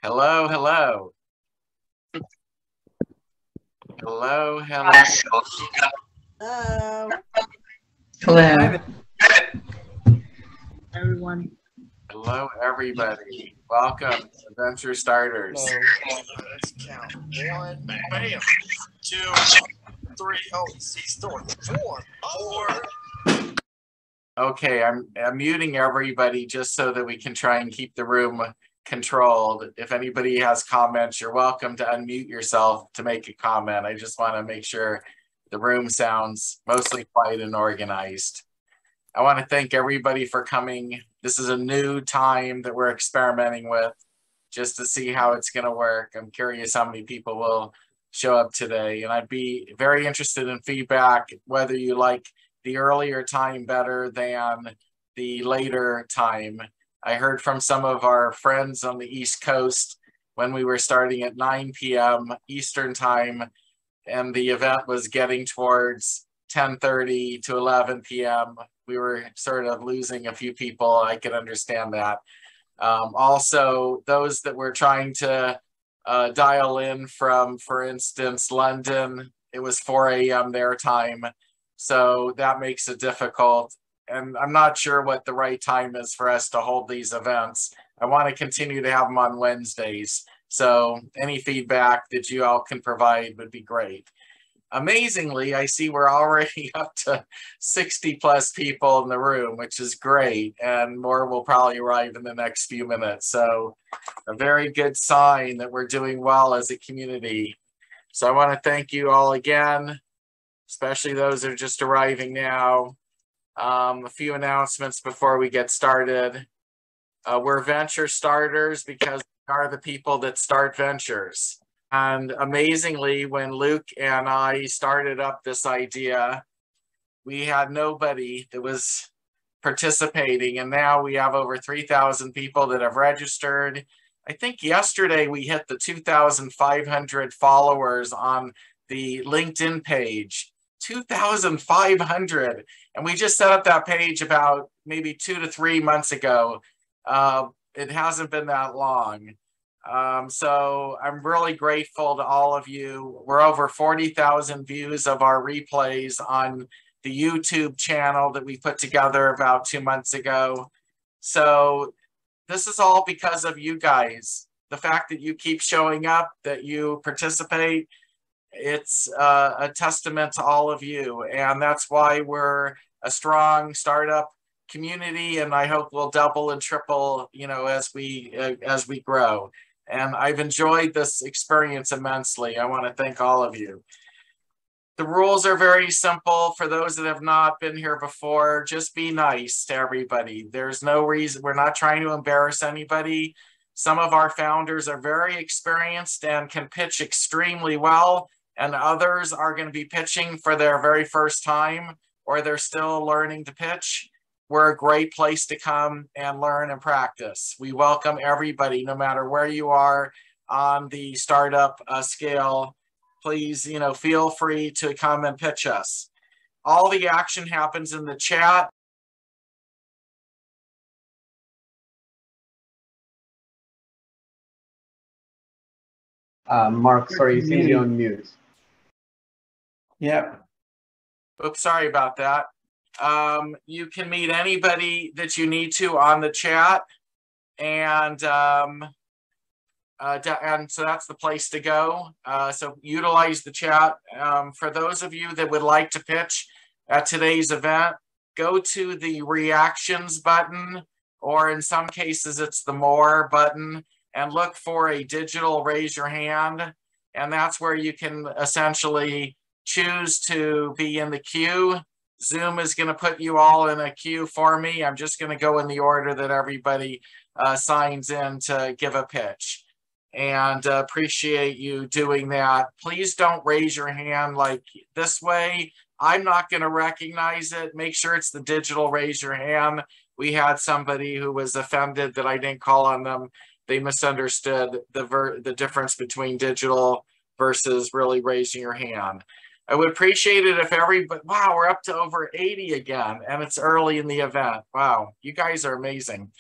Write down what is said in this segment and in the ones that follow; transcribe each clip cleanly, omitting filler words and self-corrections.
Hello, hello. Hello, hello. Hello. Hello. Everyone. Hello, everybody. Welcome to Adventure Starters. Let's count. 1, bam. 2, 3, oh, he's throwing 4. Okay, I'm muting everybody just so that we can try and keep the room controlled. If anybody has comments, you're welcome to unmute yourself to make a comment. I just want to make sure the room sounds mostly quiet and organized. I want to thank everybody for coming. This is a new time that we're experimenting with just to see how it's going to work. I'm curious how many people will show up today, and I'd be very interested in feedback, whether you like the earlier time better than the later time. I heard from some of our friends on the East Coast when we were starting at 9 p.m. Eastern time, and the event was getting towards 10:30 to 11 p.m. We were sort of losing a few people. I could understand that. Also, those that were trying to dial in from, for instance, London, it was 4 a.m. their time. So that makes it difficult. And I'm not sure what the right time is for us to hold these events. I want to continue to have them on Wednesdays. So any feedback that you all can provide would be great. Amazingly, I see we're already up to 60 plus people in the room, which is great. And more will probably arrive in the next few minutes. So a very good sign that we're doing well as a community. So I want to thank you all again, especially those that are just arriving now. A few announcements before we get started. We're venture starters because we are the people that start ventures. And amazingly, when Luke and I started up this idea, we had nobody that was participating. And now we have over 3,000 people that have registered. I think yesterday we hit the 2,500 followers on the LinkedIn page. 2,500. And we just set up that page about maybe 2 to 3 months ago. It hasn't been that long. So I'm really grateful to all of you. We're over 40,000 views of our replays on the YouTube channel that we put together about 2 months ago. So this is all because of you guys. The fact that you keep showing up, that you participate, it's a testament to all of you. And that's why we're a strong startup community. And I hope we'll double and triple, you know, as we grow. And I've enjoyed this experience immensely. I want to thank all of you. The rules are very simple. For those that have not been here before, just be nice to everybody. There's no reason, we're not trying to embarrass anybody. Some of our founders are very experienced and can pitch extremely well, and others are going to be pitching for their very first time, or they're still learning to pitch. We're a great place to come and learn and practice. We welcome everybody, no matter where you are on the startup scale. Please, you know, feel free to come and pitch us. All the action happens in the chat. Mark, sorry, you seem to be on mute. Yeah. Oops, sorry about that. You can meet anybody that you need to on the chat, and so that's the place to go. So utilize the chat. For those of you that would like to pitch at today's event, go to the reactions button, or in some cases it's the more button, and look for a digital raise your hand. And that's where you can essentially choose to be in the queue. Zoom is going to put you all in a queue for me. I'm just going to go in the order that everybody signs in to give a pitch. And appreciate you doing that. Please don't raise your hand like this way. I'm not going to recognize it. Make sure it's the digital raise your hand. We had somebody who was offended that I didn't call on them. They misunderstood the difference between digital versus really raising your hand. I would appreciate it if everybody, wow, we're up to over 80 again, and it's early in the event. Wow, you guys are amazing.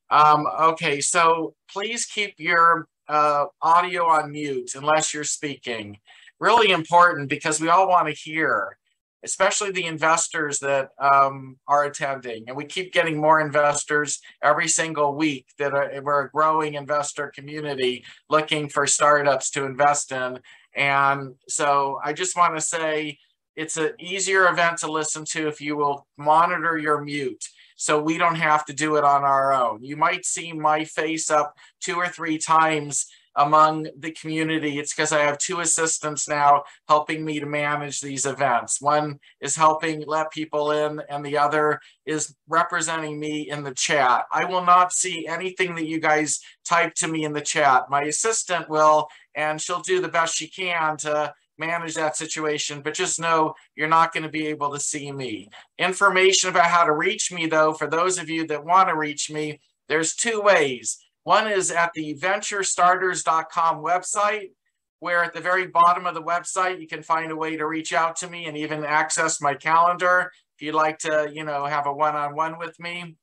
Okay, so please keep your audio on mute unless you're speaking. Really important because we all want to hear, especially the investors that are attending. And we keep getting more investors every single week we're a growing investor community looking for startups to invest in. And so I just want to say it's an easier event to listen to if you will monitor your mute, so we don't have to do it on our own. You might see my face up 2 or 3 times among the community. It's because I have 2 assistants now helping me to manage these events. One is helping let people in, and the other is representing me in the chat. I will not see anything that you guys type to me in the chat. My assistant will, and she'll do the best she can to manage that situation, but just know you're not going to be able to see me. Information about how to reach me, though, for those of you that want to reach me, there's 2 ways. One is at the venturestarters.com website, where at the very bottom of the website, you can find a way to reach out to me and even access my calendar if you'd like to, you know, have a one-on-one with me.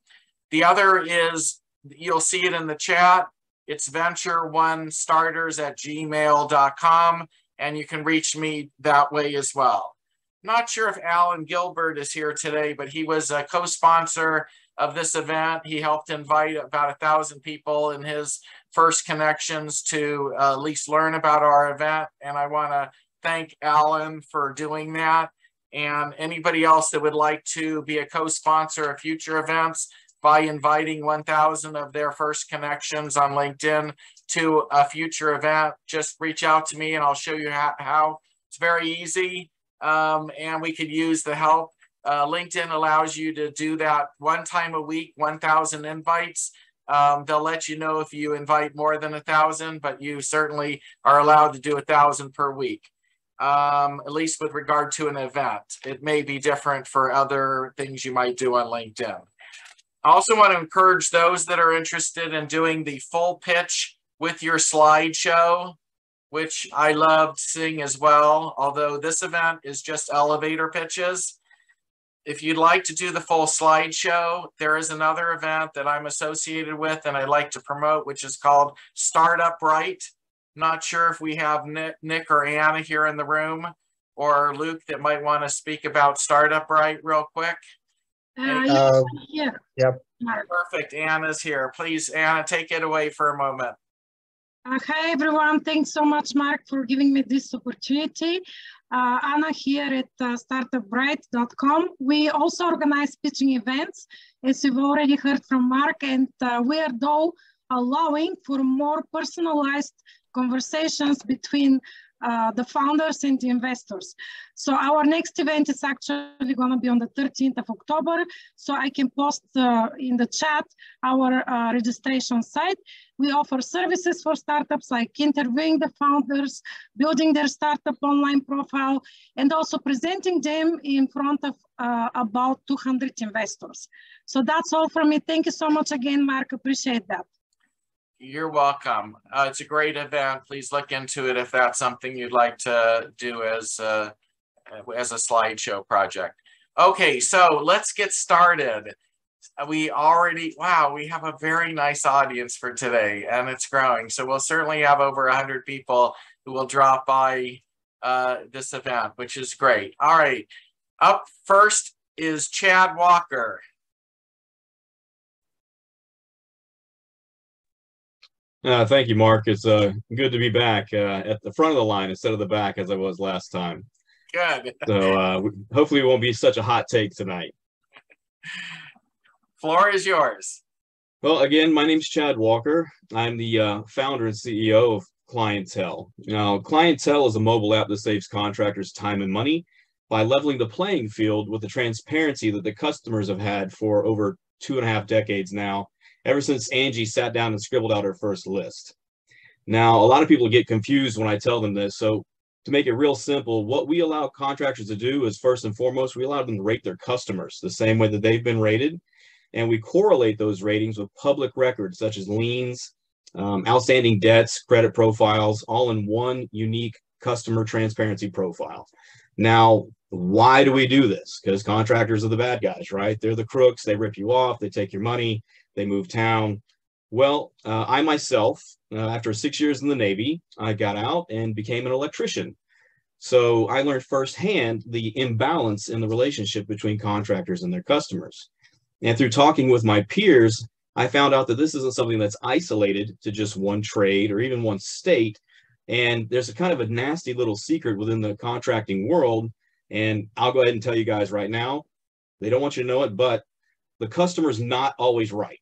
The other is, you'll see it in the chat. It's venture1starters@gmail.com, and you can reach me that way as well. Not sure if Alan Gilbert is here today, but he was a co-sponsor of this event. He helped invite about 1,000 people in his first connections to at least learn about our event. And I want to thank Alan for doing that. And anybody else that would like to be a co-sponsor of future events by inviting 1,000 of their first connections on LinkedIn to a future event, just reach out to me and I'll show you how. It's very easy, and we could use the help. LinkedIn allows you to do that 1 time a week, 1,000 invites. They'll let you know if you invite more than 1,000, but you certainly are allowed to do 1,000 per week, at least with regard to an event. It may be different for other things you might do on LinkedIn. I also want to encourage those that are interested in doing the full pitch with your slideshow, which I loved seeing as well, although this event is just elevator pitches. If you'd like to do the full slideshow, there is another event that I'm associated with and I like to promote, which is called Startup Right. Not sure if we have Nick or Anna here in the room, or Luke that might want to speak about Startup Right real quick. Yeah. Yep. Perfect. Anna's here. Please, Anna, take it away for a moment. Hi, everyone. Thanks so much, Mark, for giving me this opportunity. Anna here at startupbright.com. We also organize pitching events, as you've already heard from Mark, and we are though allowing for more personalized conversations between the founders and the investors. So our next event is actually going to be on the 13th of October. So I can post in the chat our registration site. We offer services for startups like interviewing the founders, building their startup online profile, and also presenting them in front of about 200 investors. So that's all from me. Thank you so much again, Mark. Appreciate that. You're welcome. It's a great event. Please look into it if that's something you'd like to do as a slideshow project. Okay, so let's get started. We already, wow, we have a very nice audience for today and it's growing. So we'll certainly have over 100 people who will drop by this event, which is great. All right, up first is Chad Walker. Thank you, Mark. It's good to be back at the front of the line instead of the back as I was last time. Good. So hopefully it won't be such a hot take tonight. Floor is yours. Well, again, my name's Chad Walker. I'm the founder and CEO of Clientele. Now, Clientele is a mobile app that saves contractors time and money by leveling the playing field with the transparency that the customers have had for over 2.5 decades now, ever since Angie sat down and scribbled out her first list. Now, a lot of people get confused when I tell them this. So to make it real simple, what we allow contractors to do is, first and foremost, we allow them to rate their customers the same way that they've been rated. And we correlate those ratings with public records such as liens, outstanding debts, credit profiles, all in one unique customer transparency profile. Now, why do we do this? Because contractors are the bad guys, right? They're the crooks. They rip you off. They take your money. They move town. Well, I myself, after 6 years in the Navy, I got out and became an electrician. So I learned firsthand the imbalance in the relationship between contractors and their customers. And through talking with my peers, I found out that this isn't something that's isolated to just one trade or even one state. And there's a kind of a nasty little secret within the contracting world. And I'll go ahead and tell you guys right now, they don't want you to know it, but the customer's not always right.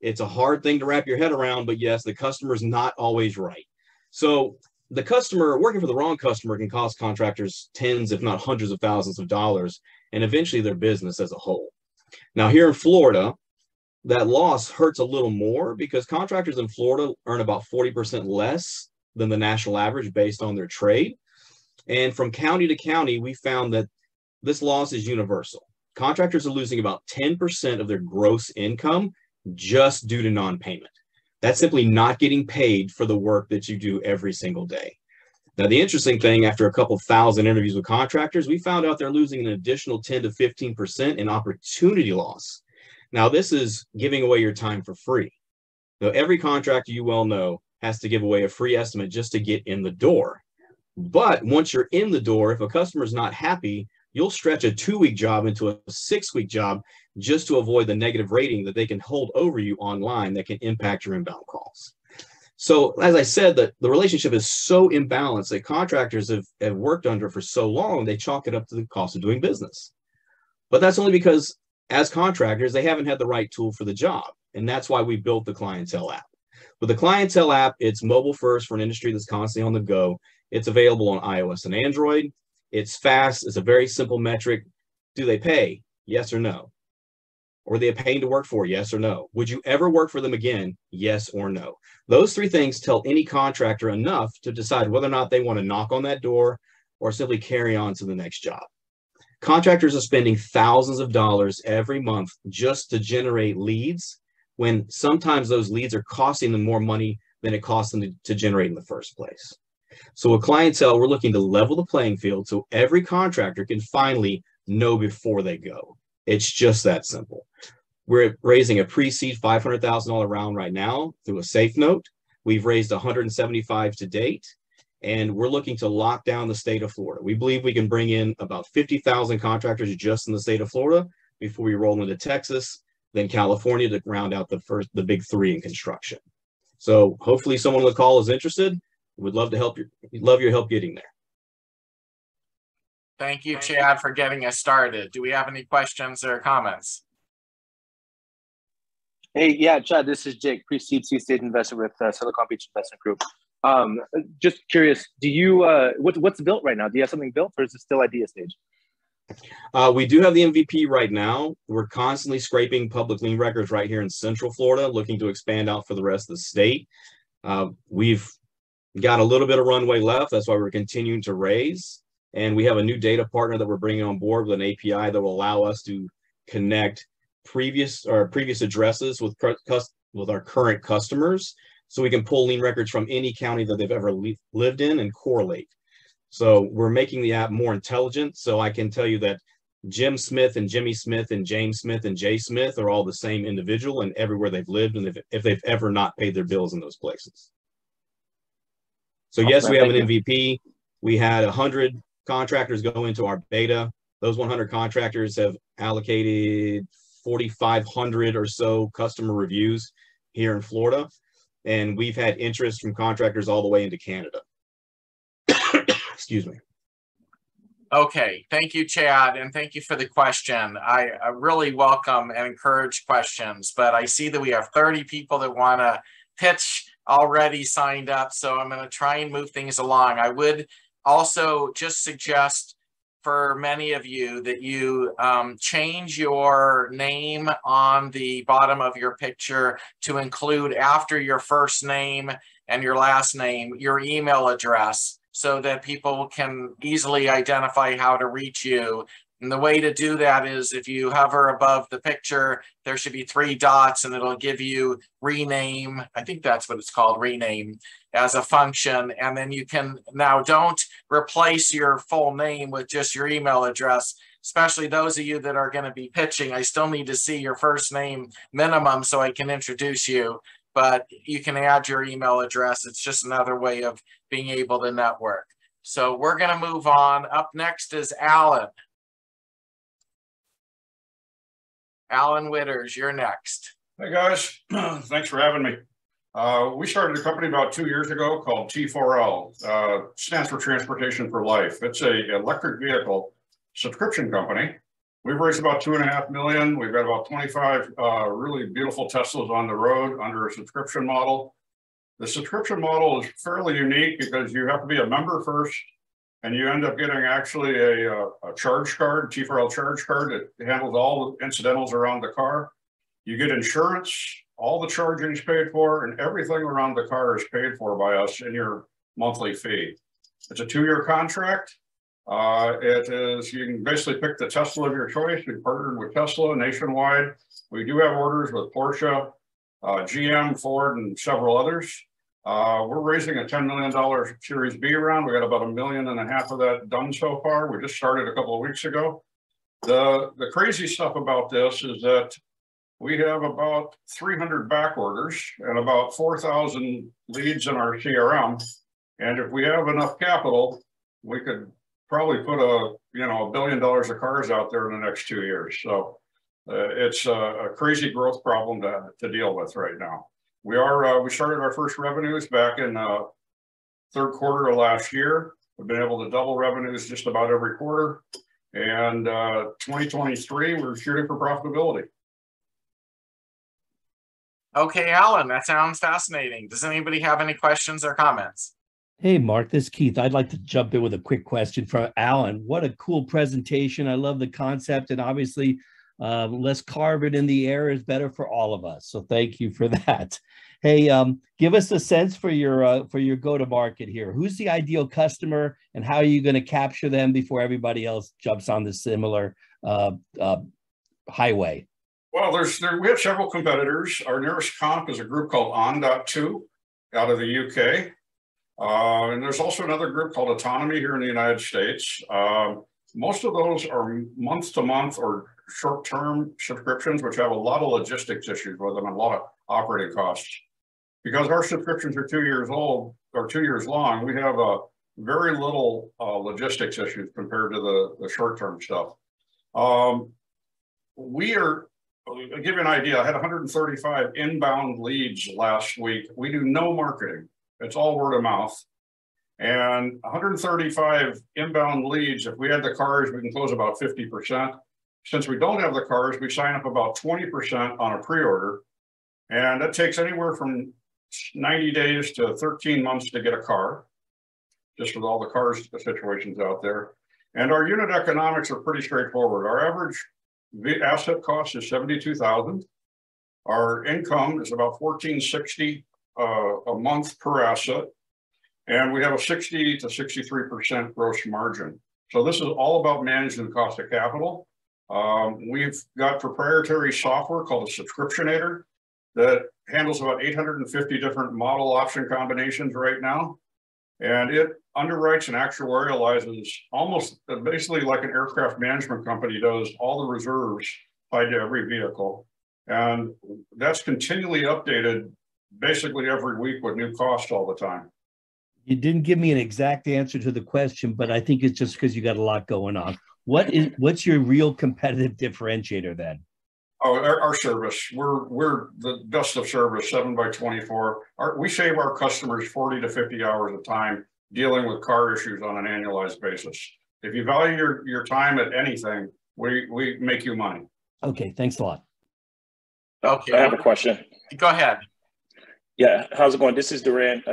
It's a hard thing to wrap your head around, but yes, the customer's not always right. So the customer, working for the wrong customer, can cost contractors tens, if not hundreds of thousands of dollars, and eventually their business as a whole. Now, here in Florida, that loss hurts a little more because contractors in Florida earn about 40% less than the national average based on their trade. And from county to county, we found that this loss is universal. Contractors are losing about 10% of their gross income just due to non-payment. That's simply not getting paid for the work that you do every single day. Now, the interesting thing, after a couple thousand interviews with contractors, we found out they're losing an additional 10 to 15% in opportunity loss. Now, this is giving away your time for free. Now, every contractor, you well know, has to give away a free estimate just to get in the door. But once you're in the door, if a customer's not happy, you'll stretch a 2-week job into a 6-week job just to avoid the negative rating that they can hold over you online that can impact your inbound calls. So as I said, the relationship is so imbalanced that contractors have worked under for so long, they chalk it up to the cost of doing business. But that's only because as contractors, they haven't had the right tool for the job. And that's why we built the Clientele app. With the Clientele app, it's mobile first for an industry that's constantly on the go. It's available on iOS and Android. It's fast. It's a very simple metric. Do they pay? Yes or no? Or are they a pain to work for? Yes or no? Would you ever work for them again? Yes or no? Those 3 things tell any contractor enough to decide whether or not they want to knock on that door or simply carry on to the next job. Contractors are spending thousands of dollars every month just to generate leads, when sometimes those leads are costing them more money than it costs them to generate in the first place. So with Clientele, we're looking to level the playing field so every contractor can finally know before they go. It's just that simple. We're raising a pre-seed $500,000 round right now through a safe note. We've raised 175 to date, and we're looking to lock down the state of Florida. We believe we can bring in about 50,000 contractors just in the state of Florida before we roll into Texas, then California to round out the big 3 in construction. So hopefully someone on the call is interested. We'd love to help you. We'd love your help getting there. Thank you, Chad, for getting us started. Do we have any questions or comments? Hey, yeah, Chad, this is Jake, pre-seed seed investor with Silicon Beach Investment Group. Just curious, do you, what's built right now? Do you have something built, or is it still idea stage? We do have the MVP right now. We're constantly scraping public lien records right here in Central Florida, looking to expand out for the rest of the state. We've got a little bit of runway left. That's why we're continuing to raise. And we have a new data partner that we're bringing on board with an API that will allow us to connect previous addresses with our current customers, so we can pull lien records from any county that they've ever lived in and correlate. So we're making the app more intelligent. So I can tell you that Jim Smith and Jimmy Smith and James Smith and Jay Smith are all the same individual and everywhere they've lived, and if they've ever not paid their bills in those places. So yes, we have an MVP. We had 100 contractors go into our beta. Those 100 contractors have allocated 4,500 or so customer reviews here in Florida. And we've had interest from contractors all the way into Canada. Excuse me. Okay, thank you, Chad, and thank you for the question. I really welcome and encourage questions, but I see that we have 30 people that want to pitch already signed up, so I'm going to try and move things along. I would also just suggest for many of you that you change your name on the bottom of your picture to include, after your first name and your last name, your email address, so that people can easily identify how to reach you. And the way to do that is, if you hover above the picture, there should be 3 dots and it'll give you rename. I think that's what it's called, rename, as a function. And then you can now, don't replace your full name with just your email address, especially those of you that are going to be pitching. I still need to see your first name minimum so I can introduce you. but you can add your email address. It's just another way of being able to network. So we're going to move on. Up next is Alan. Alan Witters, you're next. Hey guys, thanks for having me. We started a company about 2 years ago called T4L, stands for Transportation for Life. It's an electric vehicle subscription company. We've raised about $2.5 million. We've got about 25 really beautiful Teslas on the road under a subscription model. The subscription model is fairly unique because you have to be a member first, and you end up getting actually a charge card, T4L charge card that handles all the incidentals around the car. You get insurance, all the charging is paid for, and everything around the car is paid for by us in your monthly fee. It's a 2-year contract. It is, you can basically pick the Tesla of your choice. We partnered with Tesla nationwide. We do have orders with Porsche, GM, Ford, and several others. We're raising a $10 million Series B round. We got about $1.5 million of that done so far. We just started a couple of weeks ago. The crazy stuff about this is that we have about 300 back orders and about 4,000 leads in our CRM. And if we have enough capital, we could probably put $1 billion of cars out there in the next 2 years. So it's a crazy growth problem to deal with right now. We started our first revenues back in third quarter of last year. We've been able to double revenues just about every quarter. And 2023, we're shooting for profitability. Okay, Alan, that sounds fascinating. Does anybody have any questions or comments? Hey, Mark, this is Keith. I'd like to jump in with a quick question for Alan. What a cool presentation. I love the concept, and obviously less carbon in the air is better for all of us. So thank you for that. Hey, give us a sense for your go-to-market here. Who's the ideal customer, and how are you going to capture them before everybody else jumps on the similar highway? Well, we have several competitors. Our nearest comp is a group called On.2 out of the UK. And there's also another group called Autonomy here in the United States. Most of those are month-to-month or short-term subscriptions, which have a lot of logistics issues with them and a lot of operating costs. Because our subscriptions are 2 years old or 2 years long, we have very little logistics issues compared to the short-term stuff. I'll give you an idea. I had 135 inbound leads last week. We do no marketing. It's all word of mouth. And 135 inbound leads, if we had the cars, we can close about 50%. Since we don't have the cars, we sign up about 20% on a pre-order. And that takes anywhere from 90 days to 13 months to get a car, just with all the cars situations out there. And our unit economics are pretty straightforward. Our average asset cost is $72,000. Our income is about $1,460 a month per asset, and we have a 60 to 63% gross margin. So this is all about managing the cost of capital. We've got proprietary software called a Secretome that handles about 850 different model option combinations right now, and it underwrites and actuarializes almost basically like an aircraft management company does, all the reserves tied to every vehicle. And that's continually updated basically every week with new costs all the time. You didn't give me an exact answer to the question, but I think it's just because you got a lot going on. What's your real competitive differentiator then? Oh, our service. We're the best of service, 7x24. We save our customers 40 to 50 hours of time dealing with car issues on an annualized basis. If you value your time at anything, we make you money. Okay, thanks a lot. Okay, I have a question. Go ahead. Yeah, how's it going? This is Duran,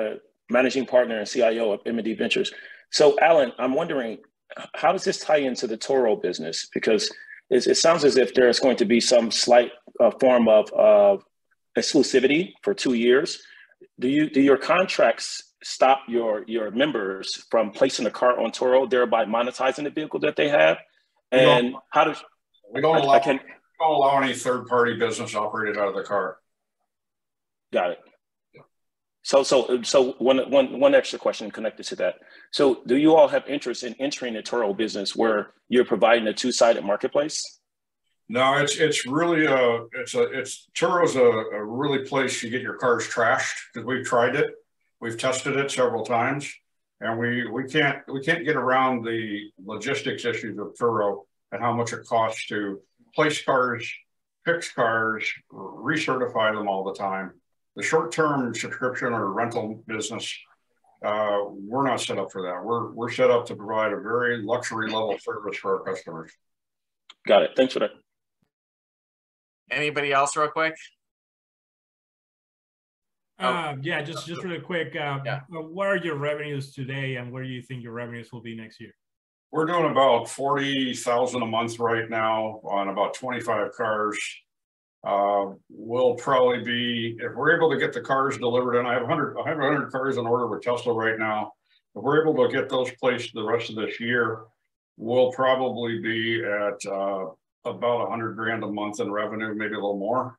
managing partner and CIO of M&D Ventures. So Alan, I'm wondering, how does this tie into the Toro business? Because it sounds as if there's going to be some slight form of exclusivity for 2 years. Do your contracts stop your members from placing a car on Toro, thereby monetizing the vehicle that they have? And how does we don't allow any third-party business operated out of the car. Got it. So one extra question connected to that. So do you all have interest in entering the Toro business where you're providing a two-sided marketplace? No, it's really Turo's a really place you get your cars trashed, because we've tried it, we've tested it several times, and we can't get around the logistics issues of Turo and how much it costs to place cars, fix cars, recertify them all the time. The short-term subscription or rental business, we're not set up for that. We're set up to provide a very luxury level service for our customers. Got it. Thanks for that. Anybody else real quick? Yeah, just really quick. What are your revenues today, and where do you think your revenues will be next year? We're doing about 40,000 a month right now on about 25 cars. We'll probably be, if we're able to get the cars delivered, and I have 100 cars in order with Tesla right now. If we're able to get those placed the rest of this year, we'll probably be at about 100 grand a month in revenue, maybe a little more.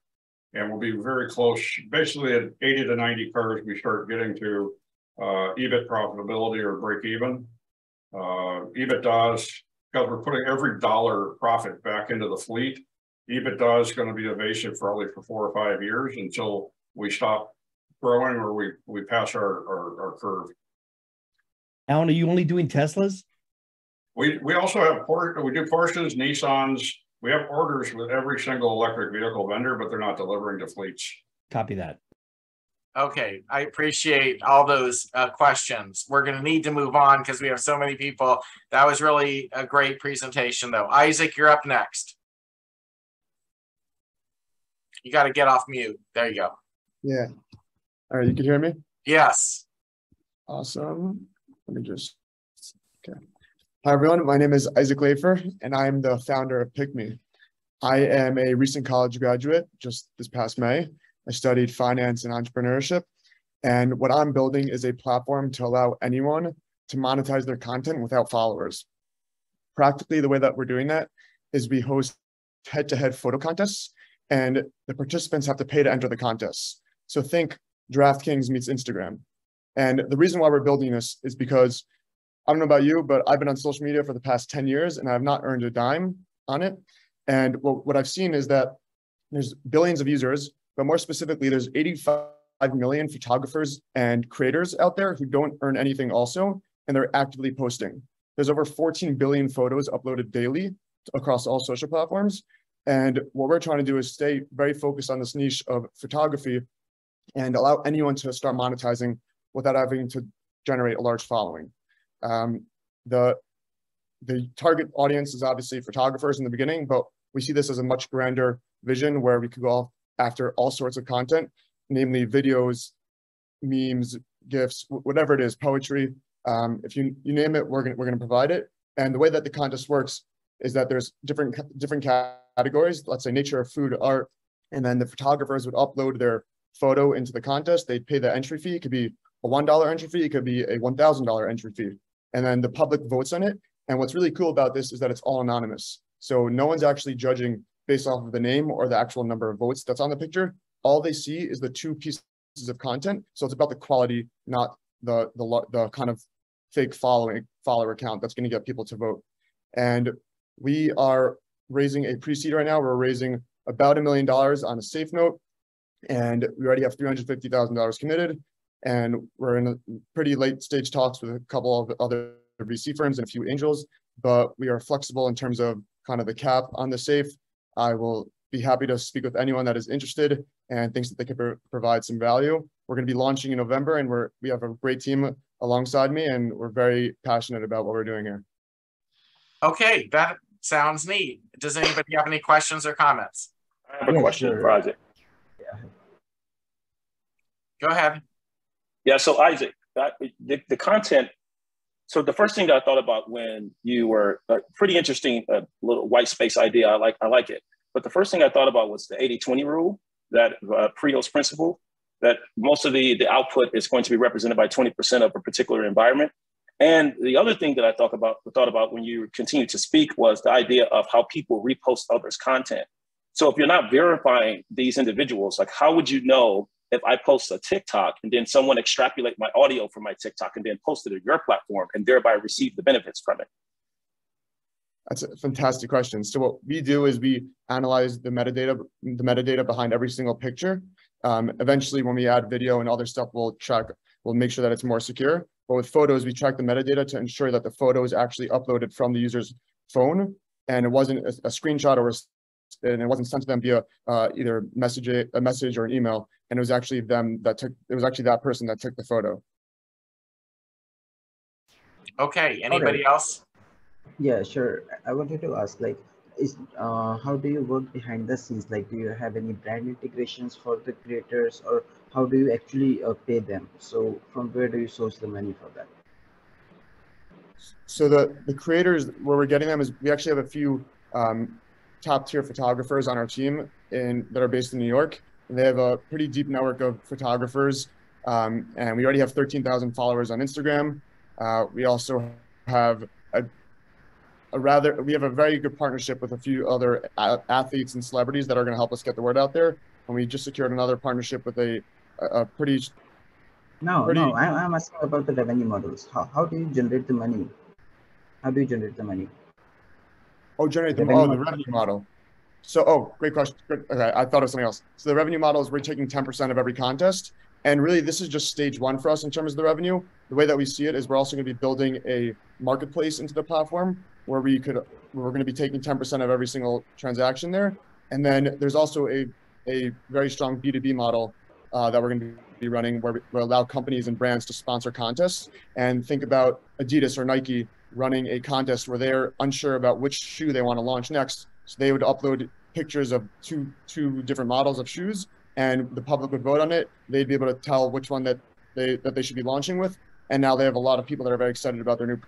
And we'll be very close, basically at 80 to 90 cars, we start getting to EBIT profitability or break even. EBITDA, because we're putting every dollar profit back into the fleet, EBITDA is going to be evasive probably for 4 or 5 years until we stop growing or we pass our curve. Alan, are you only doing Teslas? We also have we do Porsches, Nissans. We have orders with every single electric vehicle vendor, but they're not delivering to fleets. Copy that. Okay, I appreciate all those questions. We're going to need to move on because we have so many people. That was really a great presentation, though. Isaac, you're up next. You got to get off mute. There you go. Yeah. All right, you can hear me? Yes. Awesome. Let me just, okay. Hi, everyone. My name is Isaac Lafer, and I'm the founder of PickMe. I am a recent college graduate just this past May. I studied finance and entrepreneurship, and what I'm building is a platform to allow anyone to monetize their content without followers. Practically, the way that we're doing that is we host head-to-head photo contests, and the participants have to pay to enter the contests. So think DraftKings meets Instagram. And the reason why we're building this is because, I don't know about you, but I've been on social media for the past 10 years and I've not earned a dime on it. And what I've seen is that there's billions of users, but more specifically, there's 85 million photographers and creators out there who don't earn anything also, and they're actively posting. There's over 14 billion photos uploaded daily across all social platforms. And what we're trying to do is stay very focused on this niche of photography and allow anyone to start monetizing without having to generate a large following. The target audience is obviously photographers in the beginning, but we see this as a much grander vision where we could go after all sorts of content, namely videos, memes, GIFs, whatever it is, poetry. If you name it, we're gonna provide it. And the way that the contest works is that there's different categories, let's say nature, food, art, and then the photographers would upload their photo into the contest. They'd pay the entry fee. It could be a $1 entry fee. It could be a $1,000 entry fee. And then the public votes on it. And what's really cool about this is that it's all anonymous. So no one's actually judging based off of the name or the actual number of votes that's on the picture. All they see is the 2 pieces of content. So it's about the quality, not the kind of fake follower count that's going to get people to vote. And we are raising a pre-seed right now. We're raising about $1 million on a safe note. And we already have $350,000 committed. And we're in a pretty late stage talks with a couple of other VC firms and a few angels, but we are flexible in terms of kind of the cap on the safe. I will be happy to speak with anyone that is interested and thinks that they could provide some value. We're going to be launching in November, and we have a great team alongside me, and we're very passionate about what we're doing here. Okay, that sounds neat. Does anybody have any questions or comments? I have a question for Isaac. Go ahead. Yeah, so Isaac, the content, so the first thing that I thought about when you were pretty interesting, little white space idea, I like it. But the first thing I thought about was the 80-20 rule, that Pareto's principle, that most of the output is going to be represented by 20% of a particular environment. And the other thing that I thought about when you continued to speak was the idea of how people repost others' content. So if you're not verifying these individuals, like how would you know if I post a TikTok and then someone extrapolate my audio from my TikTok and then post it to your platform and thereby receive the benefits from it? That's a fantastic question. So what we do is we analyze the metadata behind every single picture. Eventually, when we add video and other stuff, we'll make sure that it's more secure. But with photos, we track the metadata to ensure that the photo is actually uploaded from the user's phone, and it wasn't a screenshot and it wasn't sent to them via either a message or an email. And it was actually that person that took the photo. Okay, anybody else? Yeah, sure. I wanted to ask, like, how do you work behind the scenes? Like, do you have any brand integrations for the creators, or how do you actually pay them? So from where do you source the money for that? So the creators, where we're getting them is we actually have a few top tier photographers on our team that are based in New York. And they have a pretty deep network of photographers. And we already have 13,000 followers on Instagram. We also have we have a very good partnership with a few other athletes and celebrities that are going to help us get the word out there. And we just secured another partnership with a pretty. No, I'm asking about the revenue models. How do you generate the money? How do you generate the money? Oh, the revenue model. So, great question. Okay, I thought it was something else. So the revenue model is we're taking 10% of every contest. And really, this is just stage one for us in terms of the revenue. The way that we see it is we're also going to be building a marketplace into the platform where we're going to be taking 10% of every single transaction there. And then there's also a very strong B2B model that we're going to be running where we'll allow companies and brands to sponsor contests. And think about Adidas or Nike running a contest where they're unsure about which shoe they want to launch next. So they would upload pictures of two different models of shoes, and the public would vote on it. They'd be able to tell which one that they should be launching with. And now they have a lot of people that are very excited about their new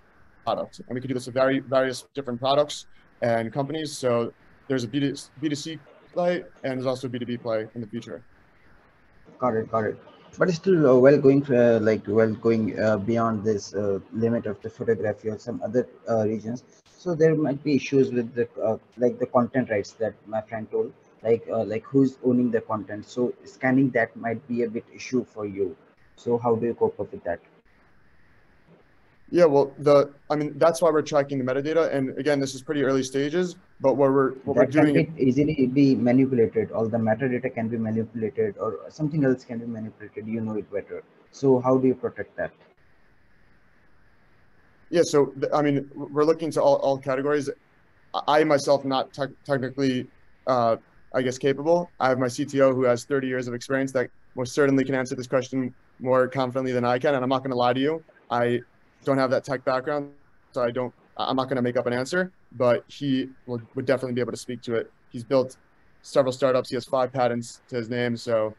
product. And we could do this with various different products and companies. So there's a B2C play, and there's also a B2B play in the future. Got it. But it's still going beyond this limit of the photography or some other regions. So there might be issues with the like the content rights that my friend told, like who's owning the content. So scanning that might be a bit issue for you. So how do you cope up with that? Yeah, well, that's why we're tracking the metadata. And again, this is pretty early stages, but what we're doing can easily be manipulated. All the metadata can be manipulated, or something else can be manipulated. You know it better. So how do you protect that? Yeah, so we're looking to all categories. I myself not technically, I guess, capable. I have my CTO who has 30 years of experience that most certainly can answer this question more confidently than I can. And I'm not going to lie to you. I don't have that tech background, so I'm not going to make up an answer, but he would definitely be able to speak to it. He's built several startups. He has 5 patents to his name, so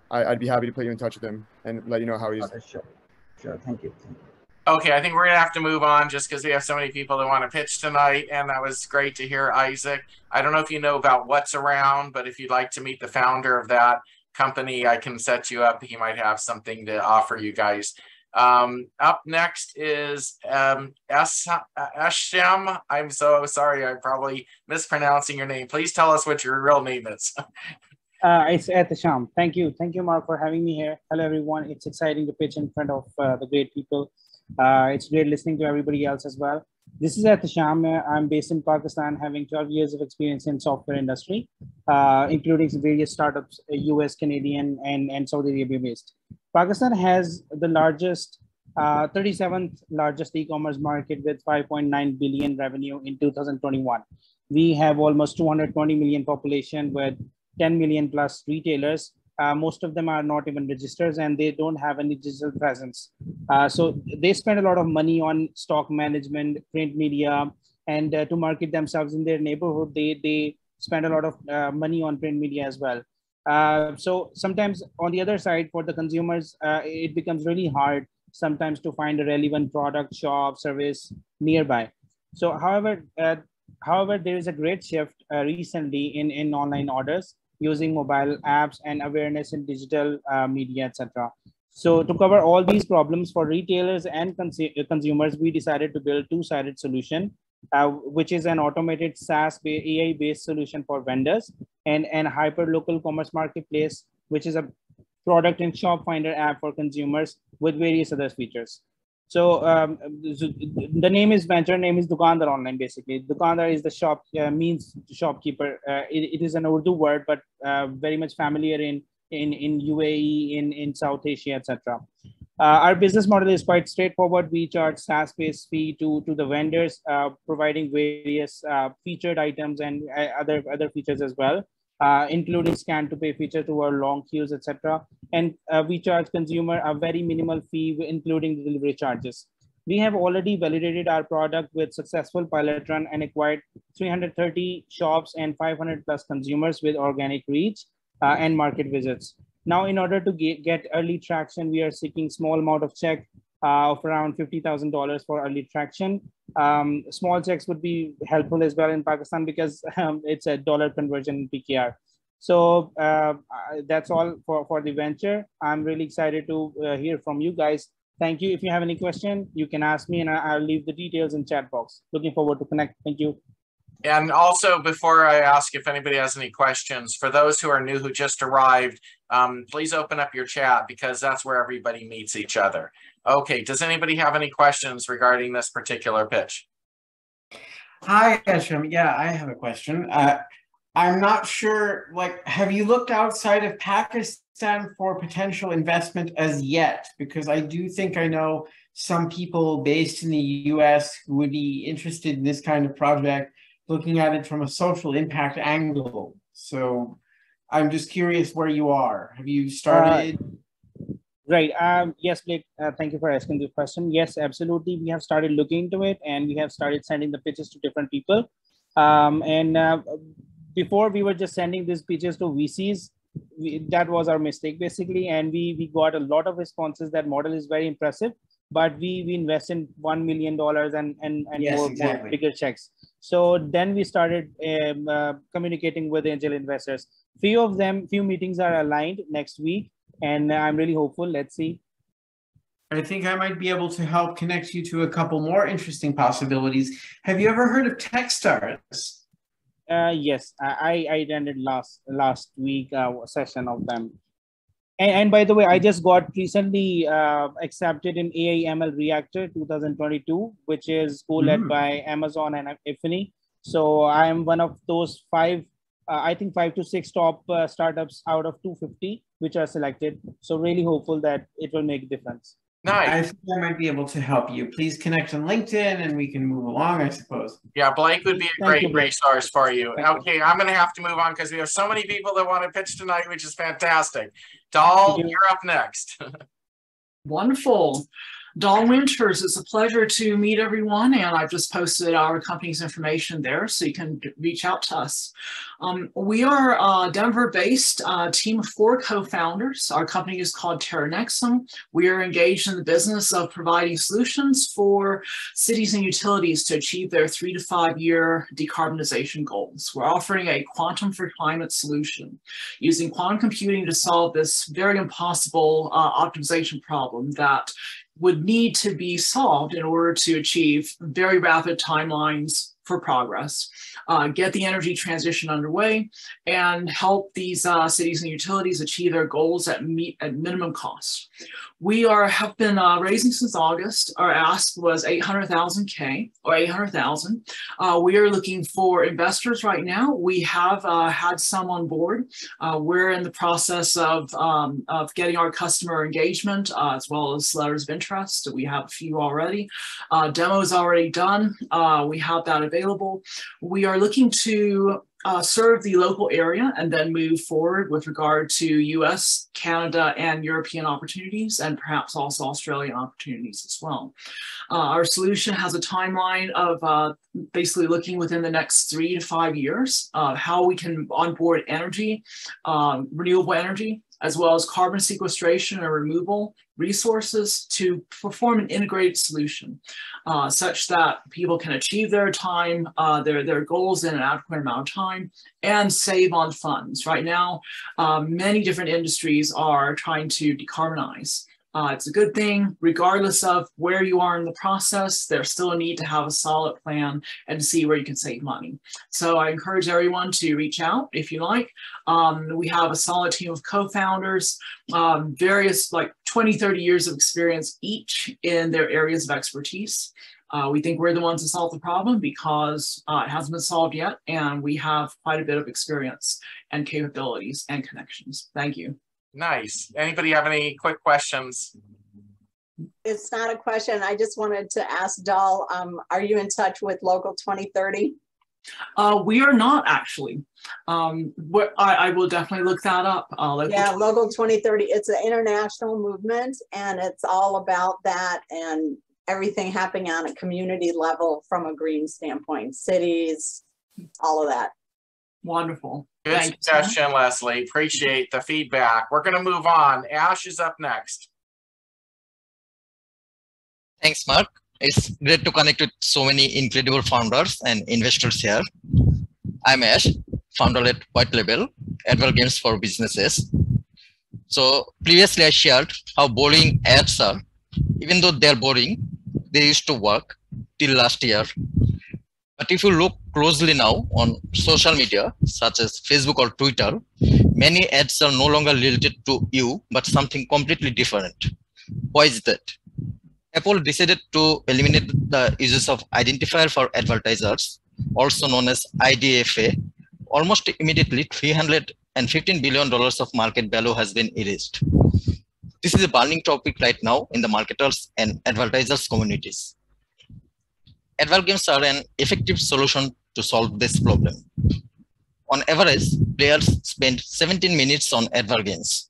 I'd be happy to put you in touch with him and let you know how he's. Sure. Thank you. Okay, I think we're gonna have to move on just because we have so many people that want to pitch tonight, and that was great to hear, Isaac. I don't know if you know about What's Around, but if you'd like to meet the founder of that company, I can set you up. He might have something to offer you guys. Up next is Asham. I'm so sorry, I'm probably mispronouncing your name. Please tell us what your real name is. It's Asham. Thank you, Mark, for having me here. Hello, everyone. It's exciting to pitch in front of the great people. It's great listening to everybody else as well. This is Asham. I'm based in Pakistan, having 12 years of experience in software industry, including some various startups, US, Canadian, and Saudi Arabia based. Pakistan has the 37th largest e-commerce market with 5.9 billion revenue in 2021. We have almost 220 million population with 10 million plus retailers. Most of them are not even registered and they don't have any digital presence. So they spend a lot of money on stock management, print media, and to market themselves in their neighborhood, they spend a lot of money on print media as well. So sometimes on the other side, for the consumers, it becomes really hard sometimes to find a relevant product, shop, service nearby. So however, there is a great shift recently in online orders using mobile apps and awareness in digital media, etc. So to cover all these problems for retailers and consumers, we decided to build a two-sided solution, which is an automated SaaS AI-based solution for vendors and hyper-local commerce marketplace, which is a product and shop finder app for consumers with various other features. So the name is venture, name is Dukandar online basically. Dukandar is the shop, means shopkeeper. It is an Urdu word, but very much familiar in UAE, in South Asia, etc. Our business model is quite straightforward. We charge SaaS-based fee to the vendors, providing various featured items and other features as well, including scan to pay feature to our long queues, etc. And we charge consumer a very minimal fee, including the delivery charges. We have already validated our product with successful pilot run and acquired 330 shops and 500 plus consumers with organic reach and market visits. Now, in order to get early traction, we are seeking small amount of check of around $50,000 for early traction. Small checks would be helpful as well in Pakistan because it's a dollar conversion in PKR. So that's all for the venture. I'm really excited to hear from you guys. Thank you. If you have any question, you can ask me and I'll leave the details in chat box. Looking forward to connect. Thank you. And also, before I ask if anybody has any questions, for those who are new, who just arrived, please open up your chat because that's where everybody meets each other. Okay, does anybody have any questions regarding this particular pitch? Hi, Ashram. Yeah, I have a question. I'm not sure, like, have you looked outside of Pakistan for potential investment as yet? Because I do think I know some people based in the US who would be interested in this kind of project, looking at it from a social impact angle. So I'm just curious where you are. Have you started? Right. Yes, Blake, thank you for asking the question. Yes, absolutely. We have started looking into it and we have started sending the pitches to different people. Before we were just sending these pitches to VCs. That was our mistake basically. And we got a lot of responses. That model is very impressive, but we invested $1 million and yes, more bigger checks. So then we started communicating with angel investors. Few meetings are aligned next week, and I'm really hopeful. Let's see. I think I might be able to help connect you to a couple more interesting possibilities. Have you ever heard of Techstars? Yes, I attended last week session of them. And by the way, I just got recently accepted in AI/ML Reactor 2022, which is co-led by Amazon and Ifni. So I am one of those I think 5 to 6 top startups out of 250, which are selected. So really hopeful that it will make a difference. Nice. I think I might be able to help you. Please connect on LinkedIn and we can move along, I suppose. Yeah, Blake would be a great resource for you. Okay, I'm going to have to move on because we have so many people that want to pitch tonight, which is fantastic. Dahl, you're up next. Wonderful. Dahl Witters, it's a pleasure to meet everyone, and I've just posted our company's information there so you can reach out to us. We are a Denver-based team of 4 co-founders. Our company is called Terranexum. We are engaged in the business of providing solutions for cities and utilities to achieve their 3 to 5 year decarbonization goals. We're offering a quantum for climate solution using quantum computing to solve this very impossible optimization problem that would need to be solved in order to achieve very rapid timelines for progress, get the energy transition underway, and help these cities and utilities achieve their goals at minimum cost. We have been raising since August. Our ask was 800,000 or 800,000. We are looking for investors right now. We have had some on board. We're in the process of getting our customer engagement as well as letters of interest. We have a few already. Demos already done. We have that available. We are looking to serve the local area and then move forward with regard to US, Canada, and European opportunities, and perhaps also Australian opportunities as well. Our solution has a timeline of basically looking within the next 3 to 5 years of how we can onboard energy, renewable energy, as well as carbon sequestration and removal resources to perform an integrated solution such that people can achieve their time, their goals in an adequate amount of time and save on funds. Right now, many different industries are trying to decarbonize. It's a good thing, regardless of where you are in the process. There's still a need to have a solid plan and to see where you can save money. So I encourage everyone to reach out if you like. We have a solid team of co-founders, various like 20, 30 years of experience each in their areas of expertise. We think we're the ones to solve the problem because it hasn't been solved yet, and we have quite a bit of experience and capabilities and connections. Thank you. Nice. Anybody have any quick questions? It's not a question. I just wanted to ask Dal, are you in touch with Local 2030? We are not actually. I will definitely look that up. Yeah, Local 2030, it's an international movement, and it's all about that and everything happening on a community level from a green standpoint, cities, all of that. Wonderful. Good suggestion, Leslie. Appreciate the feedback. We're going to move on. Ash is up next. Thanks, Mark. It's great to connect with so many incredible founders and investors here. I'm Ash, founder at White Label, advert games for businesses. So previously I shared how boring ads are. Even though they're boring, they used to work till last year. But if you look closely now on social media, such as Facebook or Twitter, many ads are no longer related to you, but something completely different. Why is that? Apple decided to eliminate the uses of identifier for advertisers, also known as IDFA. Almost immediately, $315 billion of market value has been erased. This is a burning topic right now in the marketers and advertisers communities. Advert games are an effective solution to solve this problem. On average, players spend 17 minutes on advert games.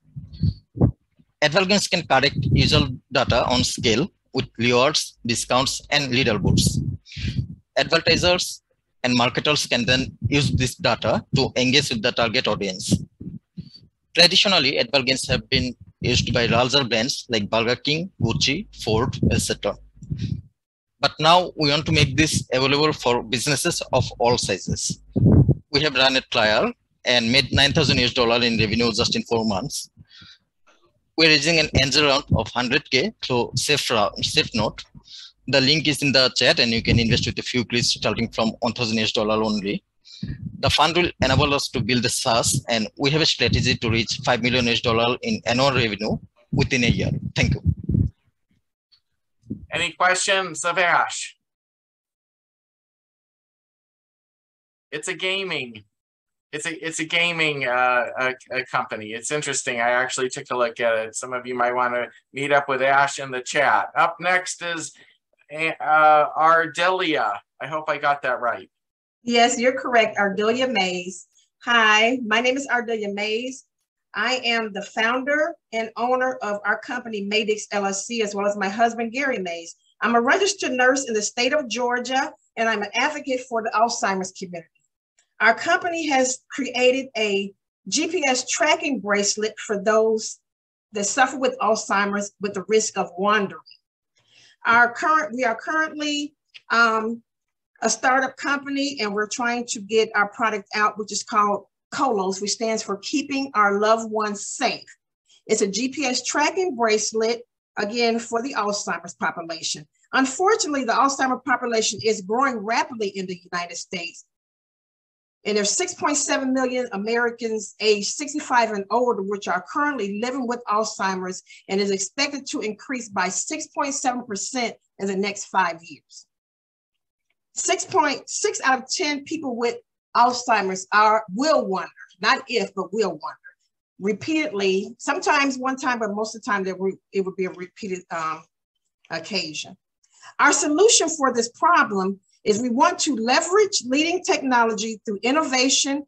Advert games can collect user data on scale with rewards, discounts, and leaderboards. Advertisers and marketers can then use this data to engage with the target audience. Traditionally, advert games have been used by larger brands like Burger King, Gucci, Ford, etc. But now we want to make this available for businesses of all sizes. We have run a trial and made $9,000 in revenue just in 4 months. We're raising an angel round of 100K through SafeNote. The link is in the chat, and you can invest with a few clicks starting from $1,000 only. The fund will enable us to build the SaaS, and we have a strategy to reach $5 million in annual revenue within a year. Thank you. Any questions of Ash? It's a gaming. It's a gaming a company. It's interesting. I actually took a look at it. Some of you might want to meet up with Ash in the chat. Up next is Ardalia. I hope I got that right. Yes, you're correct. Ardalia Mays. Hi, my name is Ardalia Mays. I am the founder and owner of our company, Madix LLC, as well as my husband, Gary Mays. I'm a registered nurse in the state of Georgia, and I'm an advocate for the Alzheimer's community. Our company has created a GPS tracking bracelet for those that suffer with Alzheimer's with the risk of wandering. We are currently a startup company, and we're trying to get our product out, which is called COLOS, which stands for Keeping Our Loved Ones Safe. It's a GPS tracking bracelet, again, for the Alzheimer's population. Unfortunately, the Alzheimer's population is growing rapidly in the United States. And there's 6.7 million Americans aged 65 and older, which are currently living with Alzheimer's, and is expected to increase by 6.7% in the next 5 years. 6.6 out of 10 people with Alzheimer's will wonder, not if, but will wonder repeatedly, sometimes one time, but most of the time it would be a repeated occasion. Our solution for this problem is we want to leverage leading technology through innovation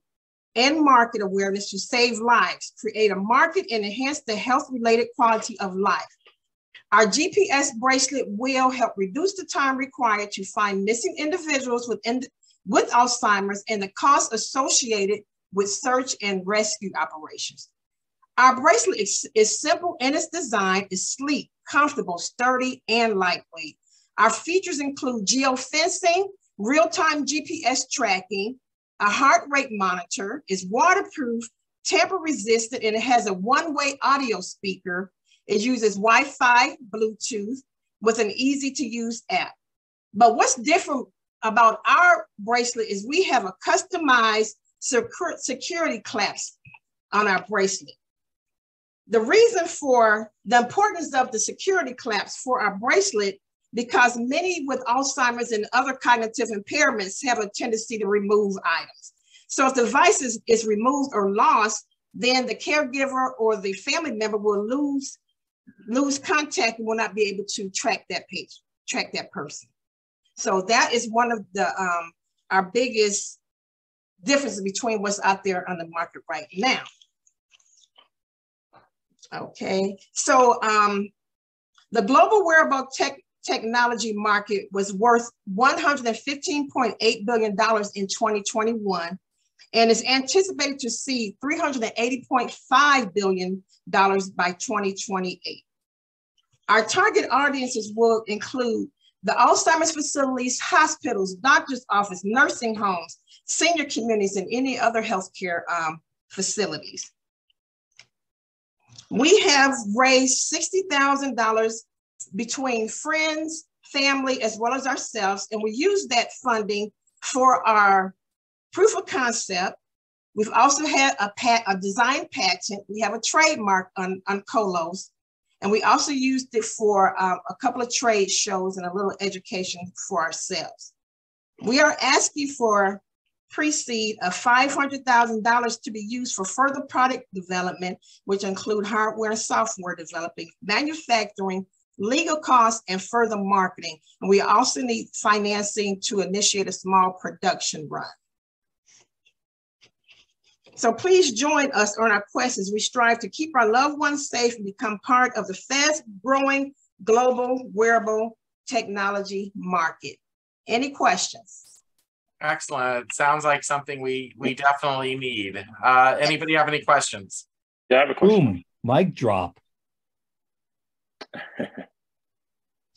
and market awareness to save lives, create a market, and enhance the health-related quality of life. Our GPS bracelet will help reduce the time required to find missing individuals with Alzheimer's and the costs associated with search and rescue operations. Our bracelet is simple in its design, is sleek, comfortable, sturdy, and lightweight. Our features include geofencing, real-time GPS tracking, a heart rate monitor, is waterproof, tamper-resistant, and it has a one-way audio speaker, It uses Wi-Fi, Bluetooth with an easy to use app. But what's different about our bracelet is we have a customized security clasp on our bracelet. The reason for the importance of the security clasp for our bracelet, because many with Alzheimer's and other cognitive impairments have a tendency to remove items. So if the device is removed or lost, then the caregiver or the family member will lose contact and will not be able to track that person. So that is one of the our biggest differences between what's out there on the market right now. Okay, so the global wearable technology market was worth $115.8 billion in 2021 and is anticipated to see $380.5 billion by 2028. Our target audiences will include the Alzheimer's facilities, hospitals, doctor's office, nursing homes, senior communities, and any other healthcare facilities. We have raised $60,000 between friends, family, as well as ourselves, and we use that funding for our proof of concept. We've also had a design patent. We have a trademark on Colos, and we also used it for a couple of trade shows and a little education for ourselves. We are asking for pre-seed of $500,000 to be used for further product development, which include hardware and software developing, manufacturing, legal costs, and further marketing. And we also need financing to initiate a small production run. So please join us on our quest as we strive to keep our loved ones safe and become part of the fast-growing global wearable technology market. Any questions? Excellent. Sounds like something we definitely need. Anybody have any questions? Yeah, I have a question. Boom, mic drop.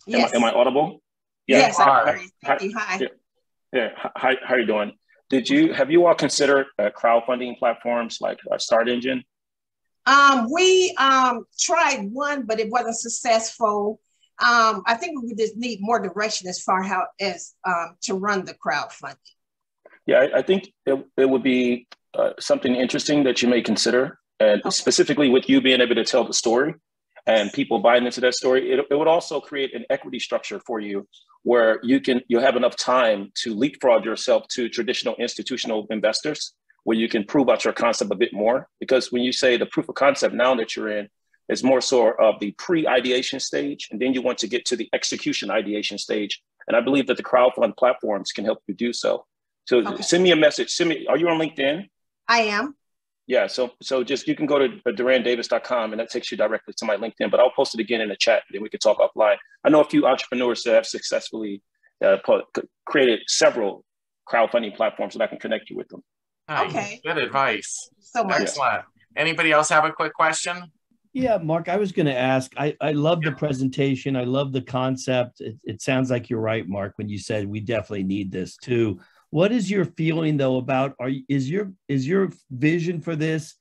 Yes. Am I audible? Yeah. Yes, Hi. Thank you. Hi. Yeah. Hi, how are you doing? Have you all considered crowdfunding platforms like Start Engine? We tried one, but it wasn't successful. I think we just need more direction as far as to run the crowdfunding. Yeah, I think it would be something interesting that you may consider, and specifically with you being able to tell the story and people buying into that story, it would also create an equity structure for you where you'll have enough time to leapfrog yourself to traditional institutional investors, where you can prove out your concept a bit more. Because when you say the proof of concept now that you're in is more so of the pre-ideation stage, and then you want to get to the execution ideation stage. And I believe that the crowdfund platforms can help you do so. So send me a message. Are you on LinkedIn? I am. Yeah, so just you can go to durandavis.com and that takes you directly to my LinkedIn, but I'll post it again in the chat and then we can talk offline. I know a few entrepreneurs that have successfully created several crowdfunding platforms that I can connect you with them. Nice. Okay. Good advice. So much. Excellent. Anybody else have a quick question? Yeah, Mark, I was going to ask, I love the presentation. I love the concept. It sounds like you're right, Mark, when you said we definitely need this too. What is your feeling though about, is your vision for this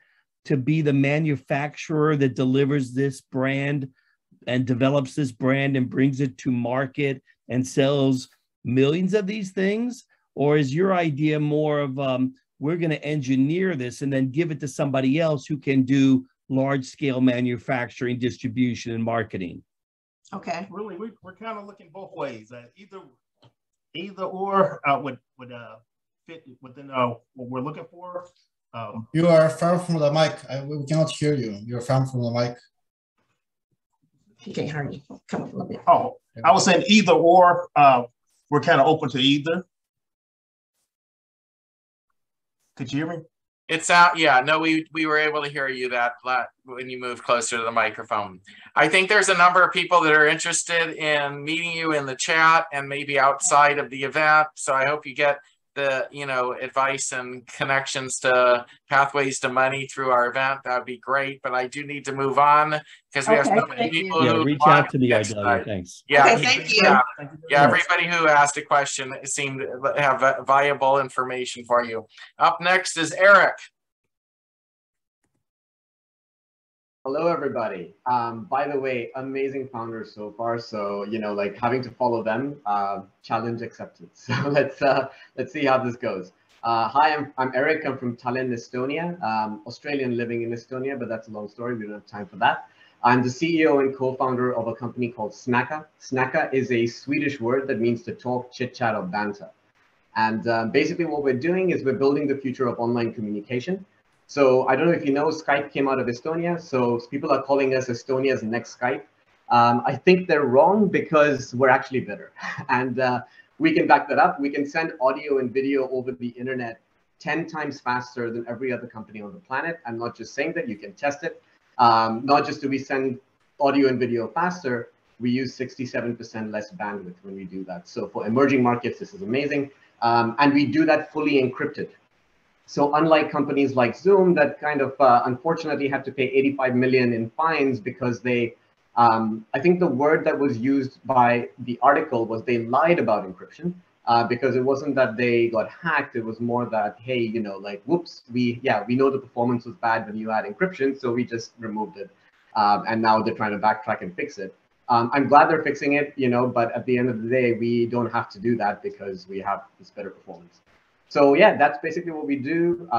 to be the manufacturer that delivers this brand and develops this brand and brings it to market and sells millions of these things? Or is your idea more of, we're going to engineer this and then give it to somebody else who can do large scale manufacturing, distribution, and marketing? Okay. Really, we're kind of looking both ways. Either or would fit within what we're looking for. You are far from the mic. We cannot hear you. You're far from the mic. He can't hear you. Come up a little bit. Oh, I was saying either or. We're kind of open to either. Could you hear me? It's out. Yeah, no, we were able to hear you that when you moved closer to the microphone. I think there's a number of people that are interested in meeting you in the chat and maybe outside of the event. So I hope you get the, advice and connections to pathways to money through our event. That would be great. But I do need to move on because we have so many people who reach out to me, Ardalia. Thanks. Yeah, okay, thank you. Yeah, everybody who asked a question seemed to have viable information for you. Up next is Eric. Hello, everybody. By the way, amazing founders so far. So, like having to follow them, challenge accepted. So let's see how this goes. Hi, I'm Eric. I'm from Tallinn, Estonia. Australian living in Estonia, but that's a long story. We don't have time for that. I'm the CEO and co-founder of a company called Snacka. Snacka is a Swedish word that means to talk, chit chat, or banter. And basically what we're doing is we're building the future of online communication. So I don't know if you know, Skype came out of Estonia. So people are calling us Estonia's next Skype. I think they're wrong because we're actually better. And we can back that up. We can send audio and video over the internet 10 times faster than every other company on the planet. I'm not just saying that, you can test it. Not just do we send audio and video faster, we use 67% less bandwidth when we do that. So for emerging markets, this is amazing. And we do that fully encrypted. So unlike companies like Zoom that kind of unfortunately had to pay 85 million in fines because they, I think the word that was used by the article was they lied about encryption because it wasn't that they got hacked. It was more that, hey, like, whoops, we know the performance was bad when you had encryption, so we just removed it. And now they're trying to backtrack and fix it. I'm glad they're fixing it, but at the end of the day, we don't have to do that because we have this better performance. So yeah, that's basically what we do,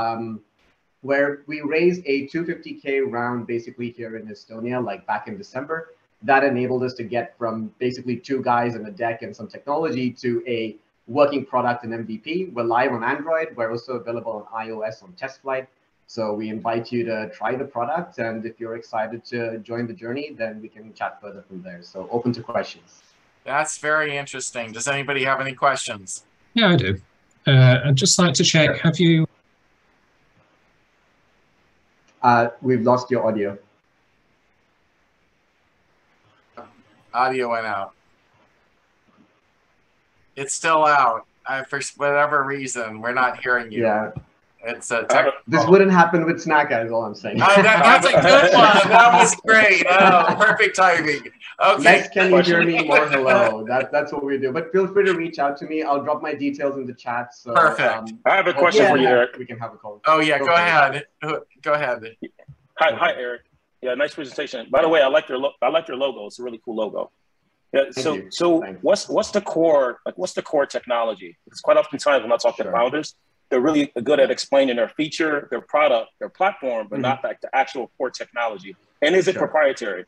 where we raised a 250K round basically here in Estonia, like back in December. That enabled us to get from basically 2 guys and a deck and some technology to a working product and MVP. We're live on Android. We're also available on iOS on test flight. So we invite you to try the product. And if you're excited to join the journey, then we can chat further from there. So open to questions. That's very interesting. Does anybody have any questions? Yeah, I do. I'd just like to check, have you... We've lost your audio. Audio went out. It's still out. For whatever reason, we're not hearing you. Yeah. It's a this wouldn't happen with Snacka, is all I'm saying. That's a good one. That was great. Oh, perfect timing. Okay. Next, can you hear me more? Hello. That's what we do. But feel free to reach out to me. I'll drop my details in the chat. So, perfect. I have a question for you, Eric. We can have a call. Oh yeah, go ahead. Go ahead. Hi, Eric. Yeah, nice presentation. By the way, I like your logo. It's a really cool logo. Yeah. So what's the core? Like, what's the core technology? Because quite oftentimes when I talk to founders, they're really good at explaining their feature, their product, their platform, but not like the actual core technology. And is it proprietary?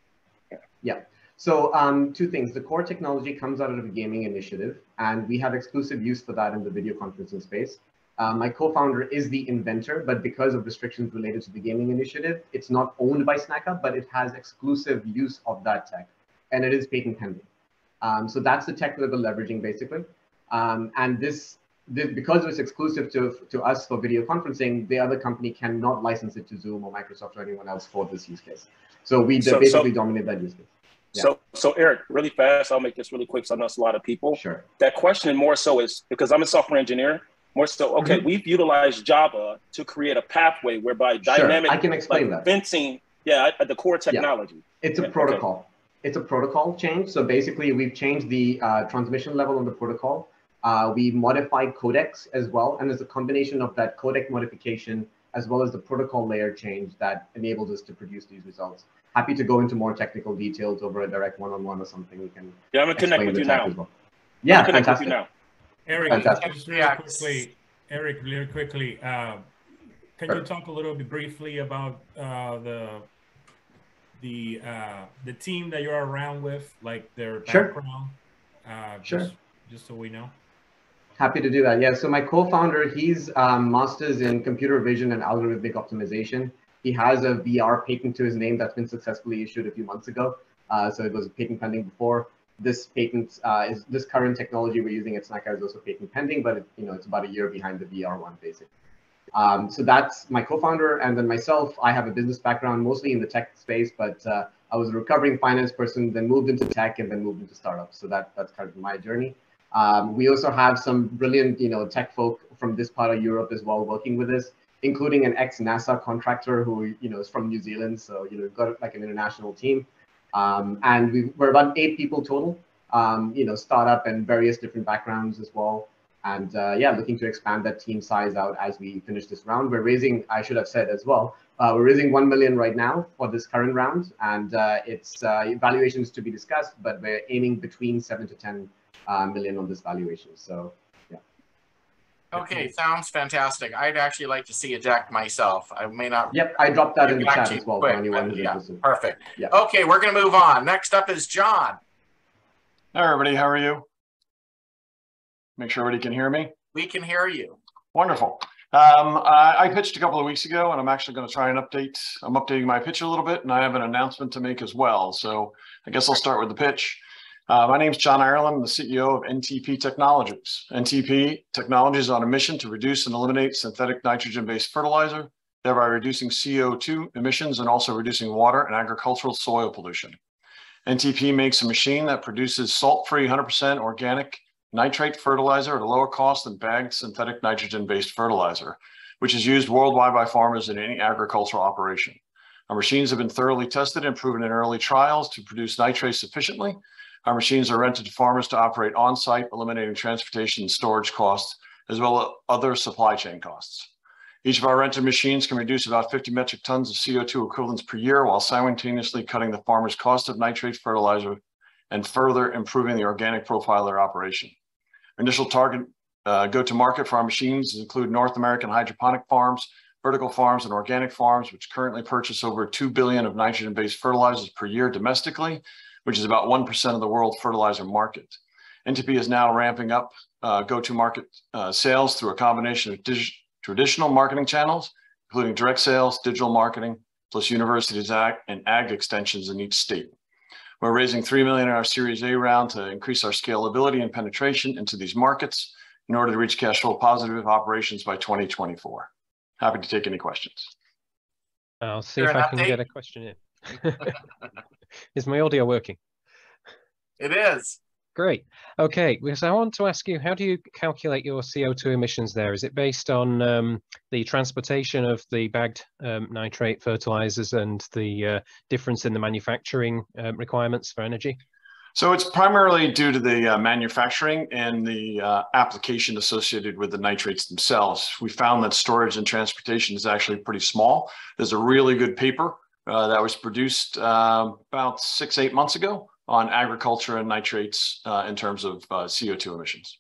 Yeah. So 2 things. The core technology comes out of the gaming initiative, and we have exclusive use for that in the video conferencing space. My co-founder is the inventor, but because of restrictions related to the gaming initiative, it's not owned by Snacka, but it has exclusive use of that tech, and it is patent pending. So that's the tech that we're leveraging basically. And this because it's exclusive to us for video conferencing, the other company cannot license it to Zoom or Microsoft or anyone else for this use case. So we basically dominate that use case. Yeah. So Eric, really fast, I'll make this really quick so I know it's a lot of people. Sure. That question more so is, because I'm a software engineer, more so, okay, we've utilized Java to create a pathway whereby dynamic, I can explain that. fencing, the core technology. Yeah. It's a protocol. Okay. It's a protocol change. So basically we've changed the transmission level on the protocol. We modified codecs as well. And there's a combination of that codec modification as well as the protocol layer change that enables us to produce these results. Happy to go into more technical details over a direct one-on-one or something. We can I'm gonna connect with you now. Well. Yeah, fantastic. With you now. Eric, just really quickly, really quickly, can you talk a little bit briefly about the team that you're around with, like their background? Just so we know. Happy to do that. Yeah. So my co-founder, he's masters in computer vision and algorithmic optimization. He has a VR patent to his name that's been successfully issued a few months ago. So it was a patent pending before. This patent this current technology we're using at Snacka is also patent pending, but it's about a year behind the VR one, basically. So that's my co-founder, and then myself. I have a business background, mostly in the tech space, but I was a recovering finance person, then moved into tech, and then moved into startups. So that's kind of my journey. We also have some brilliant, tech folk from this part of Europe as well working with us, including an ex-NASA contractor who, is from New Zealand. So, we've got like an international team. And we're about 8 people total, startup and various different backgrounds as well. And yeah, looking to expand that team size out as we finish this round. We're raising, I should have said as well, we're raising 1 million right now for this current round, and it's valuations to be discussed, but we're aiming between 7 to 10 million on this valuation. So yeah. Okay, sounds fantastic. I'd actually like to see a deck myself. I may not. Yep, I dropped that in the chat as well for anyone who's interested. Perfect. Yeah. Okay, we're going to move on. Next up is John. Hi, everybody. How are you? Make sure everybody can hear me. We can hear you. Wonderful. I pitched a couple of weeks ago, and I'm actually going to try and update. I'm updating my pitch a little bit, and I have an announcement to make as well. So I guess I'll start with the pitch. My name is John Ireland. I'm the CEO of Ntp Technologies. Ntp Technologies is on a mission to reduce and eliminate synthetic nitrogen-based fertilizer, thereby reducing CO2 emissions and also reducing water and agricultural soil pollution. Ntp makes a machine that produces salt-free, 100% organic nitrate fertilizer at a lower cost than bagged synthetic nitrogen-based fertilizer, which is used worldwide by farmers in any agricultural operation. Our machines have been thoroughly tested and proven in early trials to produce nitrates sufficiently. Our machines are rented to farmers to operate on-site, eliminating transportation and storage costs, as well as other supply chain costs. Each of our rented machines can reduce about 50 metric tons of CO2 equivalents per year, while simultaneously cutting the farmer's cost of nitrate fertilizer and further improving the organic profile of their operation. Our initial target go-to-market for our machines include North American hydroponic farms, vertical farms, and organic farms, which currently purchase over 2 billion of nitrogen-based fertilizers per year domestically, which is about 1% of the world fertilizer market. Ntp is now ramping up go-to-market sales through a combination of traditional marketing channels, including direct sales, digital marketing, plus universities and ag extensions in each state. We're raising $3 million in our Series A round to increase our scalability and penetration into these markets in order to reach cash flow positive operations by 2024. Happy to take any questions. I'll see if I can get a question in. Is my audio working? It is. Great. Okay, because I want to ask you, how do you calculate your CO2 emissions there? Is it based on the transportation of the bagged nitrate fertilizers and the difference in the manufacturing requirements for energy? So it's primarily due to the manufacturing and the application associated with the nitrates themselves. We found that storage and transportation is actually pretty small. There's a really good paper that was produced about 6-8 months ago on agriculture and nitrates in terms of CO2 emissions.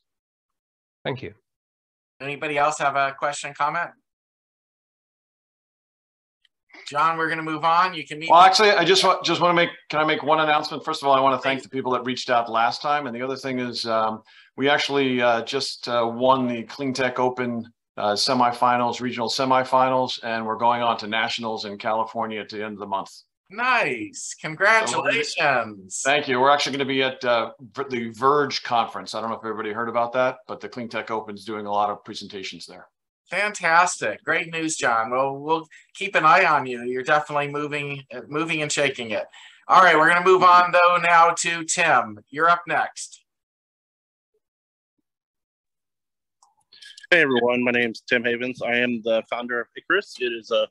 Thank you. Anybody else have a question, comment? John, we're going to move on. You can meet. Well, actually, I just want to make, can I make one announcement? First of all, I want to thank the people that reached out last time. And the other thing is we actually just won the Clean Tech Open semifinals, regional semifinals, and we're going on to nationals in California at the end of the month. Nice. Congratulations. Thank you. We're actually going to be at the Verge conference. I don't know if everybody heard about that, but the Clean Tech Open is doing a lot of presentations there. Fantastic. Great news, John. Well, we'll keep an eye on you. You're definitely moving and shaking it. All right, we're going to move on, though, now to Tim. You're up next. Hey, everyone. My name is Tim Havens. I am the founder of Icarus. It is a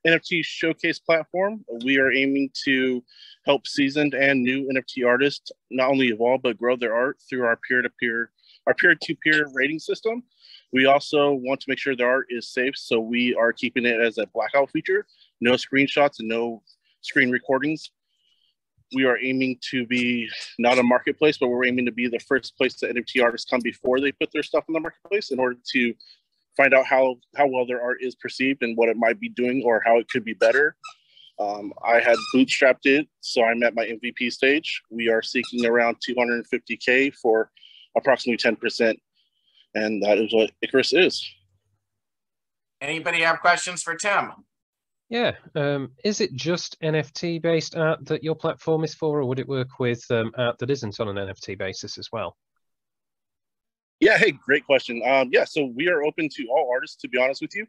NFT showcase platform. We are aiming to help seasoned and new NFT artists not only evolve but grow their art through our peer-to-peer rating system. We also want to make sure their art is safe, so we are keeping it as a blackout feature, no screenshots and no screen recordings. We are aiming to be not a marketplace, but we're aiming to be the first place that NFT artists come before they put their stuff in the marketplace in order to find out how well their art is perceived and what it might be doing or how it could be better. I had bootstrapped it, so I'm at my MVP stage. We are seeking around 250K for approximately 10%, and that is what Icarus is. Anybody have questions for Tim? Yeah. Is it just NFT-based art that your platform is for, or would it work with art that isn't on an NFT basis as well? Yeah, hey, great question. Yeah, so we are open to all artists, to be honest with you.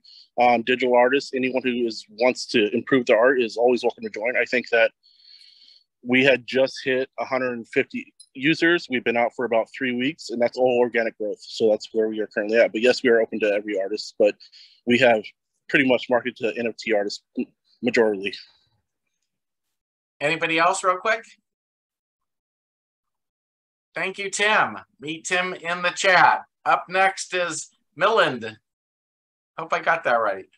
Digital artists, anyone who wants to improve their art is always welcome to join. I think that we had just hit 150 users. We've been out for about 3 weeks, and that's all organic growth. So that's where we are currently at. But yes, we are open to every artist, but we have pretty much marketed to NFT artists majorly. Anybody else real quick? Thank you, Tim. Meet Tim in the chat. Up next is Milland. Hope I got that right.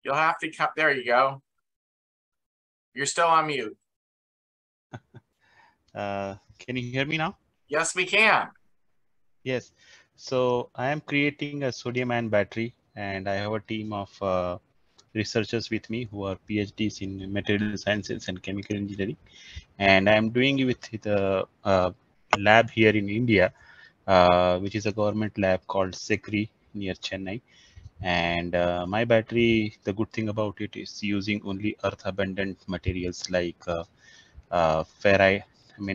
You'll have to come. There you go. You're still on mute. Can you hear me now? Yes, we can. Yes. So I am creating a sodium-ion battery, and I have a team of researchers with me who are PhDs in material sciences and chemical engineering. And I'm doing it with the lab here in India, which is a government lab called Secretome near Chennai. And my battery, the good thing about it is using only earth-abundant materials like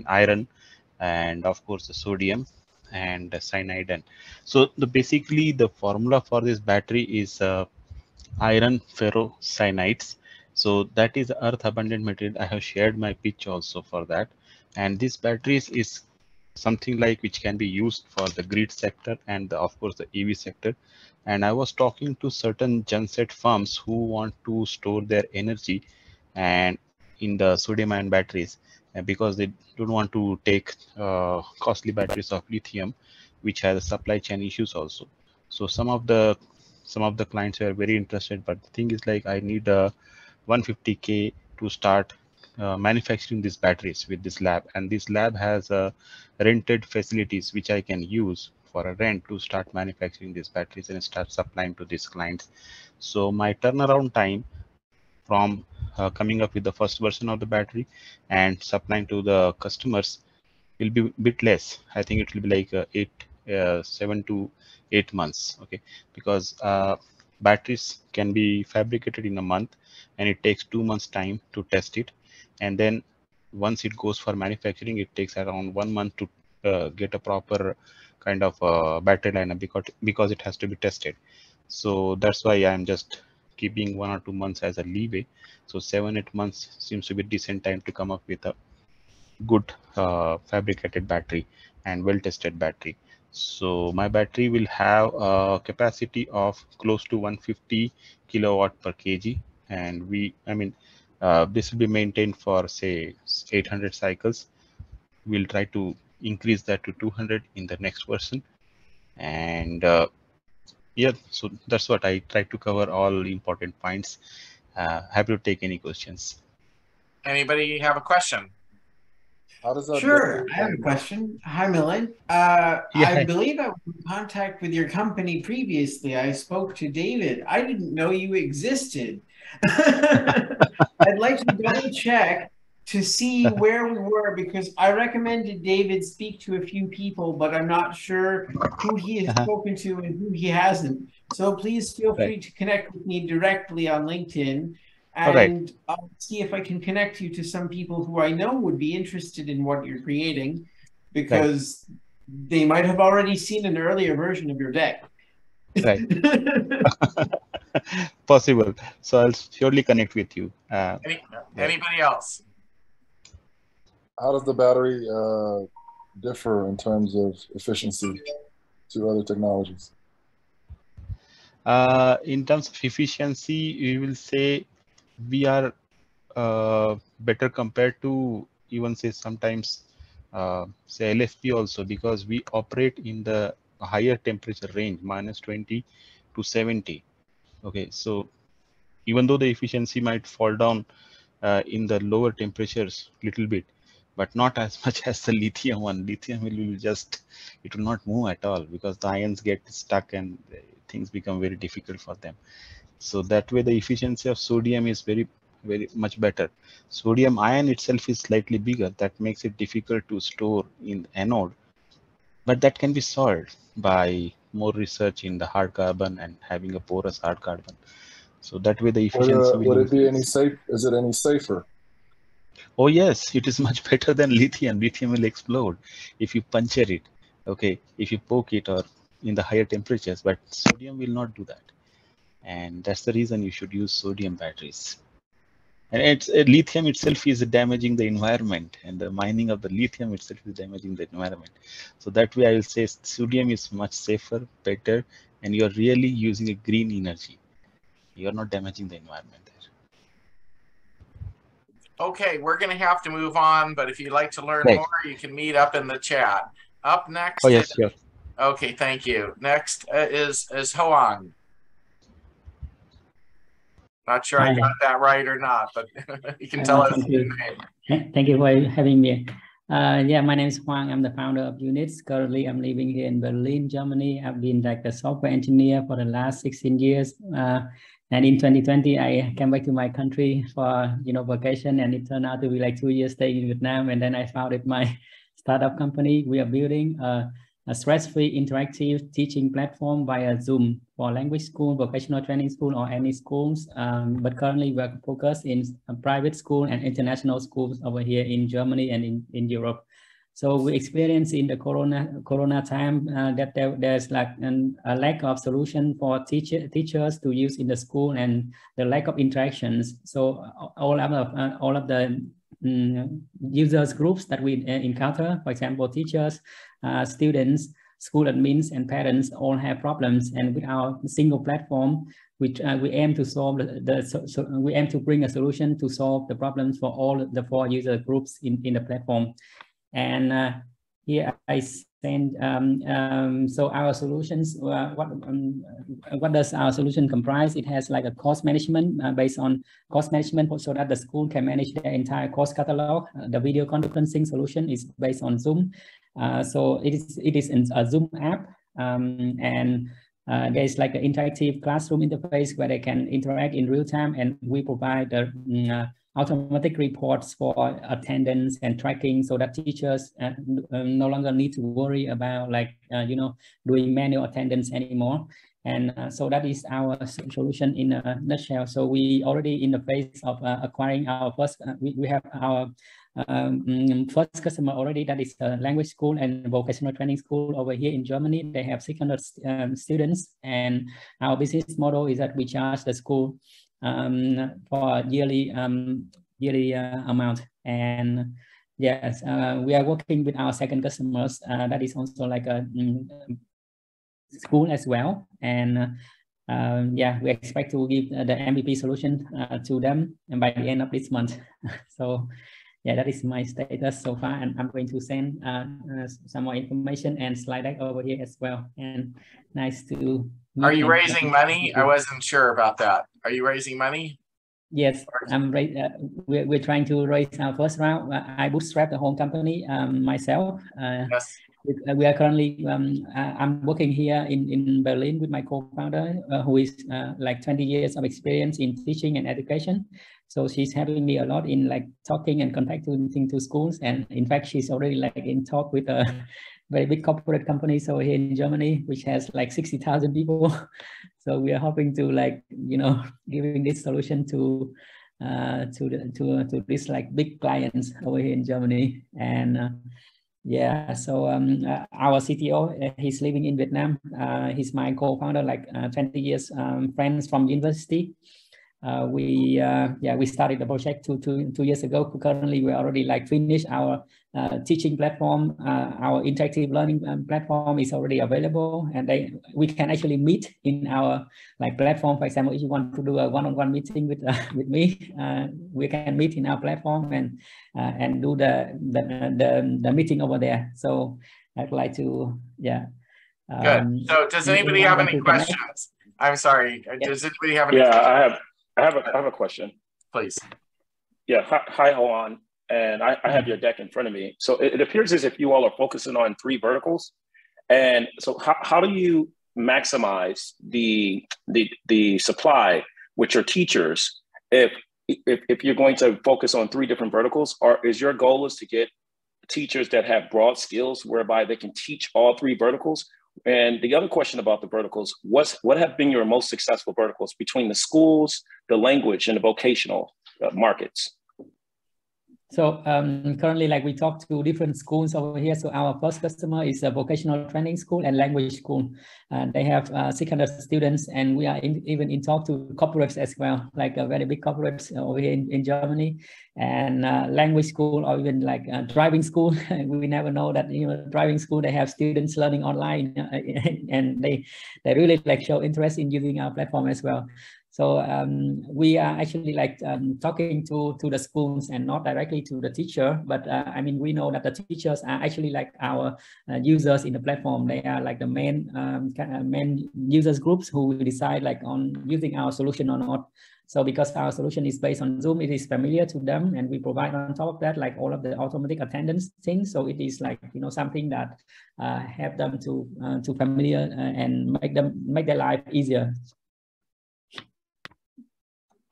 iron, and of course the sodium and cyanide. And so basically the formula for this battery is iron ferrocyanides. So that is earth abundant material. I have shared my pitch also for that. And this batteries is something like which can be used for the grid sector and of course the EV sector. And I was talking to certain genset firms who want to store their energy and in the sodium ion batteries because they don't want to take costly batteries of lithium, which has supply chain issues also. So some of the clients are very interested, but the thing is like I need 150K to start manufacturing these batteries with this lab, and this lab has rented facilities which I can use for a rent to start manufacturing these batteries and start supplying to these clients. So my turnaround time from coming up with the first version of the battery and supplying to the customers will be a bit less. I think it will be like 7 to 8 months. Okay, because batteries can be fabricated in a month, and it takes 2 months time to test it, and then once it goes for manufacturing, it takes around 1 month to get a proper kind of battery lineup because it has to be tested. So that's why I'm just keeping 1 or 2 months as a leeway. So 7-8 months seems to be decent time to come up with a good fabricated battery and well-tested battery. So my battery will have a capacity of close to 150 kilowatt per kg, and this will be maintained for say 800 cycles. We'll try to increase that to 200 in the next version, and yeah, so that's what I try to cover all important points. Happy to take any questions. Anybody have a question? How does that Sure, I have a question. Hi, Millen. I believe I was in contact with your company previously. I spoke to David. I didn't know you existed. I'd like to double check to see where we were because I recommended David speak to a few people, but I'm not sure who he has spoken to and who he hasn't. So please feel free to connect with me directly on LinkedIn. And I'll see if I can connect you to some people who I know would be interested in what you're creating because they might have already seen an earlier version of your deck. Right. Possible. So I'll surely connect with you. Anybody else? How does the battery differ in terms of efficiency to other technologies? In terms of efficiency, we will say we are better compared to even say sometimes say LFP also, because we operate in the higher temperature range, -20 to 70. Okay, so even though the efficiency might fall down in the lower temperatures little bit, but not as much as the lithium one. Lithium will just, it will not move at all because the ions get stuck and things become very difficult for them. So that way the efficiency of sodium is very much better. Sodium ion itself is slightly bigger. That makes it difficult to store in anode, but that can be solved by more research in the hard carbon and having a porous hard carbon. So that way the efficiency will would it be increase. any safe? Is it any safer? Oh yes, it is much better than lithium. Lithium will explode if you puncture it. Okay, if you poke it or in the higher temperatures, but sodium will not do that. And that's the reason you should use sodium batteries. And lithium itself is damaging the environment, and the mining of the lithium itself is damaging the environment. So that way I will say sodium is much safer, better, and you're really using a green energy. You're not damaging the environment there. Okay, we're going to have to move on, but if you'd like to learn more, you can meet up in the chat. Up next. Oh, yes, sure. Okay, thank you. Next is Hoang. Not sure I got that right or not, but you can tell us Thank your you. name. Thank you for having me. Yeah, my name is Huang. I'm the founder of Units. Currently, I'm living here in Berlin, Germany. I've been like a software engineer for the last 16 years. And in 2020, I came back to my country for vacation, and it turned out to be like 2 years staying in Vietnam. And then I founded my startup company. We are building a stress-free interactive teaching platform via Zoom for language school, vocational training school, or any schools. But currently we're focused in private school and international schools over here in Germany and in Europe. So we experience in the Corona time that there's like a lack of solution for teachers to use in the school, and the lack of interactions. So all of the users groups that we encounter, for example, teachers, students, school admins, and parents all have problems. And with our single platform, which we aim to solve we aim to bring a solution to solve the problems for all the 4 user groups in the platform. And here I send so our solutions. What does our solution comprise? It has like a course management based on course management, so that the school can manage their entire course catalog. The video conferencing solution is based on Zoom. So it is in a Zoom app, and there's like an interactive classroom interface where they can interact in real time, and we provide the automatic reports for attendance and tracking, so that teachers no longer need to worry about doing manual attendance anymore. And so that is our solution in a nutshell. So we already in the phase of acquiring our first, we have our first customer already, that is a language school and vocational training school over here in Germany. They have 600 students, and our business model is that we charge the school for yearly amount. And yes, we are working with our second customers that is also like a school as well. And yeah, we expect to give the MVP solution to them and by the end of this month. So yeah, that is my status so far, and I'm going to send some more information and slide deck over here as well. And nice to meet. Are you raising money? I wasn't sure about that. Are you raising money? Yes, we're trying to raise our first round. I bootstrapped the whole company myself. Yes. We are currently, I'm working here in Berlin with my co-founder, who is like 20 years of experience in teaching and education. So she's helping me a lot in like talking and contacting to schools. And in fact, she's already like in talk with a very big corporate companies over here in Germany, which has like 60,000 people. So we are hoping to like, giving this solution to these like big clients over here in Germany. And yeah, so our CTO, he's living in Vietnam. He's my co-founder, like 20 years friends from university. We started the project two years ago. Currently, we already like finished our teaching platform. Our interactive learning platform is already available, and we can actually meet in our like platform. For example, if you want to do a one-on-one meeting with me, we can meet in our platform and do the meeting over there. So I'd like to Good. So does anybody have any questions? I'm sorry. Does anybody have any? Yeah, I have a question. Please. Yeah. Hi, Hoan. And I have your deck in front of me. So it appears as if you all are focusing on 3 verticals. And so how do you maximize the supply with your teachers if you're going to focus on 3 different verticals? Or is your goal to get teachers that have broad skills whereby they can teach all 3 verticals? And the other question about the verticals, what have been your most successful verticals between the schools, the language, and the vocational markets? So currently, like we talk to different schools over here. So our first customer is a vocational training school and language school. They have 600 students, and we are even in talk to corporates as well, like a very big corporates over here in Germany. And language school, or even like driving school. We never know that driving school, they have students learning online, and they really like show interest in using our platform as well. So we are actually like talking to the schools and not directly to the teacher, but I mean, we know that the teachers are actually like our users in the platform. They are like the main main users groups who will decide like on using our solution or not. So because our solution is based on Zoom, it is familiar to them, and we provide on top of that like all of the automatic attendance things. So it is like, you know, something that help them to familiar and make their life easier.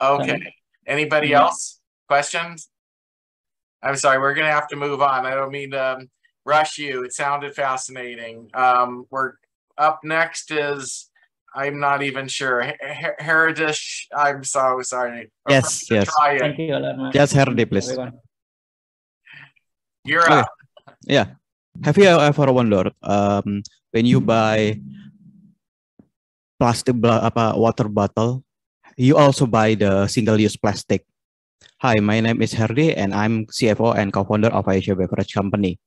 Okay. Anybody else? Questions? I'm sorry, we're going to have to move on. I don't mean to rush you. It sounded fascinating. We're up next is, I'm not even sure. Heritage, I'm so sorry. Yes, yes. Thank you a lot, man. Yes, Heritage, please. You're up. Yeah. Have you ever wondered when you buy plastic water bottle, you also buy the single-use plastic? Hi, my name is Herdy, and I'm CFO and co-founder of Asia Beverage Company.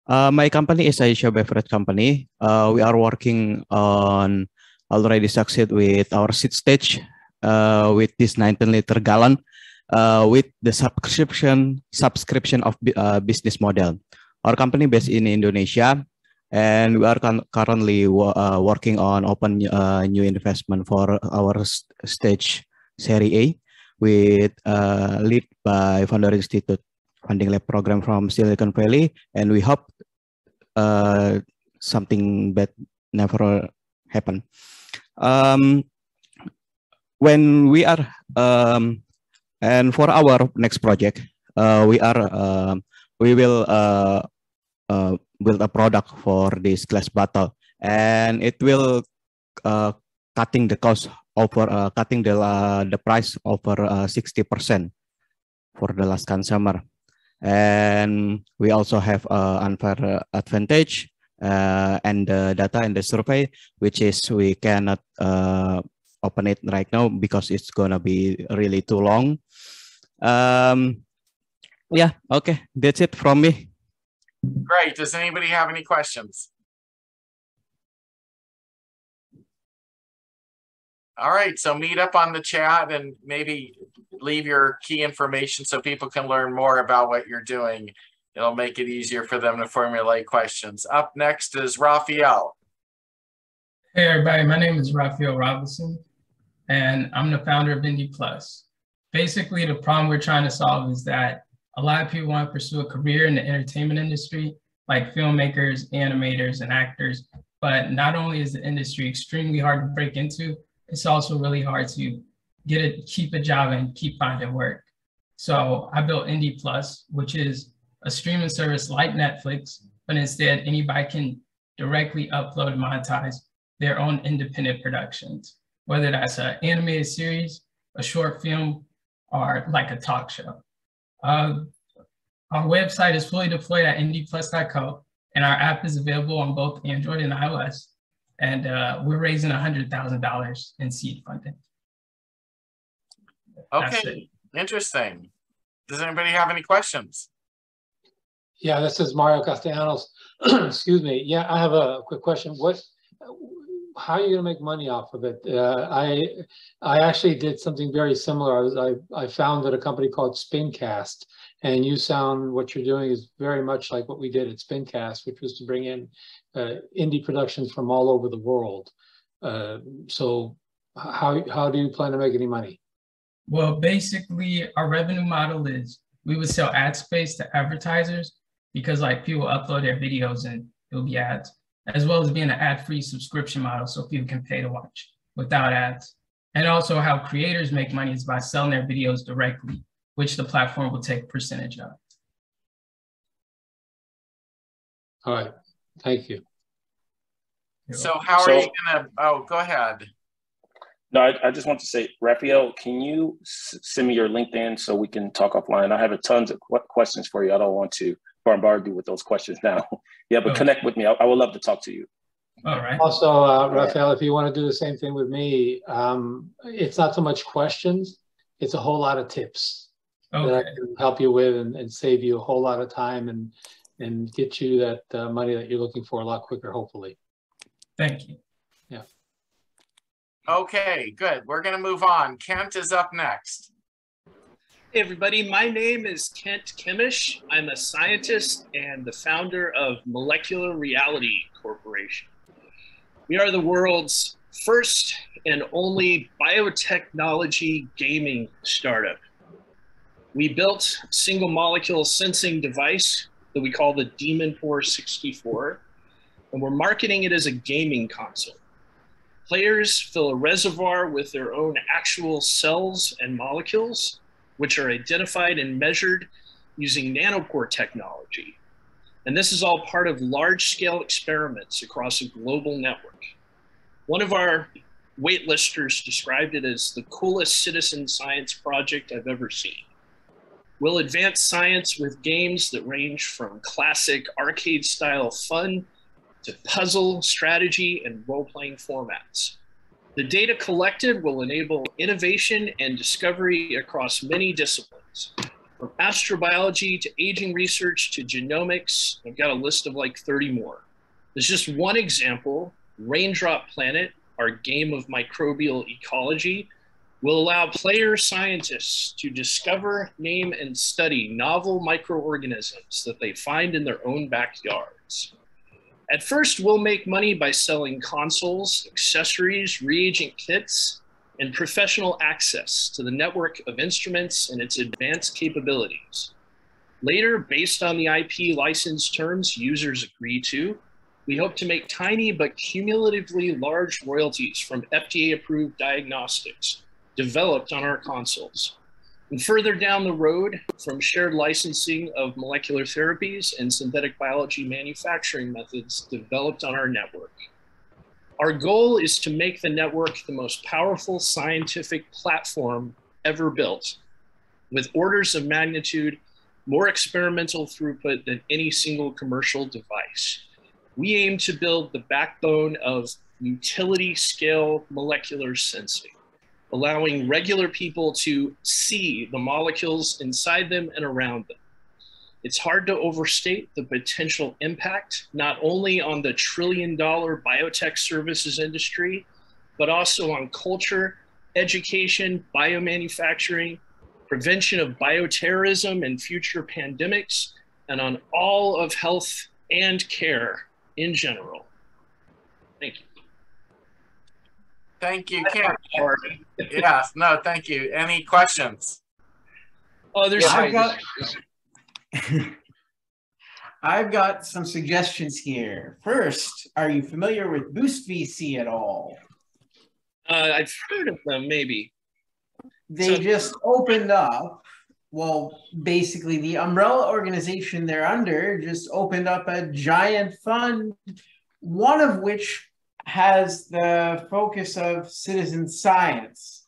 My company is Asia Beverage Company. We are working on already succeed with our seed stage with this 19-liter gallon with the subscription of business model. Our company based in Indonesia, and we are currently working on open new investment for our stage Series A with lead by Founder Institute Funding Lab program from Silicon Valley, and we hope something bad never happen. When we are and for our next project, we will build a product for this glass bottle, and it will cutting the cost over cutting the price over 60% for the last consumer. And we also have unfair advantage and the data and the survey, which is we cannot open it right now because it's gonna be really too long. Yeah, okay, that's it from me. Great. Does anybody have any questions? All right, so meet up on the chat and maybe leave your key information so people can learn more about what you're doing. It'll make it easier for them to formulate questions. Up next is Raphael. Hey everybody, my name is Raphael Robinson, and I'm the founder of Ntp Plus. Basically, the problem we're trying to solve is that a lot of people want to pursue a career in the entertainment industry, like filmmakers, animators, and actors. But not only is the industry extremely hard to break into, it's also really hard to keep a job and keep finding work. So I built Ntp Plus, which is a streaming service like Netflix, but instead anybody can directly upload and monetize their own independent productions, whether that's an animated series, a short film, or like a talk show. Our website is fully deployed at ntplus.co, and our app is available on both Android and iOS. And we're raising $100,000 in seed funding. Okay, interesting. Does anybody have any questions? Yeah, this is Mario Castellanos. Excuse me. Yeah, I have a quick question. How are you going to make money off of it? I actually did something very similar. I founded a company called Spincast, and what you're doing is very much like what we did at Spincast, which was to bring in indie productions from all over the world. So how do you plan to make any money? Well, basically, our revenue model is we would sell ad space to advertisers because like people upload their videos and it'll be ads, as well as being an ad-free subscription model so people can pay to watch without ads. And also how creators make money is by selling their videos directly, which the platform will take a percentage of. All right, thank you. So how are you gonna, oh, go ahead. No, I just want to say, Raphael, can you send me your LinkedIn so we can talk offline? I have tons of questions for you. I don't want to bombard you with those questions now. Yeah, but connect with me. I would love to talk to you. All right. Also, Raphael, if you want to do the same thing with me, it's not so much questions, it's a whole lot of tips that I can help you with and save you a whole lot of time and get you that money that you're looking for a lot quicker, hopefully. Thank you. Yeah. Okay, good. We're going to move on. Kent is up next. Hey everybody, my name is Kent Kimish. I'm a scientist and the founder of Molecular Reality Corporation. We are the world's first and only biotechnology gaming startup. We built a single molecule sensing device that we call the Demon 464, and we're marketing it as a gaming console. Players fill a reservoir with their own actual cells and molecules, which are identified and measured using nanopore technology. And this is all part of large-scale experiments across a global network. One of our waitlisters described it as the coolest citizen science project I've ever seen. We'll advance science with games that range from classic arcade-style fun to puzzle, strategy, and role-playing formats. The data collected will enable innovation and discovery across many disciplines, from astrobiology to aging research to genomics. I've got a list of like 30 more. There's just one example. Raindrop Planet, our game of microbial ecology, will allow player scientists to discover, name, and study novel microorganisms that they find in their own backyards. At first, we'll make money by selling consoles, accessories, reagent kits, and professional access to the network of instruments and its advanced capabilities. Later, based on the IP license terms users agree to, we hope to make tiny but cumulatively large royalties from FDA-approved diagnostics developed on our consoles. And further down the road, from shared licensing of molecular therapies and synthetic biology manufacturing methods developed on our network. Our goal is to make the network the most powerful scientific platform ever built, with orders of magnitude more experimental throughput than any single commercial device. We aim to build the backbone of utility scale molecular sensing, allowing regular people to see the molecules inside them and around them. It's hard to overstate the potential impact, not only on the trillion-dollar biotech services industry, but also on culture, education, biomanufacturing, prevention of bioterrorism and future pandemics, and on all of health and care in general. Thank you. Thank you, Kent. Yes, no, thank you. Any questions? Oh, there's I've got some suggestions here. First, are you familiar with Boost VC at all? I've heard of them, maybe. They just opened up. Well, basically, the umbrella organization they're under just opened up a giant fund, one of which has the focus of citizen science.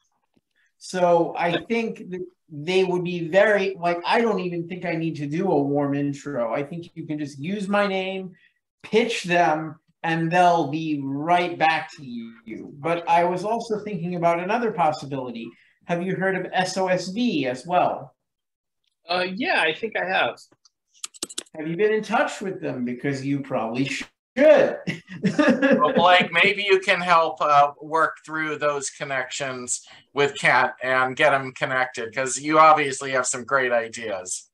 So I think that they would be very, like, I don't even think I need to do a warm intro. I think you can just use my name, pitch them, and they'll be right back to you. But I was also thinking about another possibility. Have you heard of SOSV as well? Yeah, I think I have. Have you been in touch with them? Because you probably should. Well, Blake, maybe you can help work through those connections with Kent and get them connected, because you obviously have some great ideas.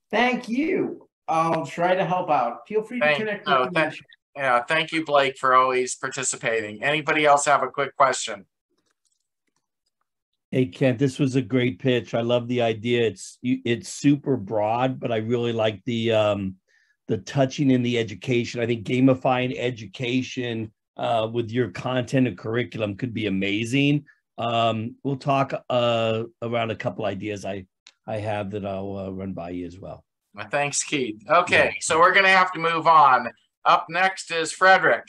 Thank you. I'll try to help out. Feel free to connect with me. Yeah, thank you, Blake, for always participating. Anybody else have a quick question? Hey, Kent, this was a great pitch. I love the idea. It's super broad, but I really like the touching in the education. I think gamifying education with your content and curriculum could be amazing. We'll talk around a couple ideas I have that I'll run by you as well. Thanks, Keith. Okay, so we're going to have to move on. Up next is Frederick.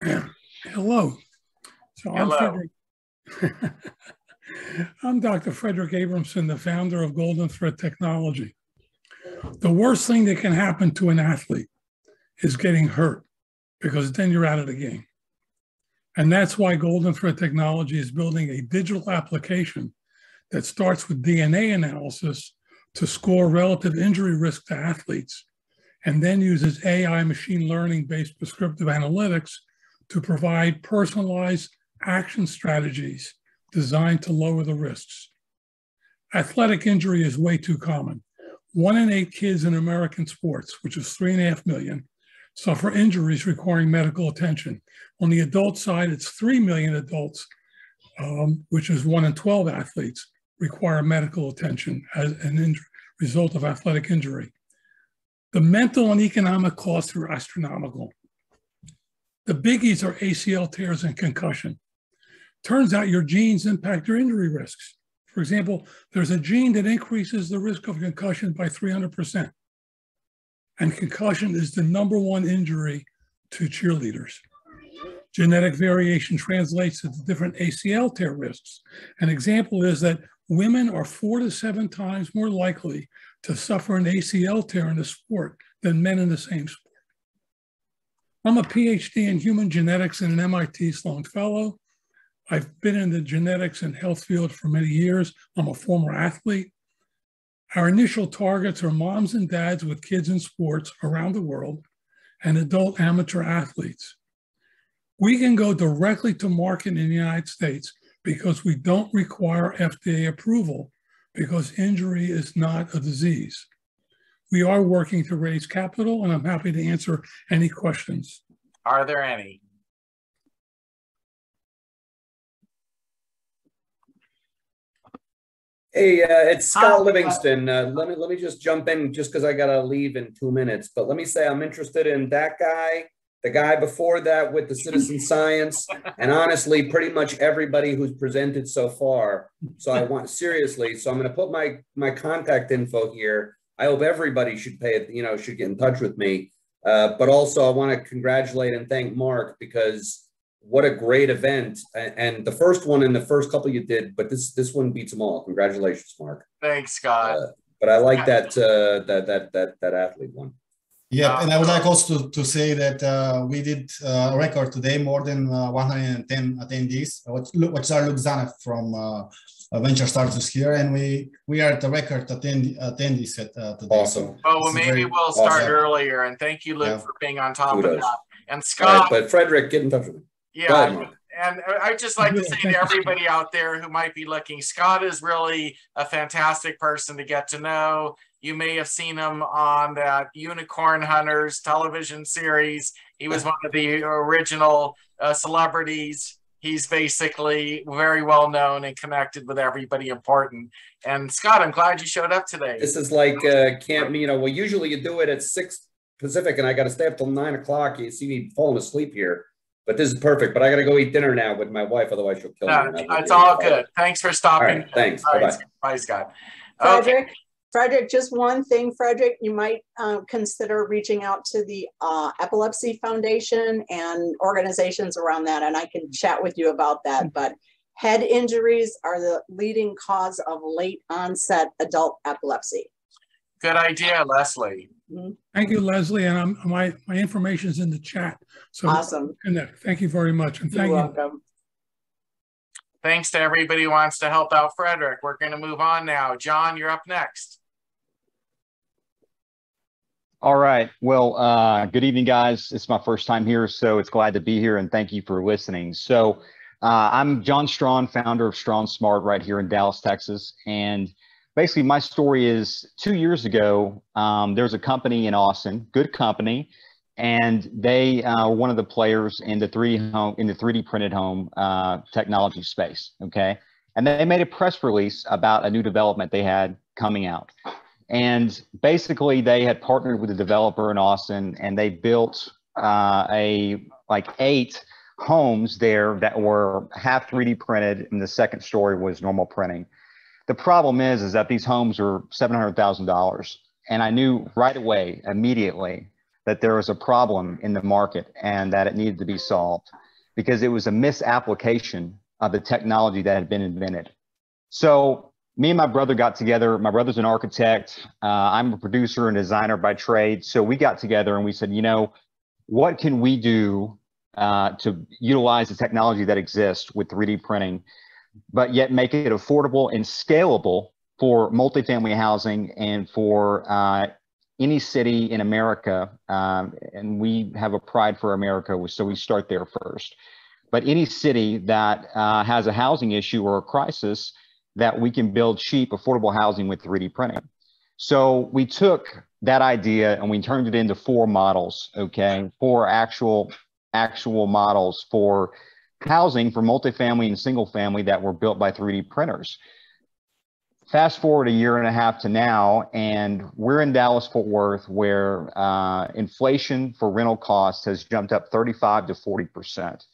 Hello. So Hello. I'm Frederick. I'm Dr. Frederick Abramson, the founder of Golden Thread Technology. The worst thing that can happen to an athlete is getting hurt, because then you're out of the game. And that's why Golden Thread Technology is building a digital application that starts with DNA analysis to score relative injury risk to athletes, and then uses AI machine learning-based prescriptive analytics to provide personalized action strategies designed to lower the risks. Athletic injury is way too common. 1 in 8 kids in American sports, which is 3.5 million, suffer injuries requiring medical attention. On the adult side, it's 3 million adults, which is 1 in 12 athletes, require medical attention as an result of athletic injury. The mental and economic costs are astronomical. The biggies are ACL tears and concussion. Turns out your genes impact your injury risks. For example, there's a gene that increases the risk of concussion by 300%. And concussion is the #1 injury to cheerleaders. Genetic variation translates to different ACL tear risks. An example is that women are 4 to 7 times more likely to suffer an ACL tear in a sport than men in the same sport. I'm a PhD in human genetics and an MIT Sloan Fellow. I've been in the genetics and health field for many years. I'm a former athlete. Our initial targets are moms and dads with kids in sports around the world and adult amateur athletes. We can go directly to market in the United States because we don't require FDA approval because injury is not a disease. We are working to raise capital, and I'm happy to answer any questions. Are there any? Hey, it's Scott Livingston. Let me just jump in just because I got to leave in 2 minutes. But let me say I'm interested in that guy, the guy before that with the citizen science, and honestly, pretty much everybody who's presented so far. So I want seriously. So I'm going to put my contact info here. I hope everybody should should get in touch with me. But also I want to congratulate and thank Mark because what a great event. And the first one and the first couple you did, but this one beats them all. Congratulations, Mark. Thanks, Scott. But I like that athlete one. Yeah, and I would like also to say that we did a record today, more than 110 attendees. Which are Luxana from Venture Starters here, and we are at the record attendees at today. Awesome. Oh, well, maybe we'll start earlier. And thank you, Luke, for being on top of that. And Scott. Right, but Frederick, get in touch with me. Yeah, and I'd just like to say to everybody out there who might be looking, Scott is really a fantastic person to get to know. You may have seen him on that Unicorn Hunters television series. He was one of the original celebrities. He's basically very well known and connected with everybody important. And Scott, I'm glad you showed up today. This is like well, usually you do it at 6 Pacific, and I got to stay up till 9 o'clock. You see me falling asleep here. But this is perfect. But I got to go eat dinner now with my wife. Otherwise, she'll kill me. It's all good. Thanks for stopping. All right, thanks. Bye-bye. Bye, Scott. Frederick, just one thing, Frederick, you might consider reaching out to the Epilepsy Foundation and organizations around that, and I can chat with you about that. But head injuries are the leading cause of late onset adult epilepsy. Good idea, Leslie. Thank you, Leslie, and my information is in the chat. So awesome. Thank you very much, and thank you. Welcome. Thanks to everybody who wants to help out Frederick. We're going to move on now. John, you're up next. All right. Well, good evening, guys. It's my first time here, so it's glad to be here, and thank you for listening. So I'm John Strawn, founder of Strawn Smart right here in Dallas, Texas. And basically, my story is 2 years ago, there's a company in Austin, good company, and they are one of the players in the 3D printed home technology space. Okay, and they made a press release about a new development they had coming out. And basically, they had partnered with a developer in Austin, and they built 8 homes there that were half 3D printed, and the second story was normal printing. The problem is that these homes are $700,000, and I knew right away, immediately, that there was a problem in the market and that it needed to be solved because it was a misapplication of the technology that had been invented. So me and my brother got together. My brother's an architect. I'm a producer and designer by trade. So we got together and we said, what can we do to utilize the technology that exists with 3D printing, but yet make it affordable and scalable for multifamily housing and for any city in America, and we have a pride for America, so we start there first. But any city that has a housing issue or a crisis, that we can build cheap, affordable housing with 3D printing. So we took that idea and we turned it into 4 models, okay, 4 actual models for housing for multifamily and single family that were built by 3D printers. Fast forward a year and a half to now, and we're in Dallas-Fort Worth, where inflation for rental costs has jumped up 35 to 40%.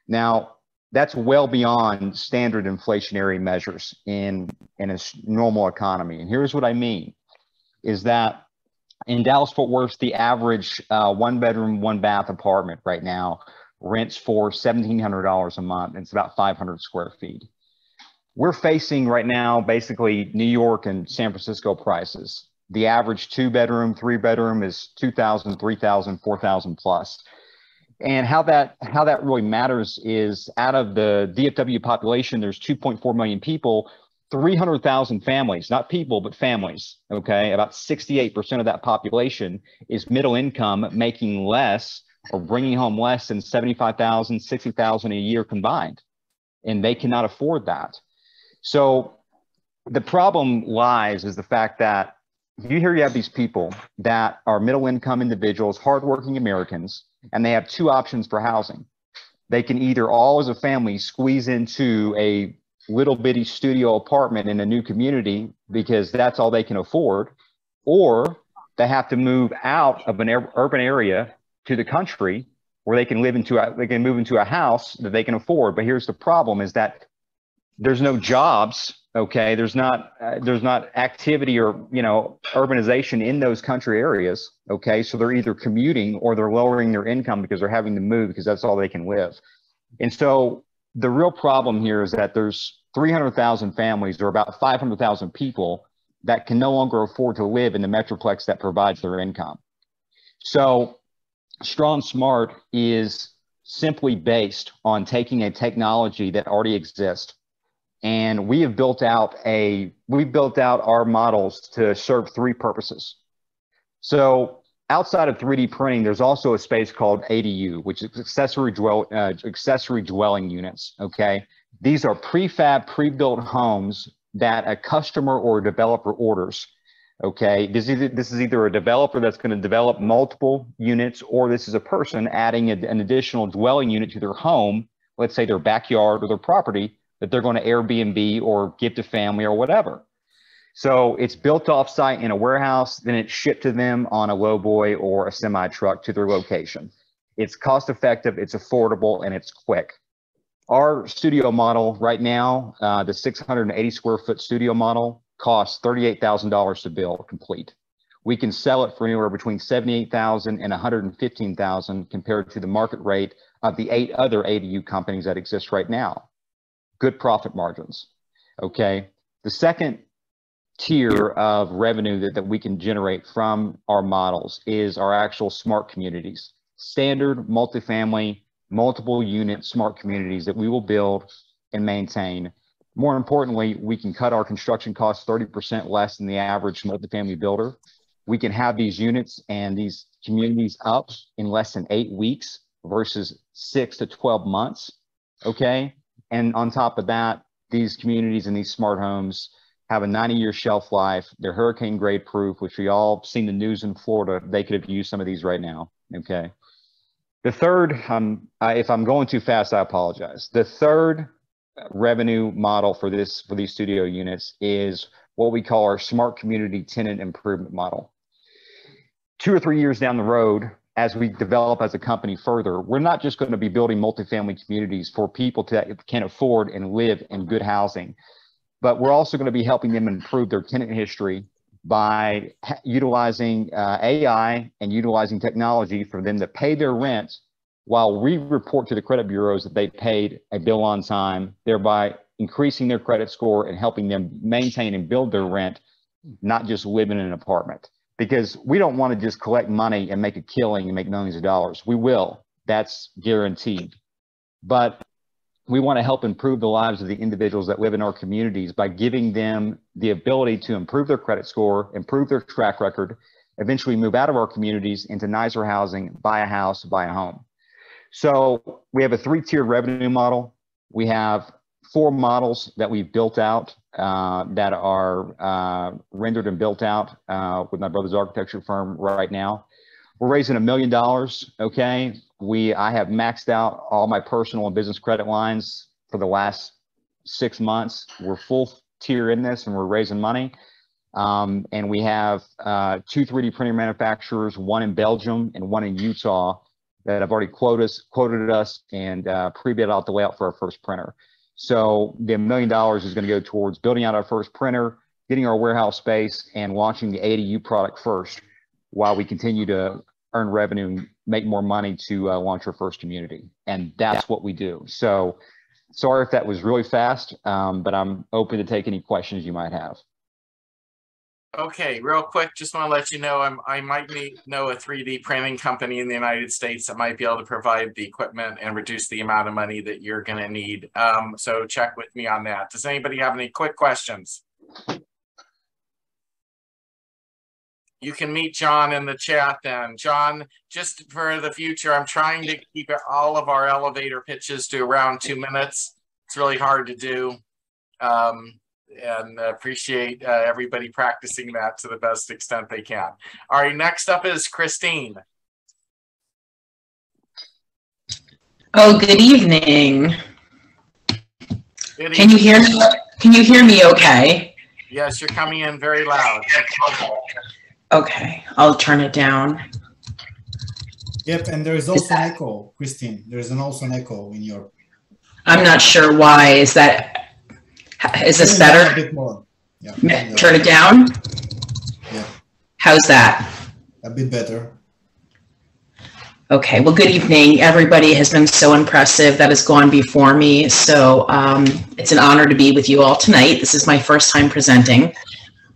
Now, that's well beyond standard inflationary measures in a normal economy. And here's what I mean, is that in Dallas-Fort Worth, the average 1-bedroom, 1-bath apartment right now rents for $1,700 a month. And it's about 500 square feet. We're facing right now basically New York and San Francisco prices. The average 2-bedroom, 3-bedroom is $2,000, $3,000, $4,000 plus. And how that really matters is, out of the DFW population, there's 2.4 million people, 300,000 families, not people, but families, okay? About 68% of that population is middle income, making less or bringing home less than $75,000, $60,000 a year combined. And they cannot afford that. So the problem lies is the fact that you have these people that are middle income individuals, hardworking Americans, and they have 2 options for housing. They can either all as a family squeeze into a little bitty studio apartment in a new community because that's all they can afford, or they have to move out of an urban area to the country where they can move into a house that they can afford. But here's the problem, is that there's no jobs. Okay, there's not activity or urbanization in those country areas. Okay, so they're either commuting or they're lowering their income because they're having to move because that's all they can live. And so the real problem here is that there's 300,000 families, or about 500,000 people, that can no longer afford to live in the metroplex that provides their income. So Strong Smart is simply based on taking a technology that already exists. And we have built out our models to serve 3 purposes. So outside of 3D printing, there's also a space called ADU, which is accessory dwelling units. Okay, these are prefab, pre-built homes that a customer or a developer orders. Okay, this is either a developer that's going to develop multiple units, or this is a person adding an additional dwelling unit to their home, let's say their backyard or their property, that they're going to Airbnb or give to family or whatever. So it's built off-site in a warehouse, then it's shipped to them on a lowboy or a semi-truck to their location. It's cost-effective, it's affordable, and it's quick. Our studio model right now, the 680 square foot studio model, costs $38,000 to build complete. We can sell it for anywhere between $78,000 and $115,000 compared to the market rate of the 8 other ADU companies that exist right now. Good profit margins. Okay. The second tier of revenue that we can generate from our models is our actual smart communities, standard multifamily, multiple unit smart communities that we will build and maintain. More importantly, we can cut our construction costs 30% less than the average multifamily builder. We can have these units and these communities up in less than 8 weeks versus 6 to 12 months. Okay. And on top of that, these communities and these smart homes have a 90-year shelf life. They're hurricane grade proof, which we all seen the news in Florida. They could have used some of these right now. Okay. The third, if I'm going too fast, I apologize. The third revenue model for these studio units is what we call our smart community tenant improvement model. 2 or 3 years down the road, as we develop as a company further, we're not just going to be building multifamily communities for people that can afford and live in good housing, but we're also going to be helping them improve their tenant history by utilizing AI and utilizing technology for them to pay their rent while we report to the credit bureaus that they paid a bill on time, thereby increasing their credit score and helping them maintain and build their rent, not just live in an apartment. Because we don't want to just collect money and make a killing and make millions of dollars. We will, that's guaranteed. But we want to help improve the lives of the individuals that live in our communities by giving them the ability to improve their credit score, improve their track record, eventually move out of our communities into nicer housing, buy a house, buy a home. So we have a 3-tiered revenue model. We have 4 models that we've built out that are rendered and built out with my brother's architecture firm right now. We're raising $1 million, okay? I have maxed out all my personal and business credit lines for the last 6 months. We're full tier in this and we're raising money. And we have 2 3D printer manufacturers, one in Belgium and one in Utah, that have already quoted us and pre-bid out the way out for our first printer. So the $1 million is going to go towards building out our first printer, getting our warehouse space, and launching the ADU product first, while we continue to earn revenue and make more money to launch our first community. And that's what we do. So sorry if that was really fast, but I'm open to take any questions you might have. Okay, real quick, just want to let you know I might know a 3D printing company in the United States that might be able to provide the equipment and reduce the amount of money that you're going to need. So check with me on that. Does anybody have any quick questions? You can meet John in the chat then. John, just for the future, I'm trying to keep all of our elevator pitches to around 2 minutes. It's really hard to do. And appreciate everybody practicing that to the best extent they can. All right, next up is Christine. Oh, good evening. Good Can you hear me? Can you hear me okay? Yes, you're coming in very loud. Okay, I'll turn it down. Yep, and there is also an echo, Christine. There is also an echo in your... I'm not sure why. Is this better? A bit more. Yeah. Turn it down? Yeah. How's that? A bit better. Okay, well, good evening. Everybody has been so impressive that has gone before me. So it's an honor to be with you all tonight. This is my first time presenting.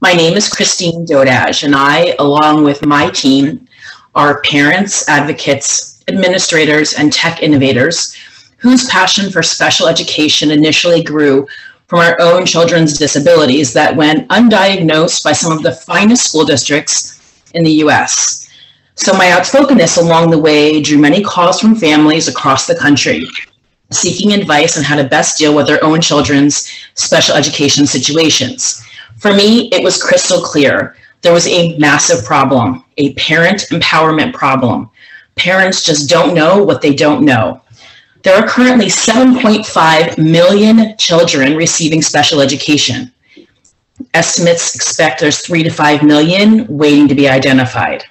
My name is Christine Dodage, and I, along with my team, are parents, advocates, administrators, and tech innovators whose passion for special education initially grew from our own children's disabilities that went undiagnosed by some of the finest school districts in the US. So my outspokenness along the way drew many calls from families across the country, seeking advice on how to best deal with their own children's special education situations. For me, it was crystal clear. There was a massive problem, a parent empowerment problem. Parents just don't know what they don't know. There are currently 7.5 million children receiving special education. Estimates expect there's 3 to 5 million waiting to be identified.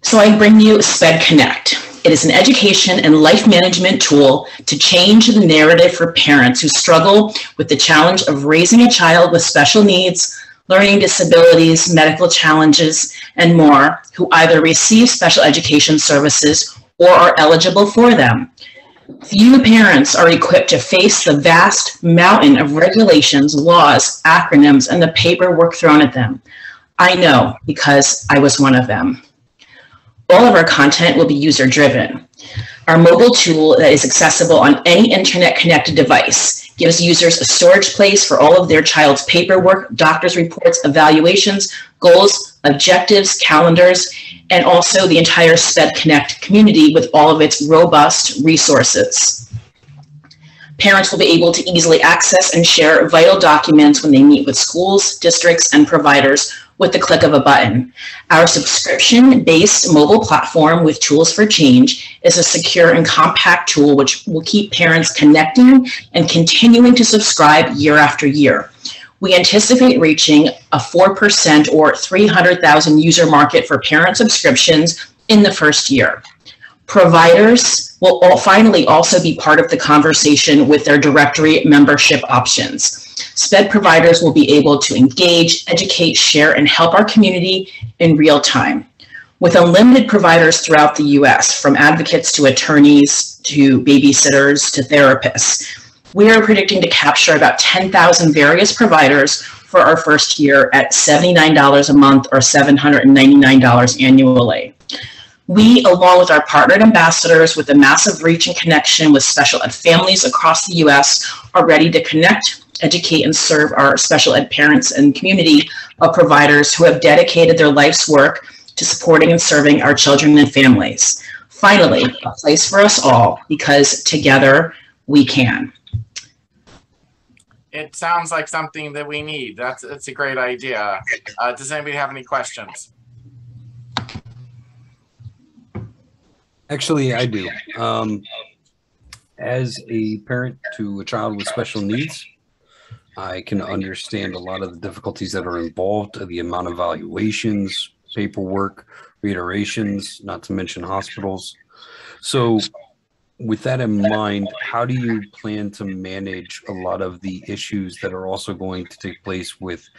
So I bring you Sped Connect. It is an education and life management tool to change the narrative for parents who struggle with the challenge of raising a child with special needs, learning disabilities, medical challenges, and more, who either receive special education services or are eligible for them. Few parents are equipped to face the vast mountain of regulations, laws, acronyms, and the paperwork thrown at them. I know, because I was one of them. All of our content will be user-driven. Our mobile tool that is accessible on any internet-connected device gives users a storage place for all of their child's paperwork, doctor's reports, evaluations, goals, objectives, calendars, and also the entire Sped Connect community with all of its robust resources. Parents will be able to easily access and share vital documents when they meet with schools, districts, and providers with the click of a button. Our subscription-based mobile platform with tools for change is a secure and compact tool which will keep parents connecting and continuing to subscribe year after year. We anticipate reaching a 4% or 300,000 user market for parent subscriptions in the first year. Providers will finally also be part of the conversation with their directory membership options. Sped providers will be able to engage, educate, share, and help our community in real time. With unlimited providers throughout the US, from advocates to attorneys to babysitters to therapists, we are predicting to capture about 10,000 various providers for our first year at $79 a month or $799 annually. We, along with our partnered ambassadors with a massive reach and connection with special ed families across the US, are ready to connect, educate, and serve our special ed parents and community of providers who have dedicated their life's work to supporting and serving our children and families. Finally, a place for us all, because together we can. It sounds like something that we need. It's a great idea. Does anybody have any questions? Actually, I do. As a parent to a child with special needs, I can understand a lot of the difficulties that are involved, the amount of evaluations, paperwork, reiterations, not to mention hospitals. So with that in mind, how do you plan to manage a lot of the issues that are also going to take place with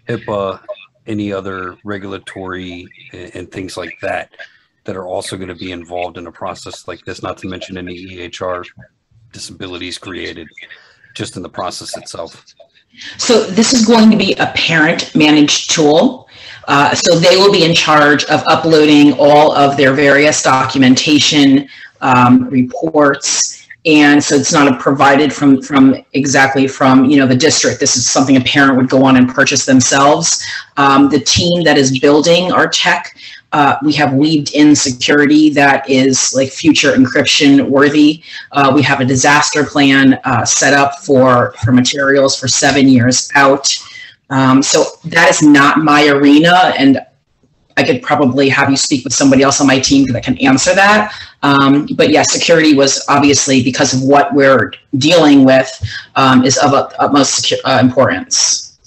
HIPAA, any other regulatory and things like that, that are also going to be involved in a process like this, not to mention any EHR disabilities created just in the process itself? So this is going to be a parent managed tool. So they will be in charge of uploading all of their various documentation, reports, and so it's not provided from exactly from the district. This is something a parent would go on and purchase themselves. The team that is building our tech, we have weaved in security that is like future encryption worthy. We have a disaster plan set up for materials for 7 years out. So that is not my arena, and I could probably have you speak with somebody else on my team that can answer that. But yeah, security was obviously, because of what we're dealing with, is of utmost importance.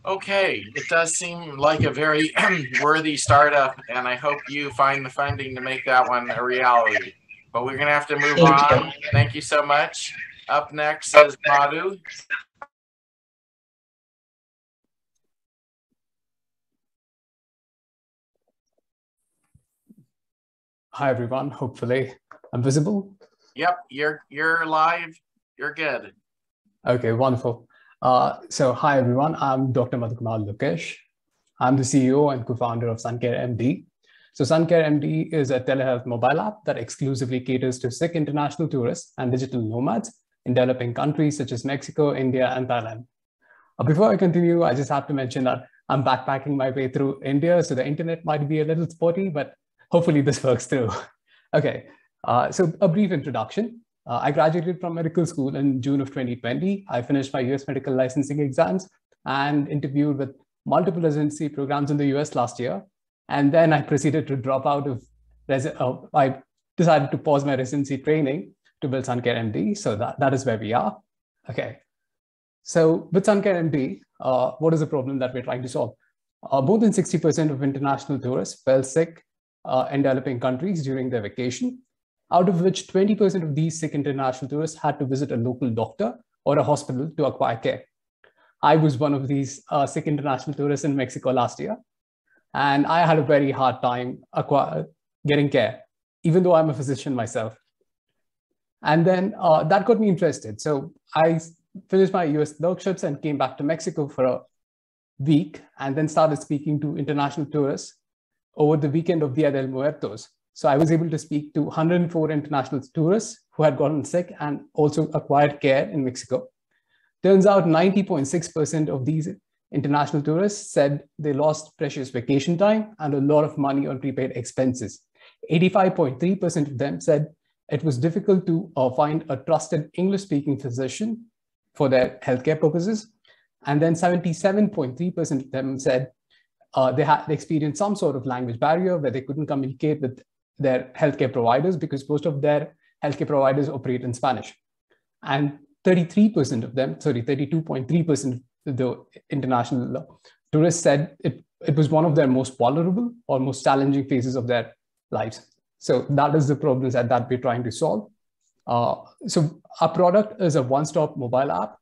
Okay, it does seem like a very worthy startup, and I hope you find the funding to make that one a reality. But we're going to have to move on. Thank you so much. Up next is Madhu. Hi, everyone. Hopefully I'm visible. Yep, you're live. You're good. Okay, wonderful. So hi, everyone. I'm Dr. Madhukumar Lukesh. I'm the CEO and co-founder of Suncare MD. So Suncare MD is a telehealth mobile app that exclusively caters to sick international tourists and digital nomads in developing countries such as Mexico, India, and Thailand. Before I continue, I just have to mention that I'm backpacking my way through India, so the internet might be a little spotty, but hopefully this works through. Okay, so a brief introduction. I graduated from medical school in June of 2020. I finished my US medical licensing exams and interviewed with multiple residency programs in the US last year. And then I proceeded to drop out of, I decided to pause my residency training to build Suncare MD. So that is where we are. Okay, so with Suncare MD, what is the problem that we're trying to solve? More than 60% of international tourists fell sick in developing countries during their vacation, out of which 20% of these sick international tourists had to visit a local doctor or a hospital to acquire care. I was one of these sick international tourists in Mexico last year, and I had a very hard time getting care, even though I'm a physician myself. And then that got me interested. So I finished my US clerkships and came back to Mexico for a week, and then started speaking to international tourists over the weekend of Dia de Muertos. So I was able to speak to 104 international tourists who had gotten sick and also acquired care in Mexico. Turns out 90.6% of these international tourists said they lost precious vacation time and a lot of money on prepaid expenses. 85.3% of them said it was difficult to find a trusted English-speaking physician for their healthcare purposes. And then 77.3% of them said they experienced some sort of language barrier where they couldn't communicate with their healthcare providers because most of their healthcare providers operate in Spanish. And 32% of them, sorry, 32.3% of the international tourists said it was one of their most vulnerable or most challenging phases of their lives. So that is the problems that we're trying to solve. So our product is a one-stop mobile app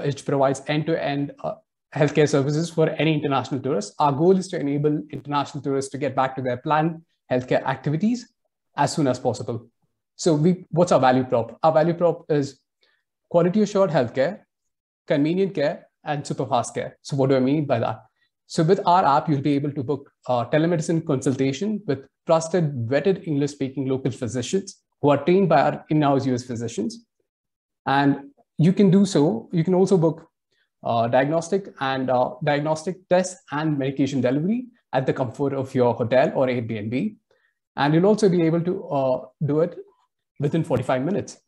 which provides end-to-end healthcare services for any international tourist. Our goal is to enable international tourists to get back to their planned healthcare activities as soon as possible. So what's our value prop? Our value prop is quality assured healthcare, convenient care, and super fast care. So what do I mean by that? So with our app, you'll be able to book telemedicine consultation with trusted, vetted English-speaking local physicians who are trained by our in-house US physicians. And you can do so. You can also book diagnostic tests and medication delivery at the comfort of your hotel or Airbnb. And you'll also be able to do it within 45 minutes.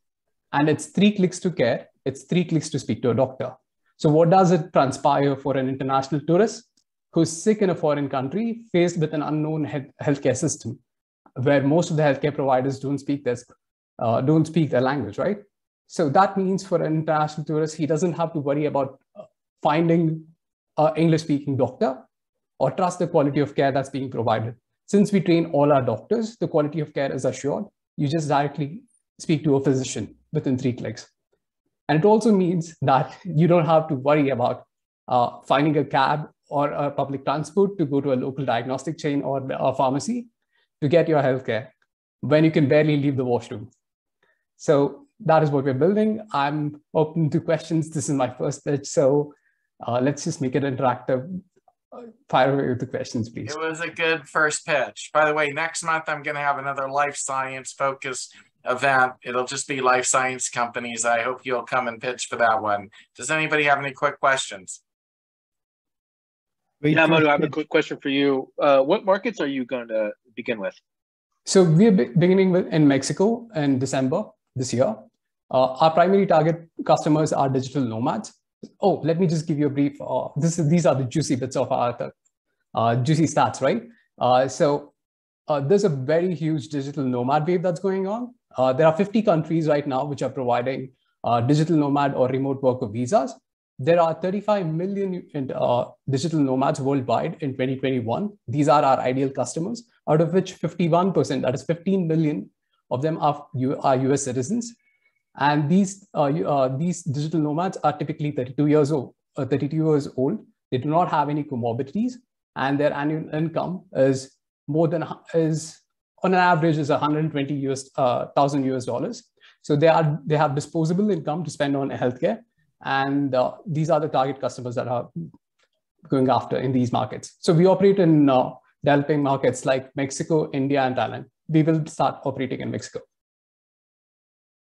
And it's 3 clicks to care. It's 3 clicks to speak to a doctor. So what does it transpire for an international tourist who's sick in a foreign country, faced with an unknown healthcare system, where most of the healthcare providers don't speak their language, right? So that means for an international tourist, he doesn't have to worry about finding an English-speaking doctor or trust the quality of care that's being provided. Since we train all our doctors, the quality of care is assured. You just directly speak to a physician within 3 clicks. And it also means that you don't have to worry about finding a cab or a public transport to go to a local diagnostic chain or a pharmacy to get your healthcare when you can barely leave the washroom. So that is what we're building. I'm open to questions. This is my first pitch, so let's just make it interactive. Fire away with the questions, please. It was a good first pitch. By the way, next month, I'm going to have another life science focused event. It'll just be life science companies. I hope you'll come and pitch for that one. Does anybody have any quick questions? Yeah, Madhu, I have a quick question for you. What markets are you going to begin with? So we're beginning in Mexico in December this year. Our primary target customers are digital nomads. Oh, let me just give you a brief. These are the juicy bits of our juicy stats, right? So there's a very huge digital nomad wave that's going on. There are 50 countries right now which are providing digital nomad or remote worker visas. There are 35 million digital nomads worldwide in 2021. These are our ideal customers, out of which 51%, that is 15 million of them are US citizens. And these digital nomads are typically 32 years old. They do not have any comorbidities, and their annual income is on an average is 120,000 US dollars. So they have disposable income to spend on healthcare, and these are the target customers that are going after in these markets. So we operate in developing markets like Mexico, India, and Thailand. We will start operating in Mexico.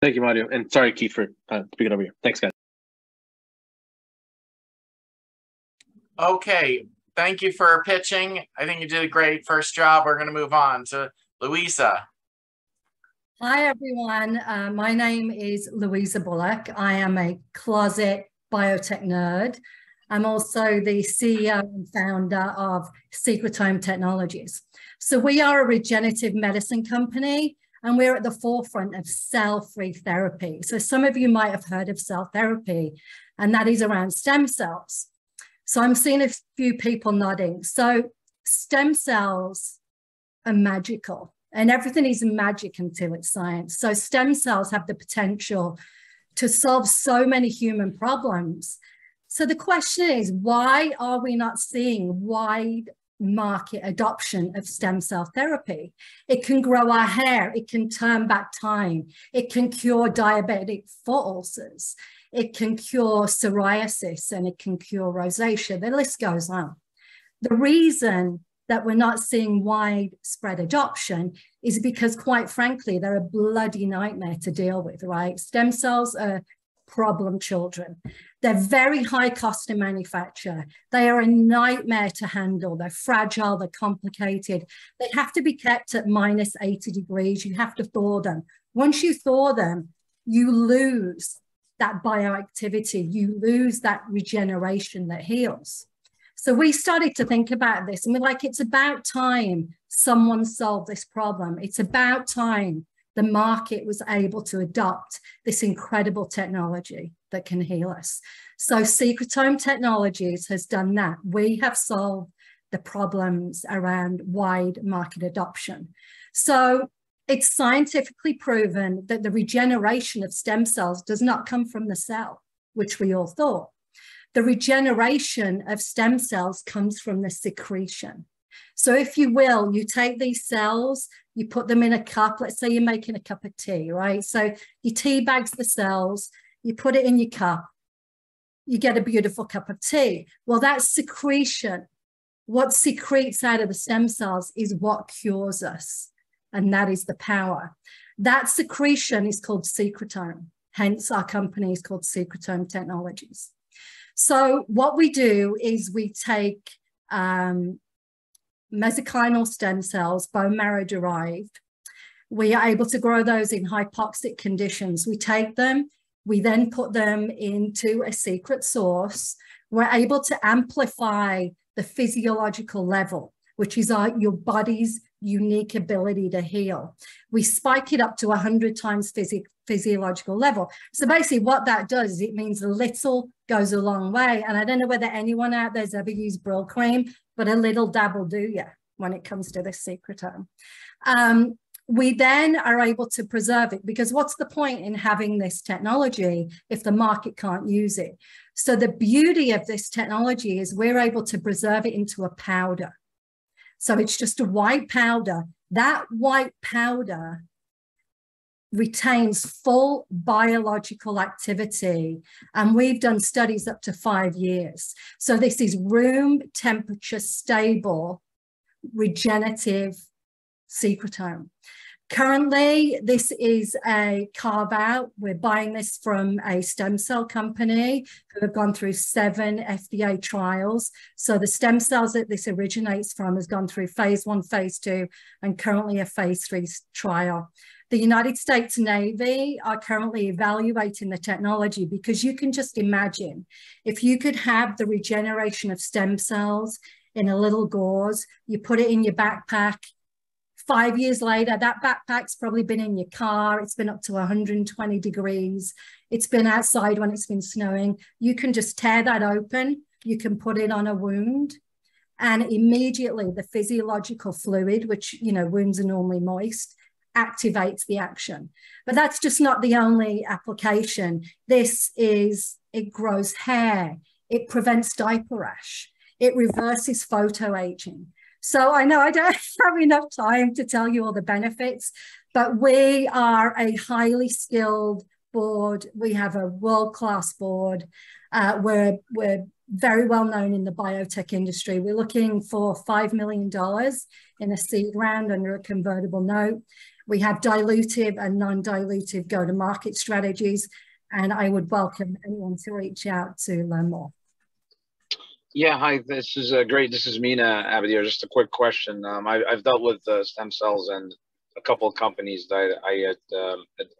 Thank you, Mario. And sorry, Keith, for speaking over you. Thanks, guys. Okay, thank you for pitching. I think you did a great first job. We're going to move on to Louisa. Hi, everyone. My name is Louisa Bullock. I am a closet biotech nerd. I'm also the CEO and founder of Secretome Technologies. So we are a regenerative medicine company, and we're at the forefront of cell-free therapy. So some of you might have heard of cell therapy, and that is around stem cells. So I'm seeing a few people nodding. So stem cells are magical, and everything is magic until it's science. So stem cells have the potential to solve so many human problems. So the question is, why are we not seeing wide market adoption of stem cell therapy? It can grow our hair, it can turn back time, it can cure diabetic foot ulcers, it can cure psoriasis, and it can cure rosacea. The list goes on. The reason that we're not seeing widespread adoption is because, quite frankly, they're a bloody nightmare to deal with, right? Stem cells are problem children. They're very high cost to manufacture. They are a nightmare to handle. They're fragile, they're complicated. They have to be kept at minus 80 degrees. You have to thaw them. Once you thaw them, you lose that bioactivity. You lose that regeneration that heals. So we started to think about this, and we're like, it's about time someone solved this problem. It's about time the market was able to adopt this incredible technology that can heal us. So Secretome Technologies has done that. We have solved the problems around wide market adoption. So it's scientifically proven that the regeneration of stem cells does not come from the cell, which we all thought. The regeneration of stem cells comes from the secretion. So if you will, you take these cells, you put them in a cup. Let's say you're making a cup of tea, right? So you tea bags the cells, you put it in your cup, you get a beautiful cup of tea. Well, that secretion, what secretes out of the stem cells is what cures us. And that is the power. That secretion is called secretome. Hence, our company is called Secretome Technologies. So what we do is we take mesenchymal stem cells, bone marrow derived. We are able to grow those in hypoxic conditions. We take them, we then put them into a secret source. We're able to amplify the physiological level, which is your body's unique ability to heal. We spike it up to 100 times physiological level. So basically what that does is it means a little goes a long way. And I don't know whether anyone out there's ever used Brill cream, but a little dab will do you when it comes to this secretome. We then are able to preserve it, because what's the point in having this technology if the market can't use it? So the beauty of this technology is we're able to preserve it into a powder. So it's just a white powder. That white powder retains full biological activity. And we've done studies up to 5 years. So this is room temperature stable, regenerative secretome. Currently, this is a carve out. We're buying this from a stem cell company who have gone through 7 FDA trials. So the stem cells that this originates from has gone through phase 1, phase 2, and currently a phase 3 trial. The United States Navy are currently evaluating the technology, because you can just imagine if you could have the regeneration of stem cells in a little gauze, you put it in your backpack. 5 years later, that backpack's probably been in your car. It's been up to 120 degrees. It's been outside when it's been snowing. You can just tear that open. You can put it on a wound, and immediately the physiological fluid, which, you know, wounds are normally moist, activates the action. But that's just not the only application. It grows hair. It prevents diaper rash. It reverses photoaging. So I know I don't have enough time to tell you all the benefits, but we are a highly skilled board. We have a world-class board. We're very well known in the biotech industry. We're looking for $5 million in a seed round under a convertible note. We have dilutive and non-dilutive go-to-market strategies, and I would welcome anyone to reach out to learn more. Yeah, hi, this is great. This is Mina Abadir. Just a quick question. I've dealt with stem cells and a couple of companies that I had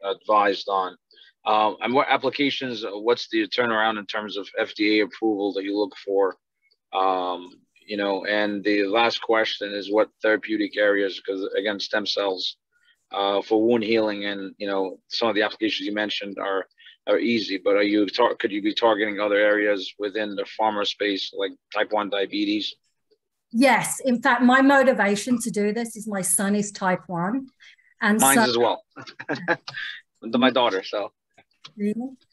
advised on. And what applications, what's the turnaround in terms of FDA approval that you look for? You know, and the last question is what therapeutic areas, because again, stem cells for wound healing and, you know, some of the applications you mentioned are easy, but could you be targeting other areas within the pharma space, like type 1 diabetes? Yes, in fact, my motivation to do this is my son is type 1. And Mine's as well. My daughter, so.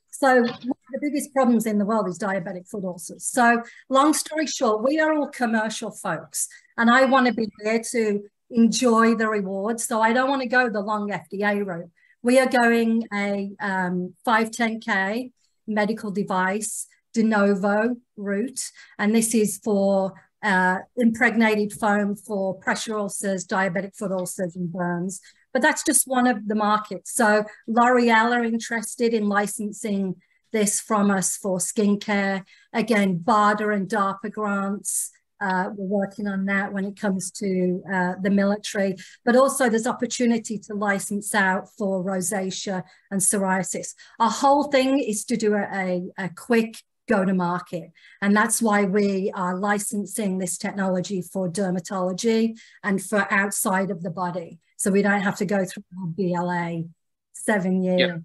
So one of the biggest problems in the world is diabetic foot ulcers. So long story short, we are all commercial folks, and I want to be there to enjoy the rewards. So I don't want to go the long FDA route. We are going a 510K medical device de novo route, and this is for impregnated foam for pressure ulcers, diabetic foot ulcers, and burns. But that's just one of the markets. So L'Oreal are interested in licensing this from us for skincare. Again, BARDA and DARPA grants. We're working on that when it comes to the military, but also there's opportunity to license out for rosacea and psoriasis. Our whole thing is to do a quick go to market. And that's why we are licensing this technology for dermatology and for outside of the body. So we don't have to go through a BLA 7 years. Yeah.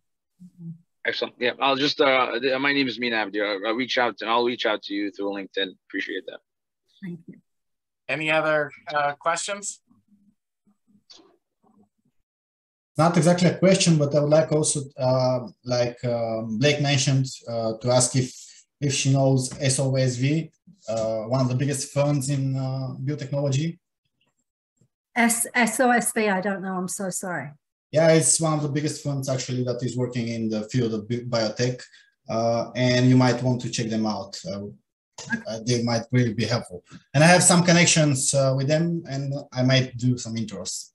Excellent. Yeah, I'll just, my name is Mina Abdir. I'll reach out to you through LinkedIn. Appreciate that. Thank you. Any other questions? Not exactly a question, but I would like also, like Blake mentioned, to ask if she knows SOSV, one of the biggest funds in biotechnology. SOSV, I don't know. I'm so sorry. Yeah, it's one of the biggest funds actually that is working in the field of biotech, and you might want to check them out. They might really be helpful. And I have some connections with them, and I might do some intros.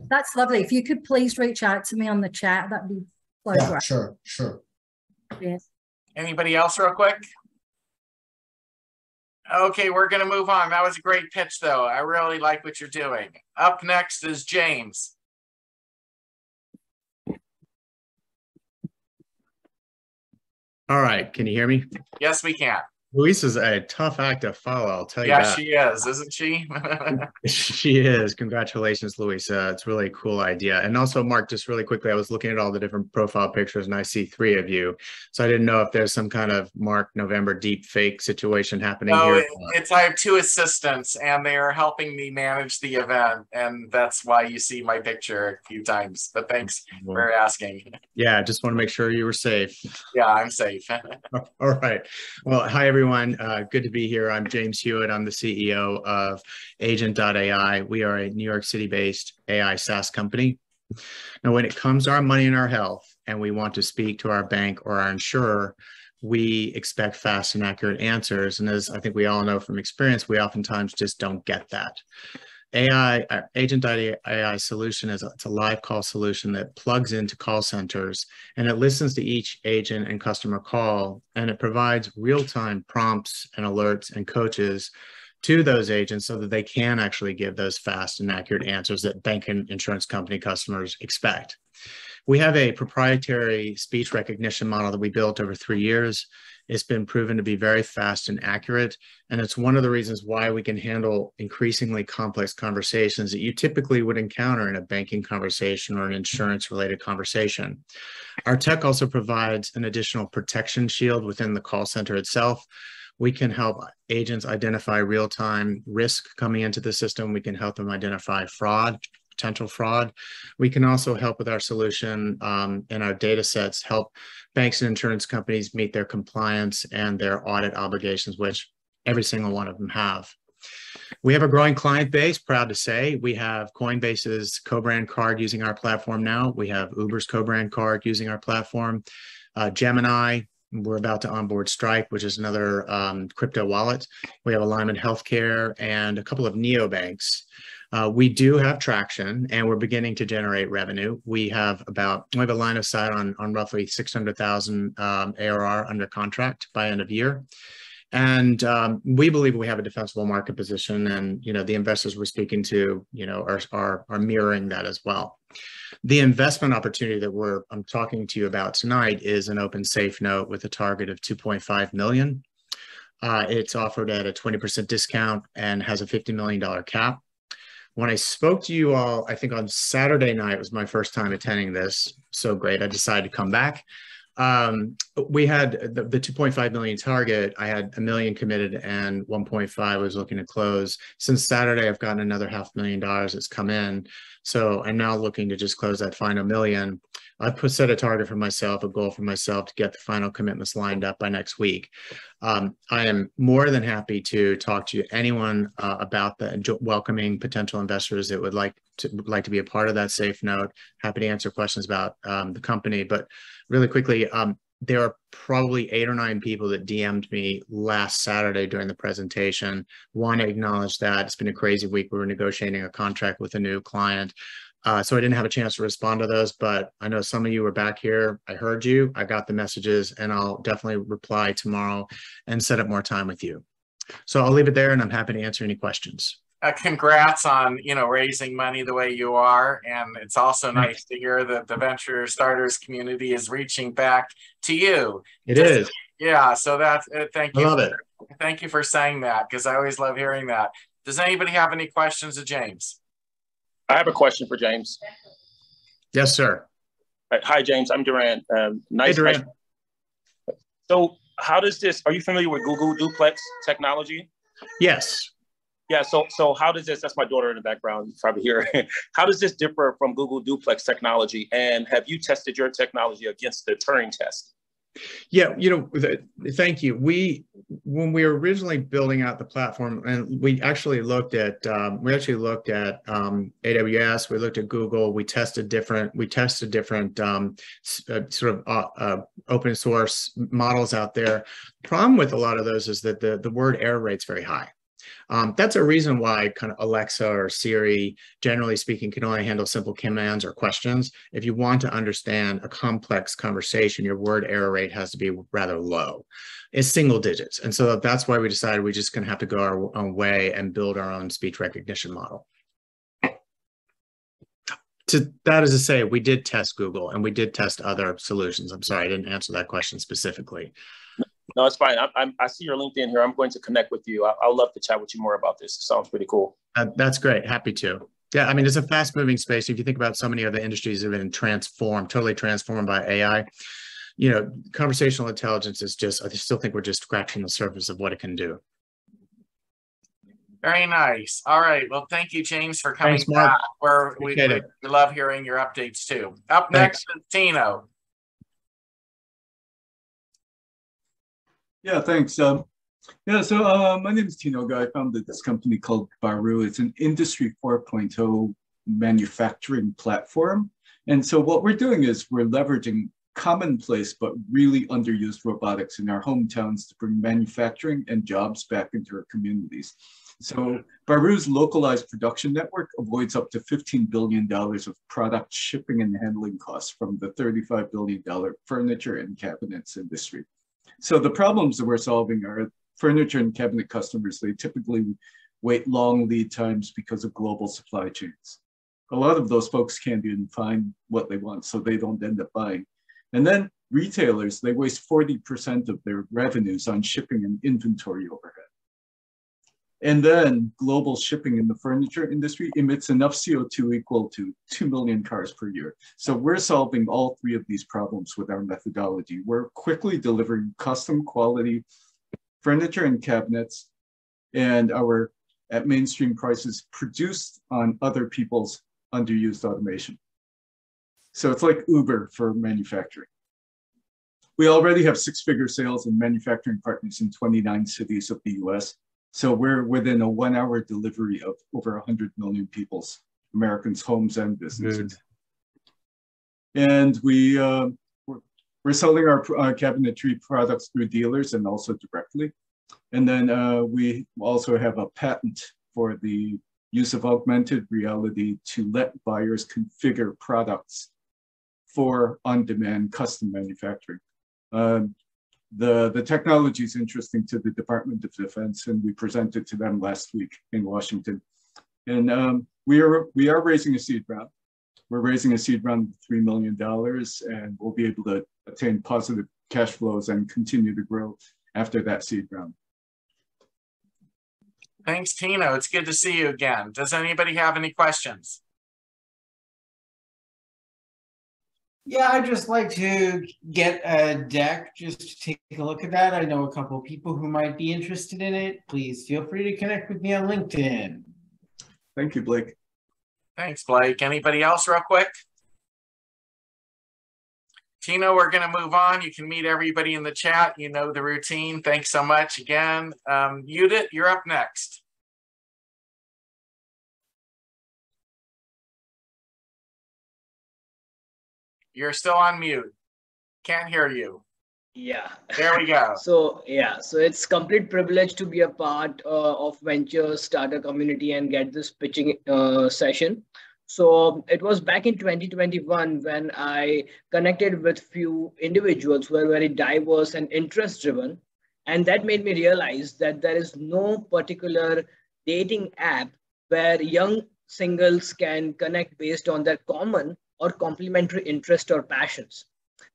That's lovely. If you could please reach out to me on the chat, that'd be graph. Sure. Yes. Anybody else real quick? Okay, we're going to move on. That was a great pitch, though. I really like what you're doing. Up next is James. All right, can you hear me? Yes, we can. Louisa's a tough act to follow, I'll tell you Yeah, that. she is, isn't she? She is. Congratulations, Louisa. It's really a cool idea. And also, Mark, just really quickly, I was looking at all the different profile pictures and I see 3 of you. So I didn't know if there's some kind of Mark November deep fake situation happening here. I have 2 assistants and they are helping me manage the event. And that's why you see my picture a few times. But thanks for asking. Yeah, I just want to make sure you were safe. Yeah, I'm safe. All right. Well, hi, everyone. Good to be here. I'm James Hewitt. I'm the CEO of Agent.ai. We are a New York City-based AI SaaS company. Now, when it comes to our money and our health, and we want to speak to our bank or our insurer, we expect fast and accurate answers. And as I think we all know from experience, we oftentimes just don't get that. Agent.ai solution it's a live call solution that plugs into call centers and it listens to each agent and customer call, and it provides real-time prompts and alerts and coaches to those agents so that they can actually give those fast and accurate answers that bank and insurance company customers expect. We have a proprietary speech recognition model that we built over 3 years. It's been proven to be very fast and accurate, and it's one of the reasons why we can handle increasingly complex conversations that you typically would encounter in a banking conversation or an insurance-related conversation. Our tech also provides an additional protection shield within the call center itself. We can help agents identify real-time risk coming into the system. We can help them identify fraud, potential fraud. We can also help with our solution and our data sets, help banks and insurance companies meet their compliance and their audit obligations, which every single one of them have. We have a growing client base, proud to say. We have Coinbase's co-brand card using our platform now. We have Uber's co-brand card using our platform. Gemini, we're about to onboard Stripe, which is another crypto wallet. We have Alignment Healthcare and a couple of neobanks. We do have traction and we're beginning to generate revenue. We have a line of sight on roughly 600,000 ARR under contract by end of year. And we believe we have a defensible market position, and the investors we're speaking to are mirroring that as well. The investment opportunity that I'm talking to you about tonight is an open safe note with a target of 2.5 million. It's offered at a 20% discount and has a $50 million cap. When I spoke to you all, I think on Saturday night was my first time attending this. So great, I decided to come back. We had the 2.5 million target. I had $1 million committed and 1.5 was looking to close. Since Saturday, I've gotten another $500,000 that's come in. So I'm now looking to just close that final $1 million. I've set a target for myself, a goal for myself to get the final commitments lined up by next week. I am more than happy to talk to anyone about welcoming potential investors that would like to be a part of that safe note. Happy to answer questions about the company. But really quickly, there are probably 8 or 9 people that DM'd me last Saturday during the presentation. Want to acknowledge that. It's been a crazy week. We were negotiating a contract with a new client. So I didn't have a chance to respond to those, but I know some of you were back here. I heard you, I got the messages, and I'll definitely reply tomorrow and set up more time with you. So I'll leave it there and I'm happy to answer any questions. Congrats on, raising money the way you are. And it's also nice to hear that the venture starters community is reaching back to you. It is. Yeah. So that's, thank you. I love it. Thank you for saying that, because I always love hearing that. Does anybody have any questions of James? I have a question for James. Yes, sir. Hi, James. I'm Duran. Nice. Hey, Duran. So how does this, are you familiar with Google Duplex technology? Yes. Yeah, so how does this, that's my daughter in the background, probably here. How does this differ from Google Duplex technology? And have you tested your technology against the Turing test? Yeah, thank you. When we were originally building out the platform, and we actually looked at AWS, we looked at Google, we tested different sort of open source models out there. The problem with a lot of those is that the word error rate's very high. That's a reason why kind of Alexa or Siri, generally speaking, can only handle simple commands or questions. If you want to understand a complex conversation, your word error rate has to be rather low. It's single digits. And so that's why we decided we're just going to have to go our own way and build our own speech recognition model. That is to say, we did test Google and we did test other solutions. I'm sorry, I didn't answer that question specifically. No, it's fine. I see your LinkedIn here. I'm going to connect with you. I would love to chat with you more about this. It sounds pretty cool. That's great. Happy to. Yeah, I mean, it's a fast moving space. If you think about so many other industries that have been totally transformed by AI, you know, conversational intelligence is just, I still think we're just scratching the surface of what it can do. Very nice. All right. Well, thank you, James, for coming Thanks, Mark. back. We love hearing your updates too. Up next is Tino. Yeah, thanks. So my name is Tino Guy. I founded this company called Baru. It's an Industry 4.0 manufacturing platform. And so what we're doing is we're leveraging commonplace but really underused robotics in our hometowns to bring manufacturing and jobs back into our communities. So Baru's localized production network avoids up to $15 billion of product shipping and handling costs from the $35 billion furniture and cabinets industry. So the problems that we're solving are furniture and cabinet customers. They typically wait long lead times because of global supply chains. A lot of those folks can't even find what they want, so they don't end up buying. And then retailers, they waste 40% of their revenues on shipping and inventory overhead. And then global shipping in the furniture industry emits enough CO2 equal to 2 million cars per year. So we're solving all three of these problems with our methodology. We're quickly delivering custom quality furniture and cabinets and at mainstream prices produced on other people's underused automation. So it's like Uber for manufacturing. We already have six-figure sales and manufacturing partners in 29 cities of the US. So we're within a 1 hour delivery of over 100 million Americans' homes and businesses. Good. And we're selling our cabinetry products through dealers and also directly. And then we also have a patent for the use of augmented reality to let buyers configure products for on-demand custom manufacturing. The technology is interesting to the Department of Defense, and we presented to them last week in Washington. And we are raising a seed round. We're raising a seed round of $3 million, and we'll be able to attain positive cash flows and continue to grow after that seed round. Thanks, Tino. It's good to see you again. Does anybody have any questions? Yeah, I'd just like to get a deck just to take a look at that. I know a couple of people who might be interested in it. Please feel free to connect with me on LinkedIn. Thank you, Blake. Thanks, Blake. Anybody else real quick? Tino, we're going to move on. You can meet everybody in the chat. You know the routine. Thanks so much again. Judith, you're up next. You're still on mute. Can't hear you. Yeah. There we go. So it's complete privilege to be a part of venture starter community and get this pitching session. So it was back in 2021 when I connected with few individuals who are very diverse and interest driven. And that made me realize that there is no particular dating app where young singles can connect based on their common or complementary interest or passions.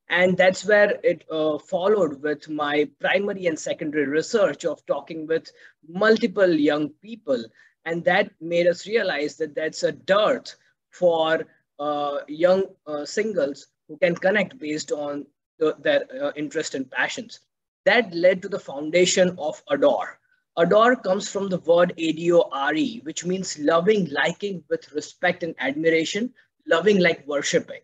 And that's where it followed with my primary and secondary research of talking with multiple young people. And that made us realize that that's a dearth for young singles who can connect based on their interest and passions. That led to the foundation of Adore. Adore comes from the word ADORE, which means loving, liking with respect and admiration, loving like worshiping.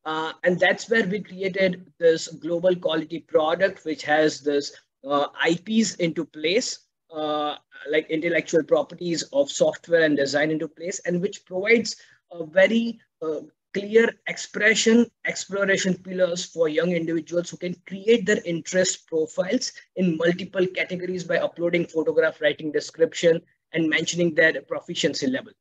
And that's where we created this global quality product, which has this IPs into place, like intellectual properties of software and design into place, and which provides a very clear exploration pillars for young individuals who can create their interest profiles in multiple categories by uploading photograph, writing description, and mentioning their proficiency level.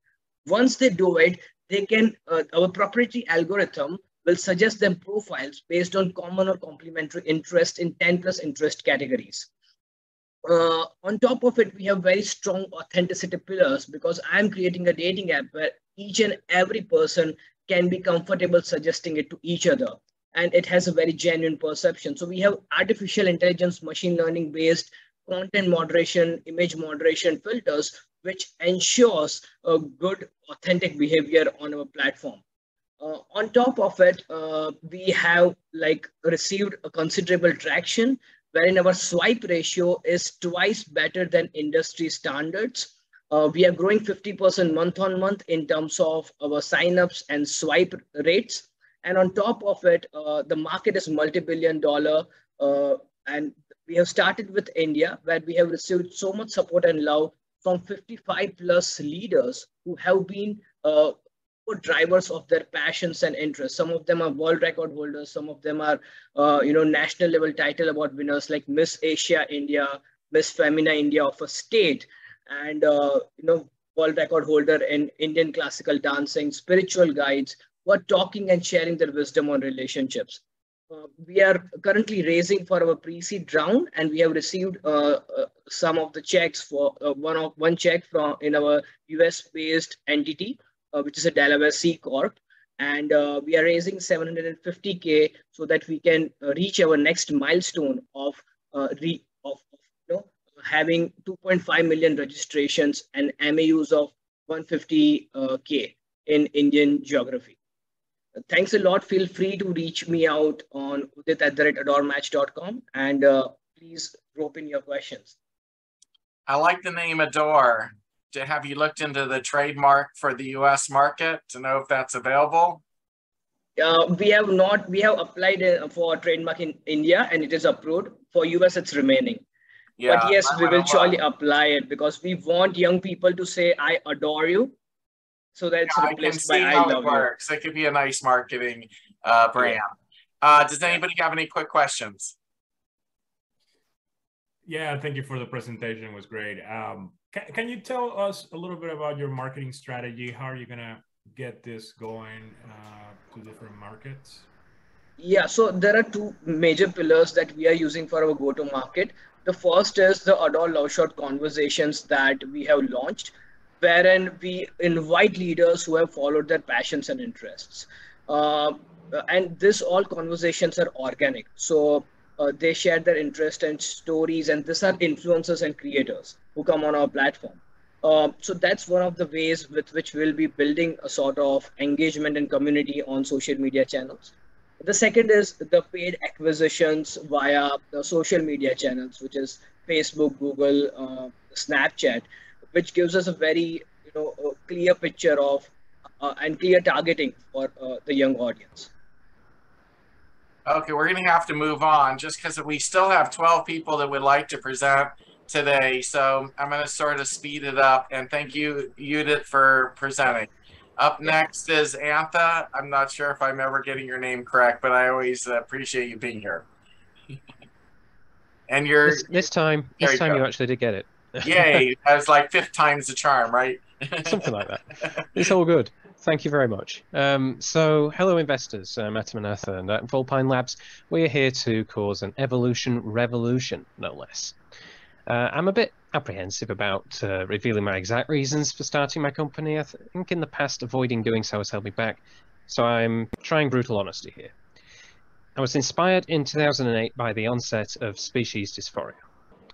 Once they do it, they can, our proprietary algorithm will suggest them profiles based on common or complementary interest in 10 plus interest categories. On top of it, we have very strong authenticity pillars because I'm creating a dating app where each and every person can be comfortable suggesting it to each other. And it has a very genuine perception. So we have artificial intelligence, machine learning based content moderation, image moderation filters, which ensures a good authentic behavior on our platform. On top of it, we have received a considerable traction wherein our swipe ratio is twice better than industry standards. We are growing 50% month on month in terms of our signups and swipe rates. And on top of it, the market is multi-billion-dollar. And we have started with India, where we have received so much support and love from 55 plus leaders who have been drivers of their passions and interests. Some of them are world record holders. Some of them are, national level title award winners like Miss Asia India, Miss Femina India of a state, and, world record holder in Indian classical dancing, spiritual guides who are talking and sharing their wisdom on relationships. We are currently raising for our pre-seed round, and we have received some of the checks for one check from in our US-based entity, which is a Delaware C Corp, and we are raising 750K so that we can reach our next milestone of having 2.5 million registrations and MAUs of 150K in Indian geography. Thanks a lot. Feel free to reach me out on udit@adormatch.com, and please drop in your questions. I like the name Adore. Have you looked into the trademark for the US market to know if that's available? We have not. We have applied for a trademark in India and it is approved. For US, it's remaining. Yeah, but yes, we will surely apply it because we want young people to say, I adore you. So that it's replaced by I love you. It works. It could be a nice marketing brand. Yeah. Does anybody have any quick questions? Yeah, thank you for the presentation. It was great. Can you tell us a little bit about your marketing strategy? How are you going to get this going to different markets? Yeah, so there are two major pillars that we are using for our go-to-market. The first is the Adore Love Shot conversations that we have launched, wherein we invite leaders who have followed their passions and interests. And this all conversations are organic. So they share their interest and stories, and these are influencers and creators who come on our platform. So that's one of the ways with which we'll be building a sort of engagement and community on social media channels. The second is the paid acquisitions via the social media channels, which is Facebook, Google, Snapchat, which gives us a very clear picture of and clear targeting for the young audience. Okay, we're going to have to move on just because we still have 12 people that would like to present today. So I'm going to sort of speed it up. And thank you, Udit, for presenting. Up next is Antha. I'm not sure if I'm ever getting your name correct, but I always appreciate you being here. And you're this time you actually did get it. Yay! That was like 5th time's the charm, right? Something like that. It's all good. Thank you very much. So, hello investors, Matamanatha and Volpine Labs. We're here to cause an evolution revolution, no less. I'm a bit apprehensive about revealing my exact reasons for starting my company. I think in the past avoiding doing so has held me back, so I'm trying brutal honesty here. I was inspired in 2008 by the onset of species dysphoria,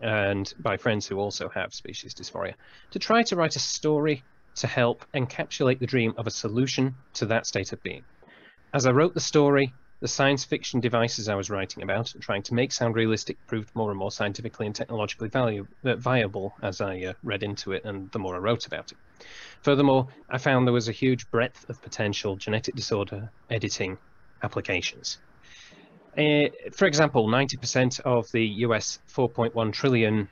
and by friends who also have species dysphoria, to try to write a story to help encapsulate the dream of a solution to that state of being. As I wrote the story, the science fiction devices I was writing about and trying to make sound realistic proved more and more scientifically and technologically viable as I read into it and the more I wrote about it. Furthermore, I found there was a huge breadth of potential genetic disorder editing applications. For example, 90% of the US $4.1 trillion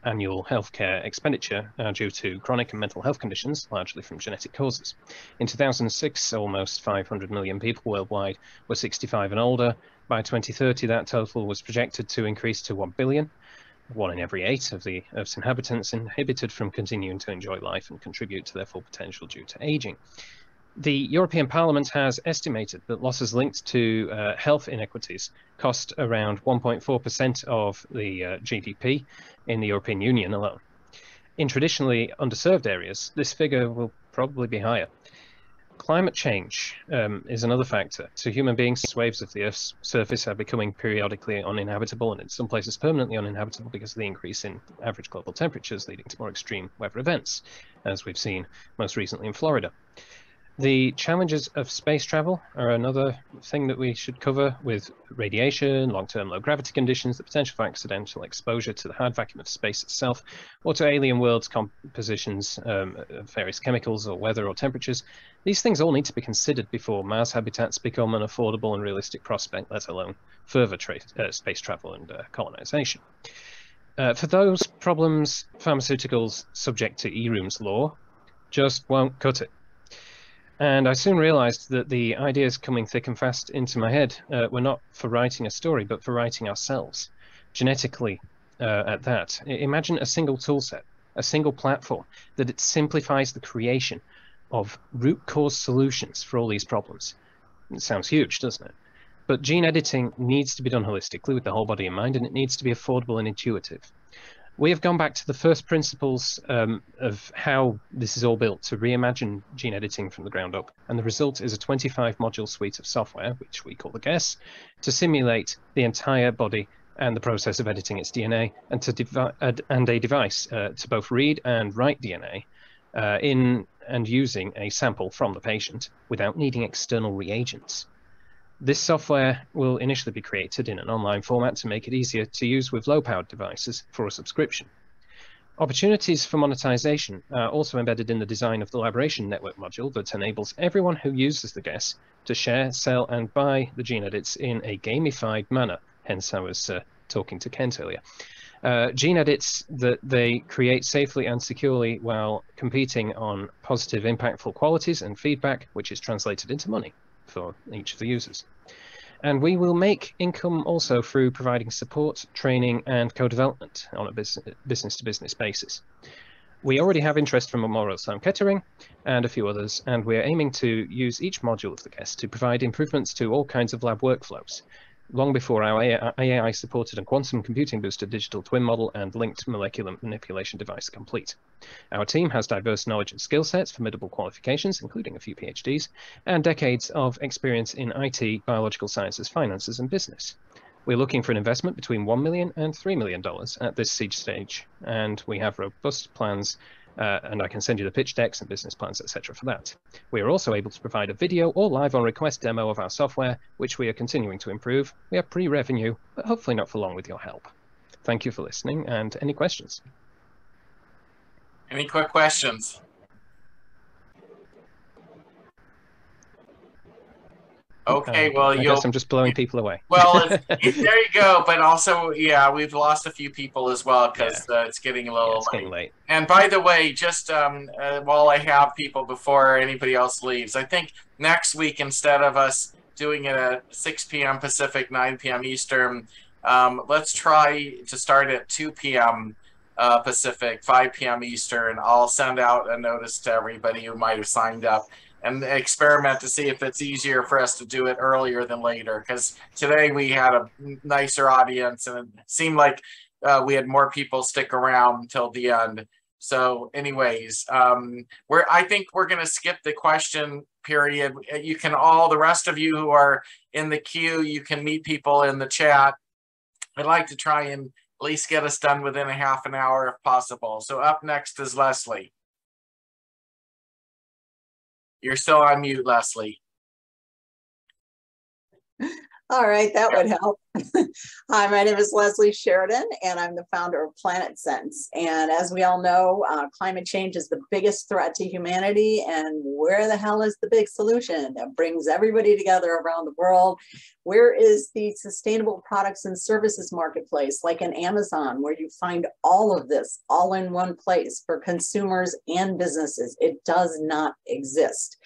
annual healthcare expenditure are due to chronic and mental health conditions, largely from genetic causes. In 2006, almost 500 million people worldwide were 65 and older. By 2030, that total was projected to increase to 1 billion. 1 in every 8 of the Earth's inhabitants inhibited from continuing to enjoy life and contribute to their full potential due to aging. The European Parliament has estimated that losses linked to health inequities cost around 1.4% of the GDP in the European Union alone. In traditionally underserved areas, this figure will probably be higher. Climate change is another factor. To human beings, waves of the Earth's surface are becoming periodically uninhabitable, and in some places permanently uninhabitable because of the increase in average global temperatures, leading to more extreme weather events, as we've seen most recently in Florida. The challenges of space travel are another thing that we should cover, with radiation, long-term low gravity conditions, the potential for accidental exposure to the hard vacuum of space itself, or to alien worlds compositions of various chemicals or weather or temperatures. These things all need to be considered before Mars habitats become an affordable and realistic prospect, let alone further space travel and colonization. For those problems, pharmaceuticals subject to E-Room's law just won't cut it. And I soon realized that the ideas coming thick and fast into my head were not for writing a story, but for writing ourselves, genetically at that. Imagine a single tool set, a single platform, that it simplifies the creation of root cause solutions for all these problems. It sounds huge, doesn't it? But gene editing needs to be done holistically with the whole body in mind, and it needs to be affordable and intuitive. We have gone back to the first principles of how this is all built to reimagine gene editing from the ground up, and the result is a 25-module suite of software, which we call the GESS, to simulate the entire body and the process of editing its DNA, and a device to both read and write DNA in and using a sample from the patient without needing external reagents. This software will initially be created in an online format to make it easier to use with low-powered devices for a subscription. Opportunities for monetization are also embedded in the design of the Elaboration Network module that enables everyone who uses the GESS to share, sell, and buy the gene edits in a gamified manner. Hence, I was talking to Kent earlier. Gene edits that they create safely and securely while competing on positive, impactful qualities and feedback, which is translated into money for each of the users. And we will make income also through providing support, training, and co-development on a business-to-business basis. We already have interest from Memorial Sloan Kettering and a few others, and we're aiming to use each module of the GESS to provide improvements to all kinds of lab workflows, long before our AI-supported and quantum computing-boosted digital twin model and linked molecular manipulation device are complete. Our team has diverse knowledge and skill sets, formidable qualifications, including a few PhDs, and decades of experience in IT, biological sciences, finances, and business. We're looking for an investment between $1 million and $3 million at this seed stage, and we have robust plans, and I can send you the pitch decks and business plans, etc. for that. We are also able to provide a video or live on request demo of our software, which we are continuing to improve. We are pre-revenue, but hopefully not for long with your help. Thank you for listening, and any questions? Any quick questions? Okay, well, I guess I'm just blowing people away. Well, there you go. But also, yeah, we've lost a few people as well because it's getting a little late. And by the way, just while I have people before anybody else leaves, I think next week, instead of us doing it at 6 p.m. Pacific, 9 p.m. Eastern, let's try to start at 2 p.m. Pacific, 5 p.m. Eastern. I'll send out a notice to everybody who might have signed up and experiment to see if it's easier for us to do it earlier than later. Because today we had a nicer audience and it seemed like we had more people stick around until the end. So anyways, I think we're going to skip the question period. You can the rest of you who are in the queue, you can meet people in the chat. I'd like to try and at least get us done within a half an hour if possible. So up next is Leslie. You're still on mute, Leslie. All right, that would help. Hi, my name is Leslie Sheridan, and I'm the founder of Planet Sense. And as we all know, climate change is the biggest threat to humanity. And where the hell is the big solution that brings everybody together around the world? Where is the sustainable products and services marketplace, like an Amazon, where you find all of this all in one place for consumers and businesses? It does not exist.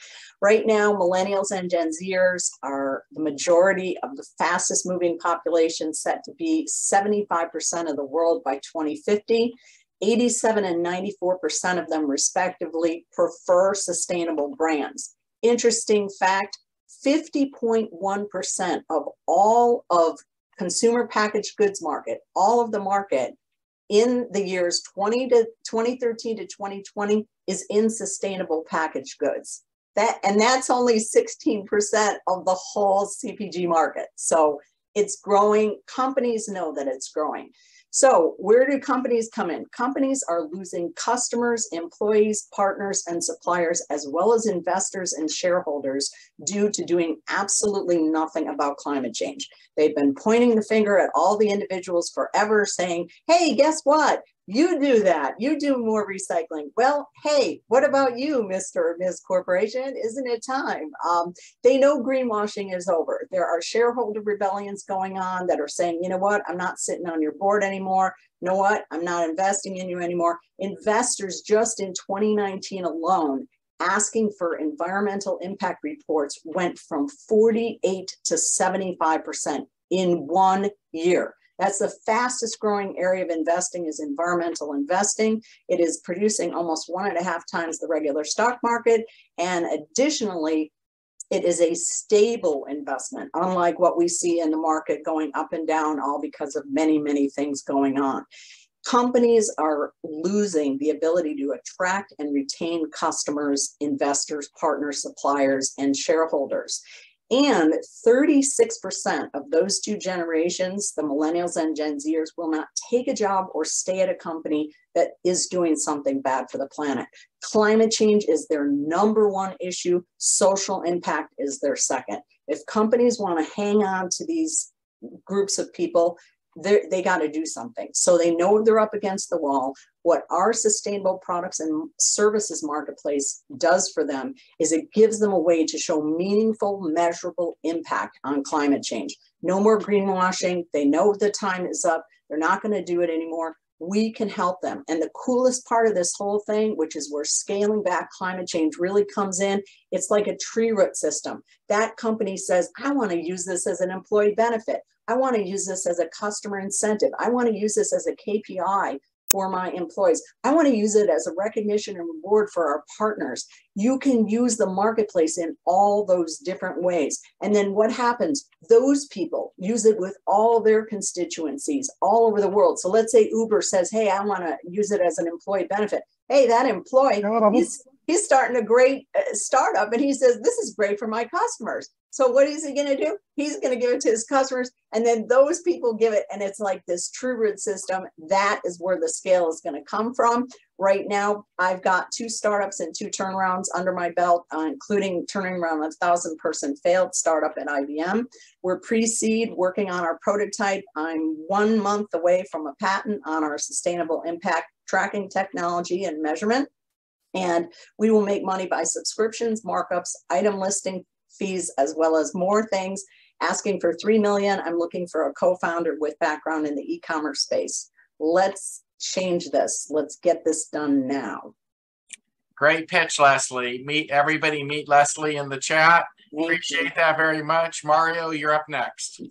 Right now, millennials and Gen Zers are the majority of the fastest moving population population set to be 75% of the world by 2050. 87 and 94% of them respectively prefer sustainable brands. Interesting fact, 50.1% of all of consumer packaged goods market, all of the market in the years 2013 to 2020 is in sustainable packaged goods. And that's only 16% of the whole CPG market. So it's growing. Companies know that it's growing. So where do companies come in? Companies are losing customers, employees, partners, and suppliers, as well as investors and shareholders due to doing absolutely nothing about climate change. They've been pointing the finger at all the individuals forever saying, hey, guess what? You do that. You do more recycling. Well, hey, what about you, Mr. or Ms. Corporation? Isn't it time? They know greenwashing is over. There are shareholder rebellions going on that are saying, you know what? I'm not sitting on your board anymore. You know what? I'm not investing in you anymore. Investors just in 2019 alone asking for environmental impact reports went from 48 to 75% in 1 year. That's the fastest growing area of investing is environmental investing. It is producing almost 1.5 times the regular stock market. And additionally, it is a stable investment, unlike what we see in the market going up and down, all because of many, many things going on. Companies are losing the ability to attract and retain customers, investors, partners, suppliers, and shareholders. And 36% of those two generations, the millennials and Gen Zers, will not take a job or stay at a company that is doing something bad for the planet. Climate change is their #1 issue. Social impact is their second. If companies want to hang on to these groups of people, they got to do something. So they know they're up against the wall. What our sustainable products and services marketplace does for them is it gives them a way to show meaningful, measurable impact on climate change. No more greenwashing. They know the time is up. They're not going to do it anymore. We can help them. And the coolest part of this whole thing, which is where scaling back climate change really comes in, it's like a tree root system. That company says, I want to use this as an employee benefit. I want to use this as a customer incentive. I want to use this as a KPI for my employees. I want to use it as a recognition and reward for our partners. You can use the marketplace in all those different ways. And then what happens? Those people use it with all their constituencies all over the world. So let's say Uber says, hey, I want to use it as an employee benefit. Hey, that employee, he's starting a great startup and he says, this is great for my customers. So what is he going to do? He's going to give it to his customers, and then those people give it, and it's like this true root system. That is where the scale is going to come from. Right now, I've got 2 startups and 2 turnarounds under my belt, including turning around a 1,000-person failed startup at IBM. We're pre-seed, working on our prototype. I'm 1 month away from a patent on our sustainable impact tracking technology and measurement. And we will make money by subscriptions, markups, item listing fees, as well as more things. Asking for $3 million. I'm looking for a co-founder with background in the e-commerce space. Let's change this. Let's get this done now. Great pitch, Leslie. Meet Leslie in the chat. Appreciate that very much. Mario, you're up next.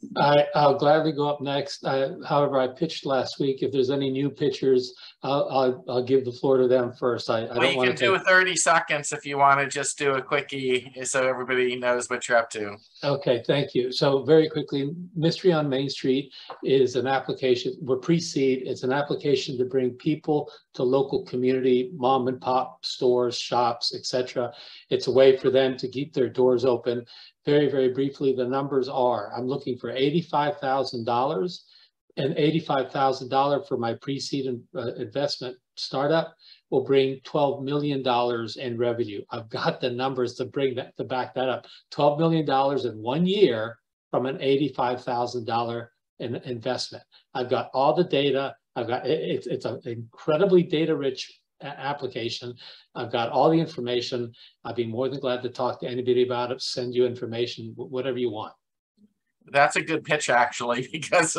I'll gladly go up next. However, I pitched last week. If there's any new pitchers, I'll give the floor to them first. I don't want to do 30 seconds if you want to just do a quickie so everybody knows what you're up to. Okay, thank you. So very quickly, Mystery on Main Street is an application. We're pre-seed. It's an application to bring people to local community, mom and pop stores, shops, etc. It's a way for them to keep their doors open. Very, very briefly, the numbers are, I'm looking for $85,000 and $85,000 for my pre-seed investment startup will bring $12 million in revenue. I've got the numbers to back that up. $12 million in 1 year from an $85,000 investment. I've got all the data. I've got it's an incredibly data-rich application. I've got all the information. I'd be more than glad to talk to anybody about it, send you information, whatever you want. That's a good pitch, actually, because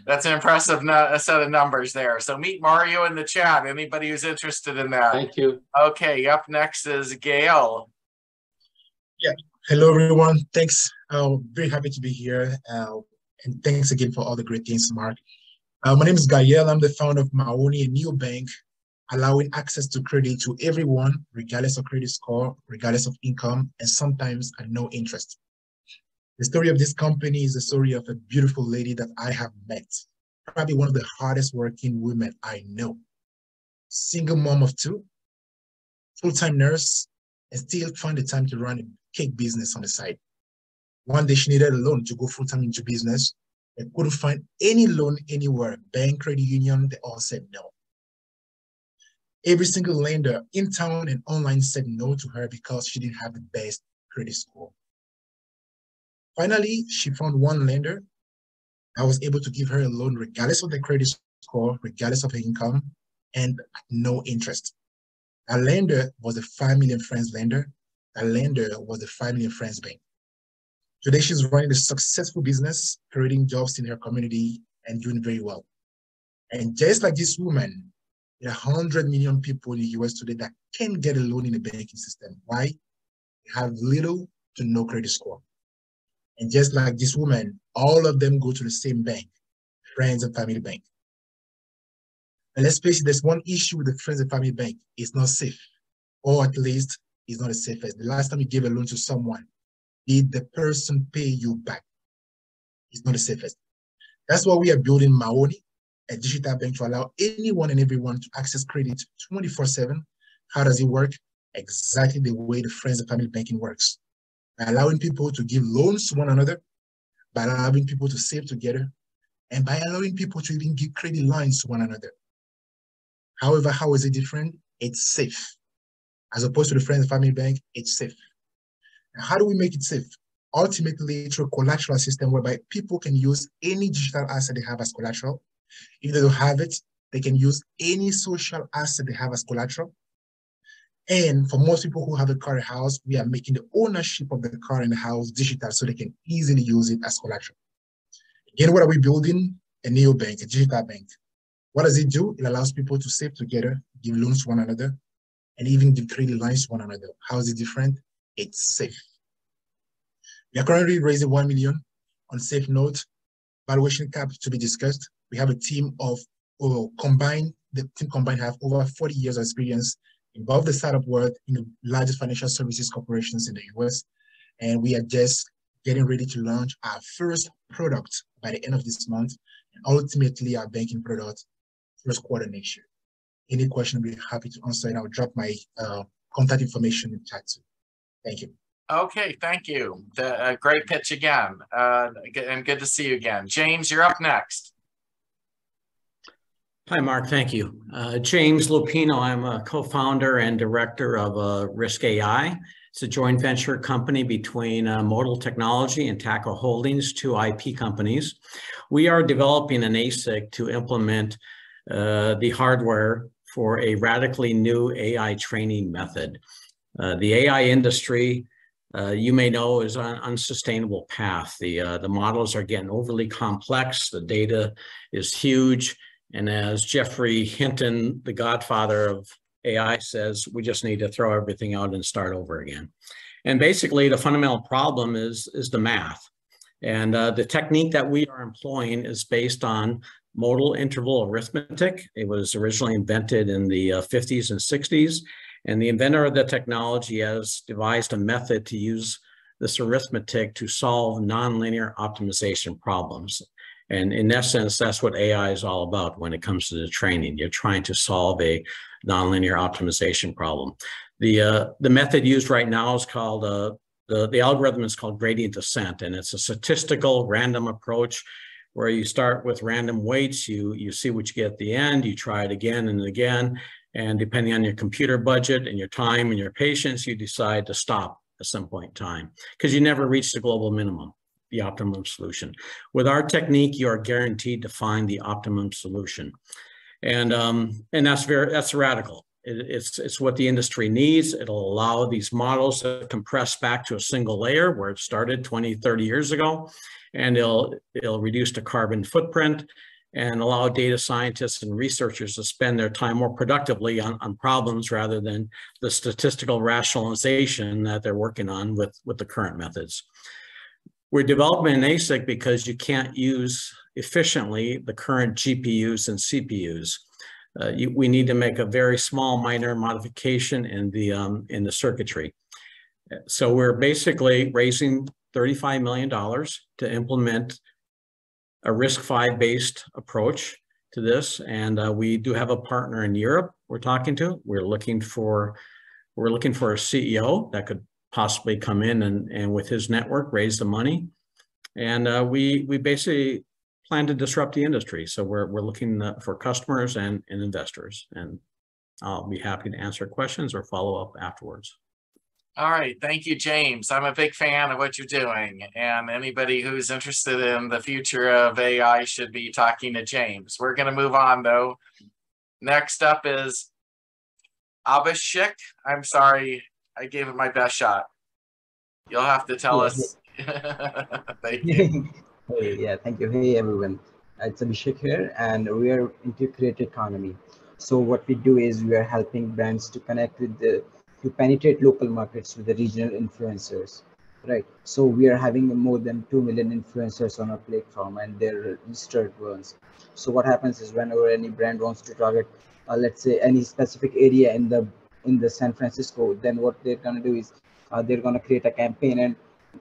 that's an impressive set of numbers there. So meet Mario in the chat. Anybody who's interested in that. Thank you. Okay, up next is Gail. Yeah. Hello, everyone. Thanks. Very happy to be here. And thanks again for all the great things, Mark. My name is Gael. I'm the founder of Mahoney, a neobank, allowing access to credit to everyone, regardless of credit score, regardless of income, and sometimes at no interest. The story of this company is the story of a beautiful lady that I have met, probably one of the hardest working women I know. Single mom of 2, full-time nurse, and still find the time to run a cake business on the side. One day she needed a loan to go full-time into business and couldn't find any loan anywhere. Bank, credit union, they all said no. Every single lender in town and online said no to her because she didn't have the best credit score. Finally, she found one lender that was able to give her a loan regardless of the credit score, regardless of her income, and at no interest. That lender was a 5 million friends lender. That lender was a 5 million friends bank. Today, she's running a successful business, creating jobs in her community and doing very well. And just like this woman, there are 100 million people in the US today that can't get a loan in the banking system. Why? They have little to no credit score. And just like this woman, all of them go to the same bank, Friends and Family Bank. And let's face it, there's one issue with the Friends and Family Bank. It's not safe, or at least it's not the safest. The last time you gave a loan to someone, did the person pay you back? It's not the safest. That's why we are building Mahoney, a digital bank to allow anyone and everyone to access credit 24/7. How does it work? Exactly the way the Friends and Family Banking works. By allowing people to give loans to one another, by allowing people to save together, and by allowing people to even give credit lines to one another. However, how is it different? It's safe. As opposed to the Friends and Family Bank, it's safe. Now, how do we make it safe? Ultimately, through a collateral system whereby people can use any digital asset they have as collateral. If they don't have it, they can use any social asset they have as collateral. And for most people who have a car or house, we are making the ownership of the car and the house digital so they can easily use it as collateral. Again, what are we building? A neobank, a digital bank. What does it do? It allows people to save together, give loans to one another, and even give credit lines to one another. How is it different? It's safe. We are currently raising 1 million on safe note, valuation cap to be discussed. We have a team of the team combined have over 40 years of experience involved the startup world in the largest financial services corporations in the US. And we are just getting ready to launch our first product by the end of this month, and ultimately our banking product first quarter next year. Any question, I'll be happy to answer, and I'll drop my contact information in the chat too. Thank you. Okay, thank you. Great pitch again, and good to see you again. James, you're up next. Hi, Mark. Thank you. James Lupino. I'm a co-founder and director of Risk AI. It's a joint venture company between Modal Technology and Taco Holdings, 2 IP companies. We are developing an ASIC to implement the hardware for a radically new AI training method. The AI industry, you may know, is on an unsustainable path. The models are getting overly complex. The data is huge. And as Jeffrey Hinton, the godfather of AI, says, we just need to throw everything out and start over again. And basically, the fundamental problem is the math. And the technique that we are employing is based on modal interval arithmetic. It was originally invented in the 50s and 60s. And the inventor of the technology has devised a method to use this arithmetic to solve nonlinear optimization problems. And in essence, that's what AI is all about when it comes to the training. You're trying to solve a nonlinear optimization problem. The method used right now is called, the algorithm is called gradient descent, and it's a statistical random approach where you start with random weights, you see what you get at the end, you try it again and again, and depending on your computer budget and your time and your patience, you decide to stop at some point in time because you never reach the global minimum, the optimum solution. With our technique, you are guaranteed to find the optimum solution. And that's radical. It's what the industry needs. It'll allow these models to compress back to a single layer where it started 20, 30 years ago. And it'll reduce the carbon footprint and allow data scientists and researchers to spend their time more productively on problems rather than the statistical rationalization that they're working on with the current methods. We're developing an ASIC because you can't use efficiently the current GPUs and CPUs. We need to make a very small minor modification in the circuitry. So we're basically raising $35 million to implement a RISC-V based approach to this. And we do have a partner in Europe we're talking to. We're looking for a CEO that could possibly come in and with his network raise the money. And we basically plan to disrupt the industry. So we're looking for customers and investors. And I'll be happy to answer questions or follow up afterwards. All right, thank you, James. I'm a big fan of what you're doing, and anybody who's interested in the future of AI should be talking to James. We're going to move on, though. Next up is Abhishek. I'm sorry, I gave it my best shot. You'll have to tell us. Thank you. Hey, yeah, thank you. Hey, everyone. It's Abhishek here, and we are into creator economy. So what we do is we are helping brands to connect with to penetrate local markets with the regional influencers, right? So we are having more than 2 million influencers on our platform, and they're registered ones. So what happens is whenever any brand wants to target, let's say, any specific area in the San Francisco, then what they're going to do is they're going to create a campaign, and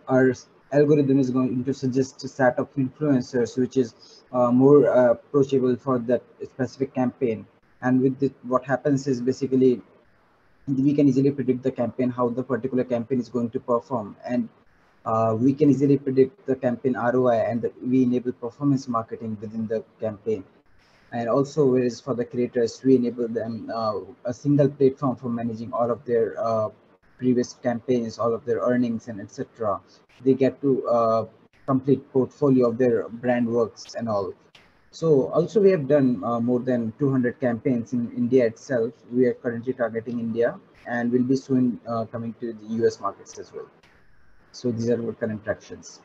our algorithm is going to suggest a set of influencers which is more approachable for that specific campaign. And with this, what happens is basically we can easily predict the campaign, how the particular campaign is going to perform, and we can easily predict the campaign ROI, and we enable performance marketing within the campaign. And also, whereas for the creators, we enable them a single platform for managing all of their previous campaigns, all of their earnings, and etc. They get to complete portfolio of their brand works and all. So also we have done more than 200 campaigns in India itself. We are currently targeting India and will be soon coming to the US markets as well. So these are our current tractions.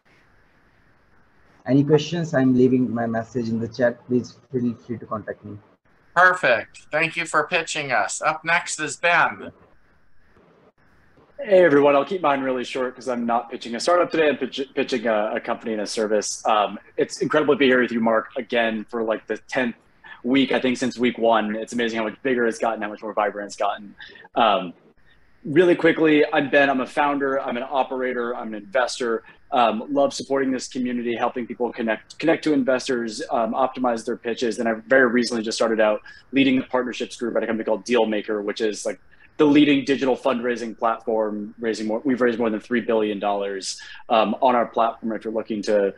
Any questions? I'm leaving my message in the chat. Please feel free to contact me. Perfect. Thank you for pitching us. Up next is Ben. Hey everyone, I'll keep mine really short because I'm not pitching a startup today. I'm pitching a company and a service. It's incredible to be here with you, Mark, again for like the 10th week, I think, since week 1. It's amazing how much bigger it's gotten, how much more vibrant it's gotten. Really quickly, I'm Ben. I'm a founder. I'm an operator. I'm an investor. Love supporting this community, helping people connect to investors, optimize their pitches. And I very recently just started out leading the partnerships group at a company called Dealmaker, which is like the leading digital fundraising platform. We've raised more than $3 billion on our platform. If you're looking to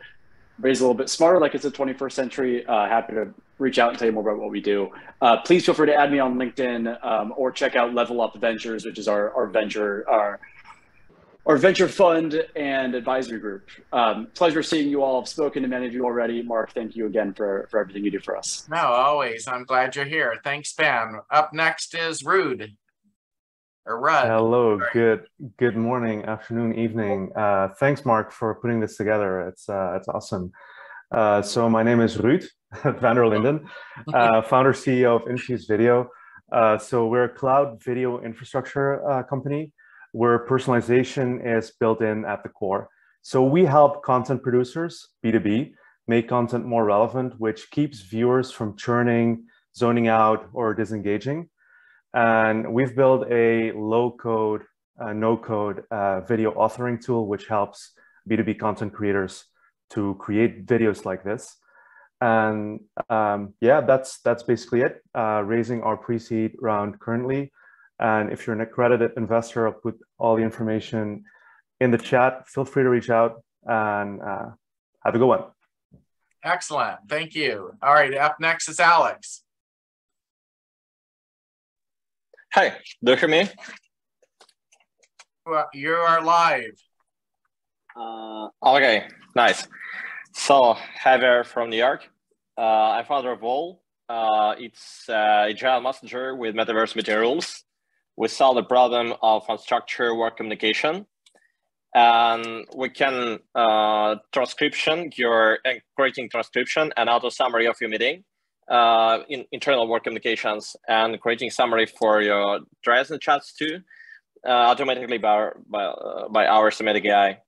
raise a little bit smarter, like it's the 21st century, happy to reach out and tell you more about what we do. Please feel free to add me on LinkedIn or check out Level Up Ventures, which is our venture fund and advisory group. Pleasure seeing you all. I've spoken to many of you already. Mark, thank you again for everything you do for us. No, always. I'm glad you're here. Thanks, Ben. Up next is Rude. Or Rudd. Hello, good morning, afternoon, evening. Thanks, Mark, for putting this together. It's awesome. So my name is Ruud van der Linden, founder CEO of Infuse Video. So we're a cloud video infrastructure company where personalization is built in at the core. So we help content producers, B2B, make content more relevant, which keeps viewers from churning, zoning out, or disengaging. And we've built a low-code, no-code video authoring tool, which helps B2B content creators to create videos like this. And yeah, that's basically it. Raising our pre-seed round currently. And if you're an accredited investor, I'll put all the information in the chat. Feel free to reach out and have a good one. Excellent. Thank you. All right. Up next is Alex. Hi, do you hear me? You are live. Okay, nice. So, Javier from New York. I'm founder of Vol. It's a general messenger with metaverse meeting rooms. We solve the problem of unstructured work communication. And we can creating transcription and auto summary of your meeting. In internal work communications and creating summary for your threads and chats too, automatically by our semantic AI.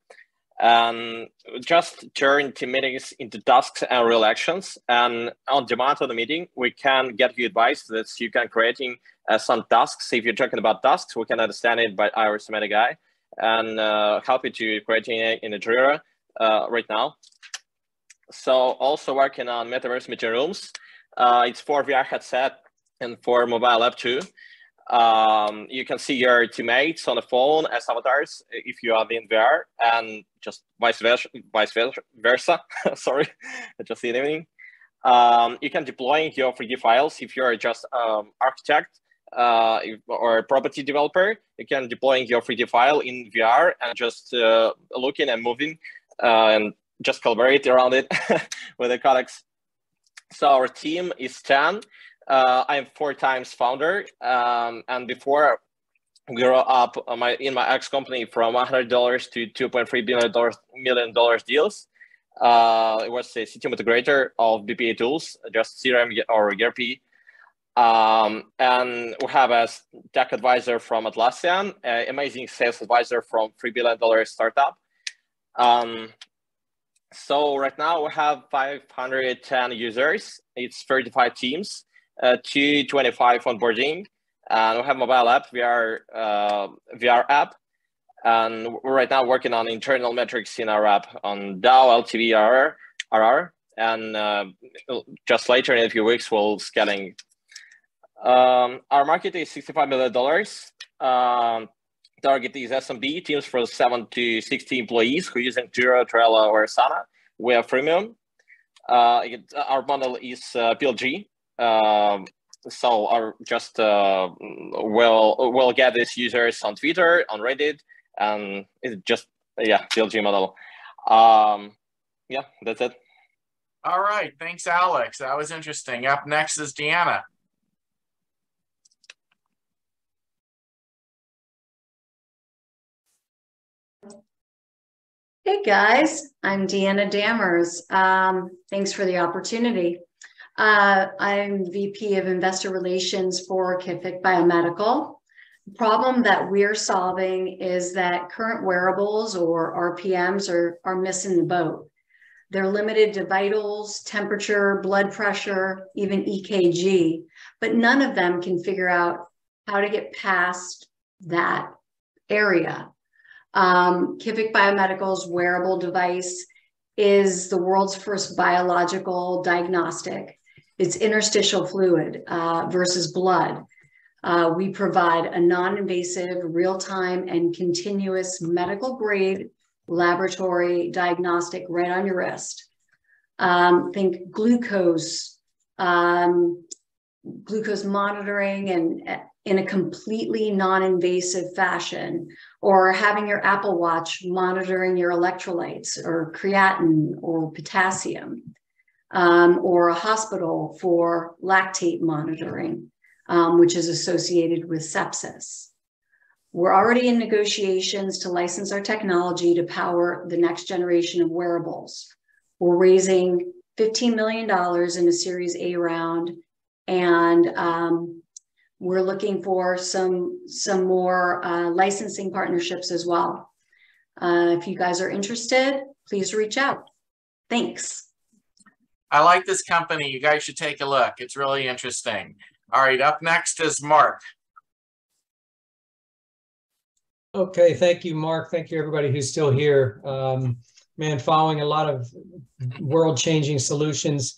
and just turn team meetings into tasks and real actions. And on demand of the meeting, we can get you advice that you can creating some tasks. If you're talking about tasks, we can understand it by our semantic guy and help you to creating it in a Jira right now. So also working on metaverse meeting rooms. It's for VR headset and for mobile app too. You can see your teammates on the phone as avatars if you are in VR, and just vice versa. Sorry, I just see it evening. You can deploy your 3D files if you're just architect or a property developer. You can deploy your 3D file in VR and just looking and moving and just collaborate around it with the colleagues. So our team is 10. I'm 4 times founder, and before we grew up in my ex company from $100 to $2.3 million deals. It was a system integrator of BPA tools, just CRM or ERP. And we have a tech advisor from Atlassian, an amazing sales advisor from $3 billion startup. So right now we have 510 users. It's 35 teams, 225 onboarding, and we have mobile app, VR app, and we're right now working on internal metrics in our app on DAU, LTV, RR, and just later in a few weeks we'll scaling. Our market is $65 million. Target is SMB teams for 7 to 60 employees who are using Jira, Trello, or Asana. We have freemium. Our model is PLG. So our just we'll get these users on Twitter, on Reddit, and it's just PLG model. Yeah, that's it. All right, thanks, Alex. That was interesting. Up next is Deanna. Hey guys, I'm Deanna Dammers. Thanks for the opportunity. I'm VP of Investor Relations for Kimish Biomedical. The problem that we're solving is that current wearables or RPMs are missing the boat. They're limited to vitals, temperature, blood pressure, even EKG, but none of them can figure out how to get past that area. Kimish Biomedical's wearable device is the world's first biological diagnostic. It's interstitial fluid versus blood. We provide a non-invasive, real-time, and continuous medical-grade laboratory diagnostic right on your wrist. Think glucose, glucose monitoring and in a completely non-invasive fashion, or having your Apple Watch monitoring your electrolytes or creatinine or potassium, or a hospital for lactate monitoring, which is associated with sepsis. We're already in negotiations to license our technology to power the next generation of wearables. We're raising $15 million in a Series A round, and we're looking for some more licensing partnerships as well. If you guys are interested, please reach out. Thanks. I like this company. You guys should take a look. It's really interesting. All right, up next is Mark. Okay, thank you, Mark. Thank you, everybody who's still here. Man, following a lot of world-changing solutions.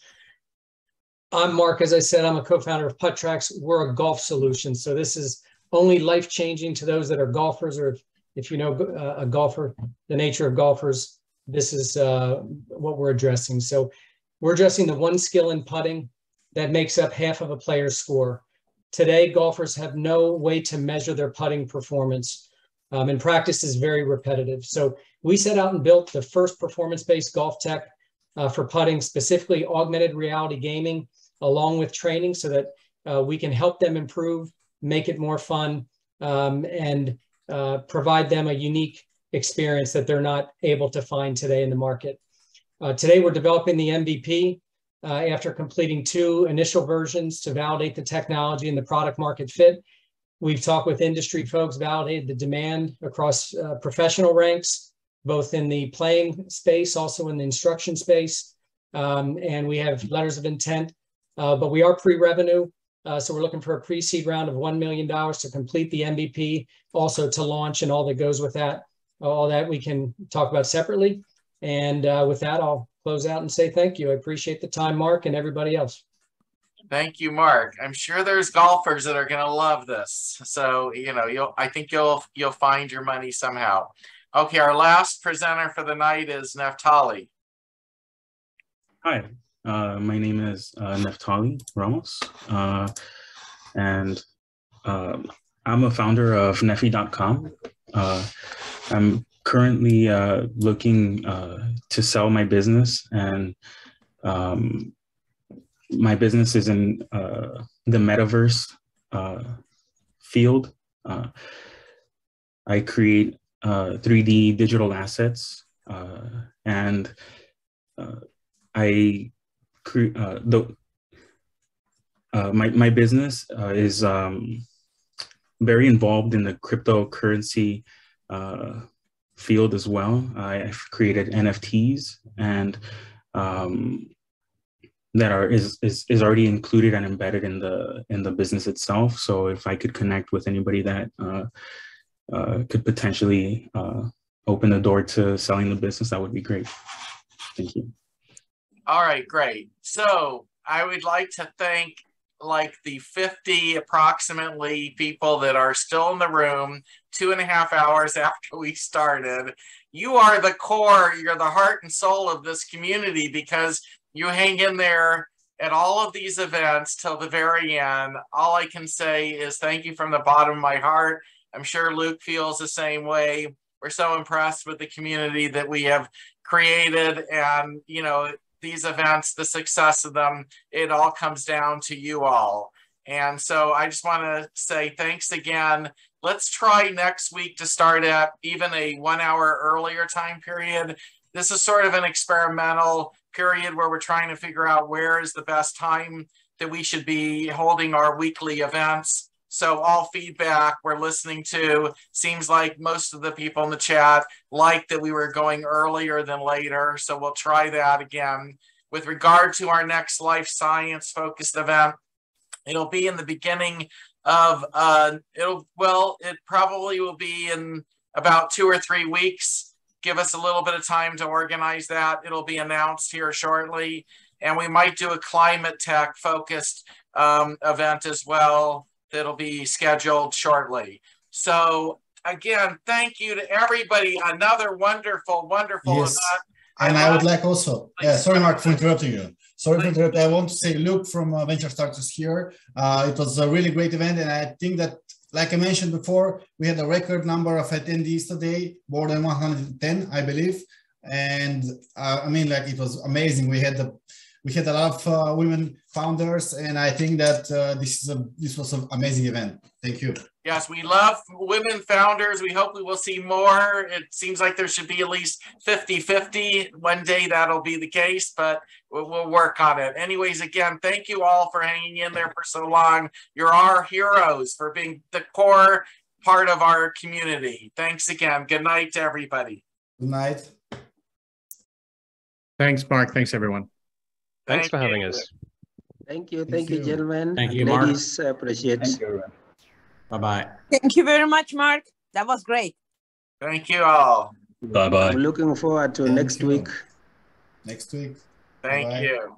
I'm Mark, as I said, I'm a co-founder of PuttTrax. We're a golf solution. So this is only life-changing to those that are golfers, or if you know a golfer, the nature of golfers, this is what we're addressing. So we're addressing the one skill in putting that makes up half of a player's score. Today, golfers have no way to measure their putting performance, and practice is very repetitive. So we set out and built the first performance-based golf tech for putting, specifically augmented reality gaming, along with training, so that we can help them improve, make it more fun, and provide them a unique experience that they're not able to find today in the market. Today, we're developing the MVP after completing 2 initial versions to validate the technology and the product market fit. We've talked with industry folks, validated the demand across professional ranks, both in the playing space, also in the instruction space. And we have letters of intent, but we are pre-revenue. So we're looking for a pre-seed round of $1 million to complete the MVP, also to launch and all that goes with that. All that we can talk about separately. And with that, I'll close out and say thank you. I appreciate the time, Mark, and everybody else. Thank you, Mark. I'm sure there's golfers that are going to love this. So, you know, I think you'll find your money somehow. Okay, our last presenter for the night is Naftali. Hi, my name is Naftali Ramos, and I'm a founder of Ntp.com. I'm currently looking to sell my business, and my business is in the metaverse field. I create 3D digital assets, and my business is very involved in the cryptocurrency field as well. I've created NFTs, and that is already included and embedded in the business itself. So if I could connect with anybody that could potentially open the door to selling the business, that would be great. Thank you. All right, great. So I would like to thank like the 50 approximately people that are still in the room 2.5 hours after we started. You are the core, you're the heart and soul of this community, because you hang in there at all of these events till the very end. All I can say is thank you from the bottom of my heart. I'm sure Luke feels the same way. We're so impressed with the community that we have created, and you know, these events, the success of them, it all comes down to you all. And so I just want to say thanks again. Let's try next week to start at even a 1 hour earlier time period. This is sort of an experimental period where we're trying to figure out where is the best time that we should be holding our weekly events. So all feedback we're listening to, seems like most of the people in the chat like that we were going earlier than later. So we'll try that again. With regard to our next life science focused event, it'll be in the beginning of, it probably will be in about 2 or 3 weeks. Give us a little bit of time to organize that. It'll be announced here shortly. And we might do a climate tech focused event as well. That'll be scheduled shortly. So again, thank you to everybody. Another wonderful, wonderful event. And I would like also, sorry, Mark, for interrupting you. Sorry for interrupting. I want to say, Luke from Venture Starters here. It was a really great event. And I think that, like I mentioned before, we had a record number of attendees today, more than 110, I believe. And I mean, like, it was amazing. We had a lot of women founders, and I think that this was an amazing event. Thank you. Yes, we love women founders. We hope we will see more. It seems like there should be at least 50-50. One day that'll be the case, but we'll work on it. Anyways, again, thank you all for hanging in there for so long. You're our heroes for being the core part of our community. Thanks again. Good night to everybody. Good night. Thanks, Mark. Thanks, everyone. Thanks for having us. Thank you, gentlemen. Thank you, Ladies, appreciate. Thank you. Bye-bye. Thank you very much, Mark. That was great. Thank you all. Bye-bye. I'm looking forward to next week. Next week. Thank you.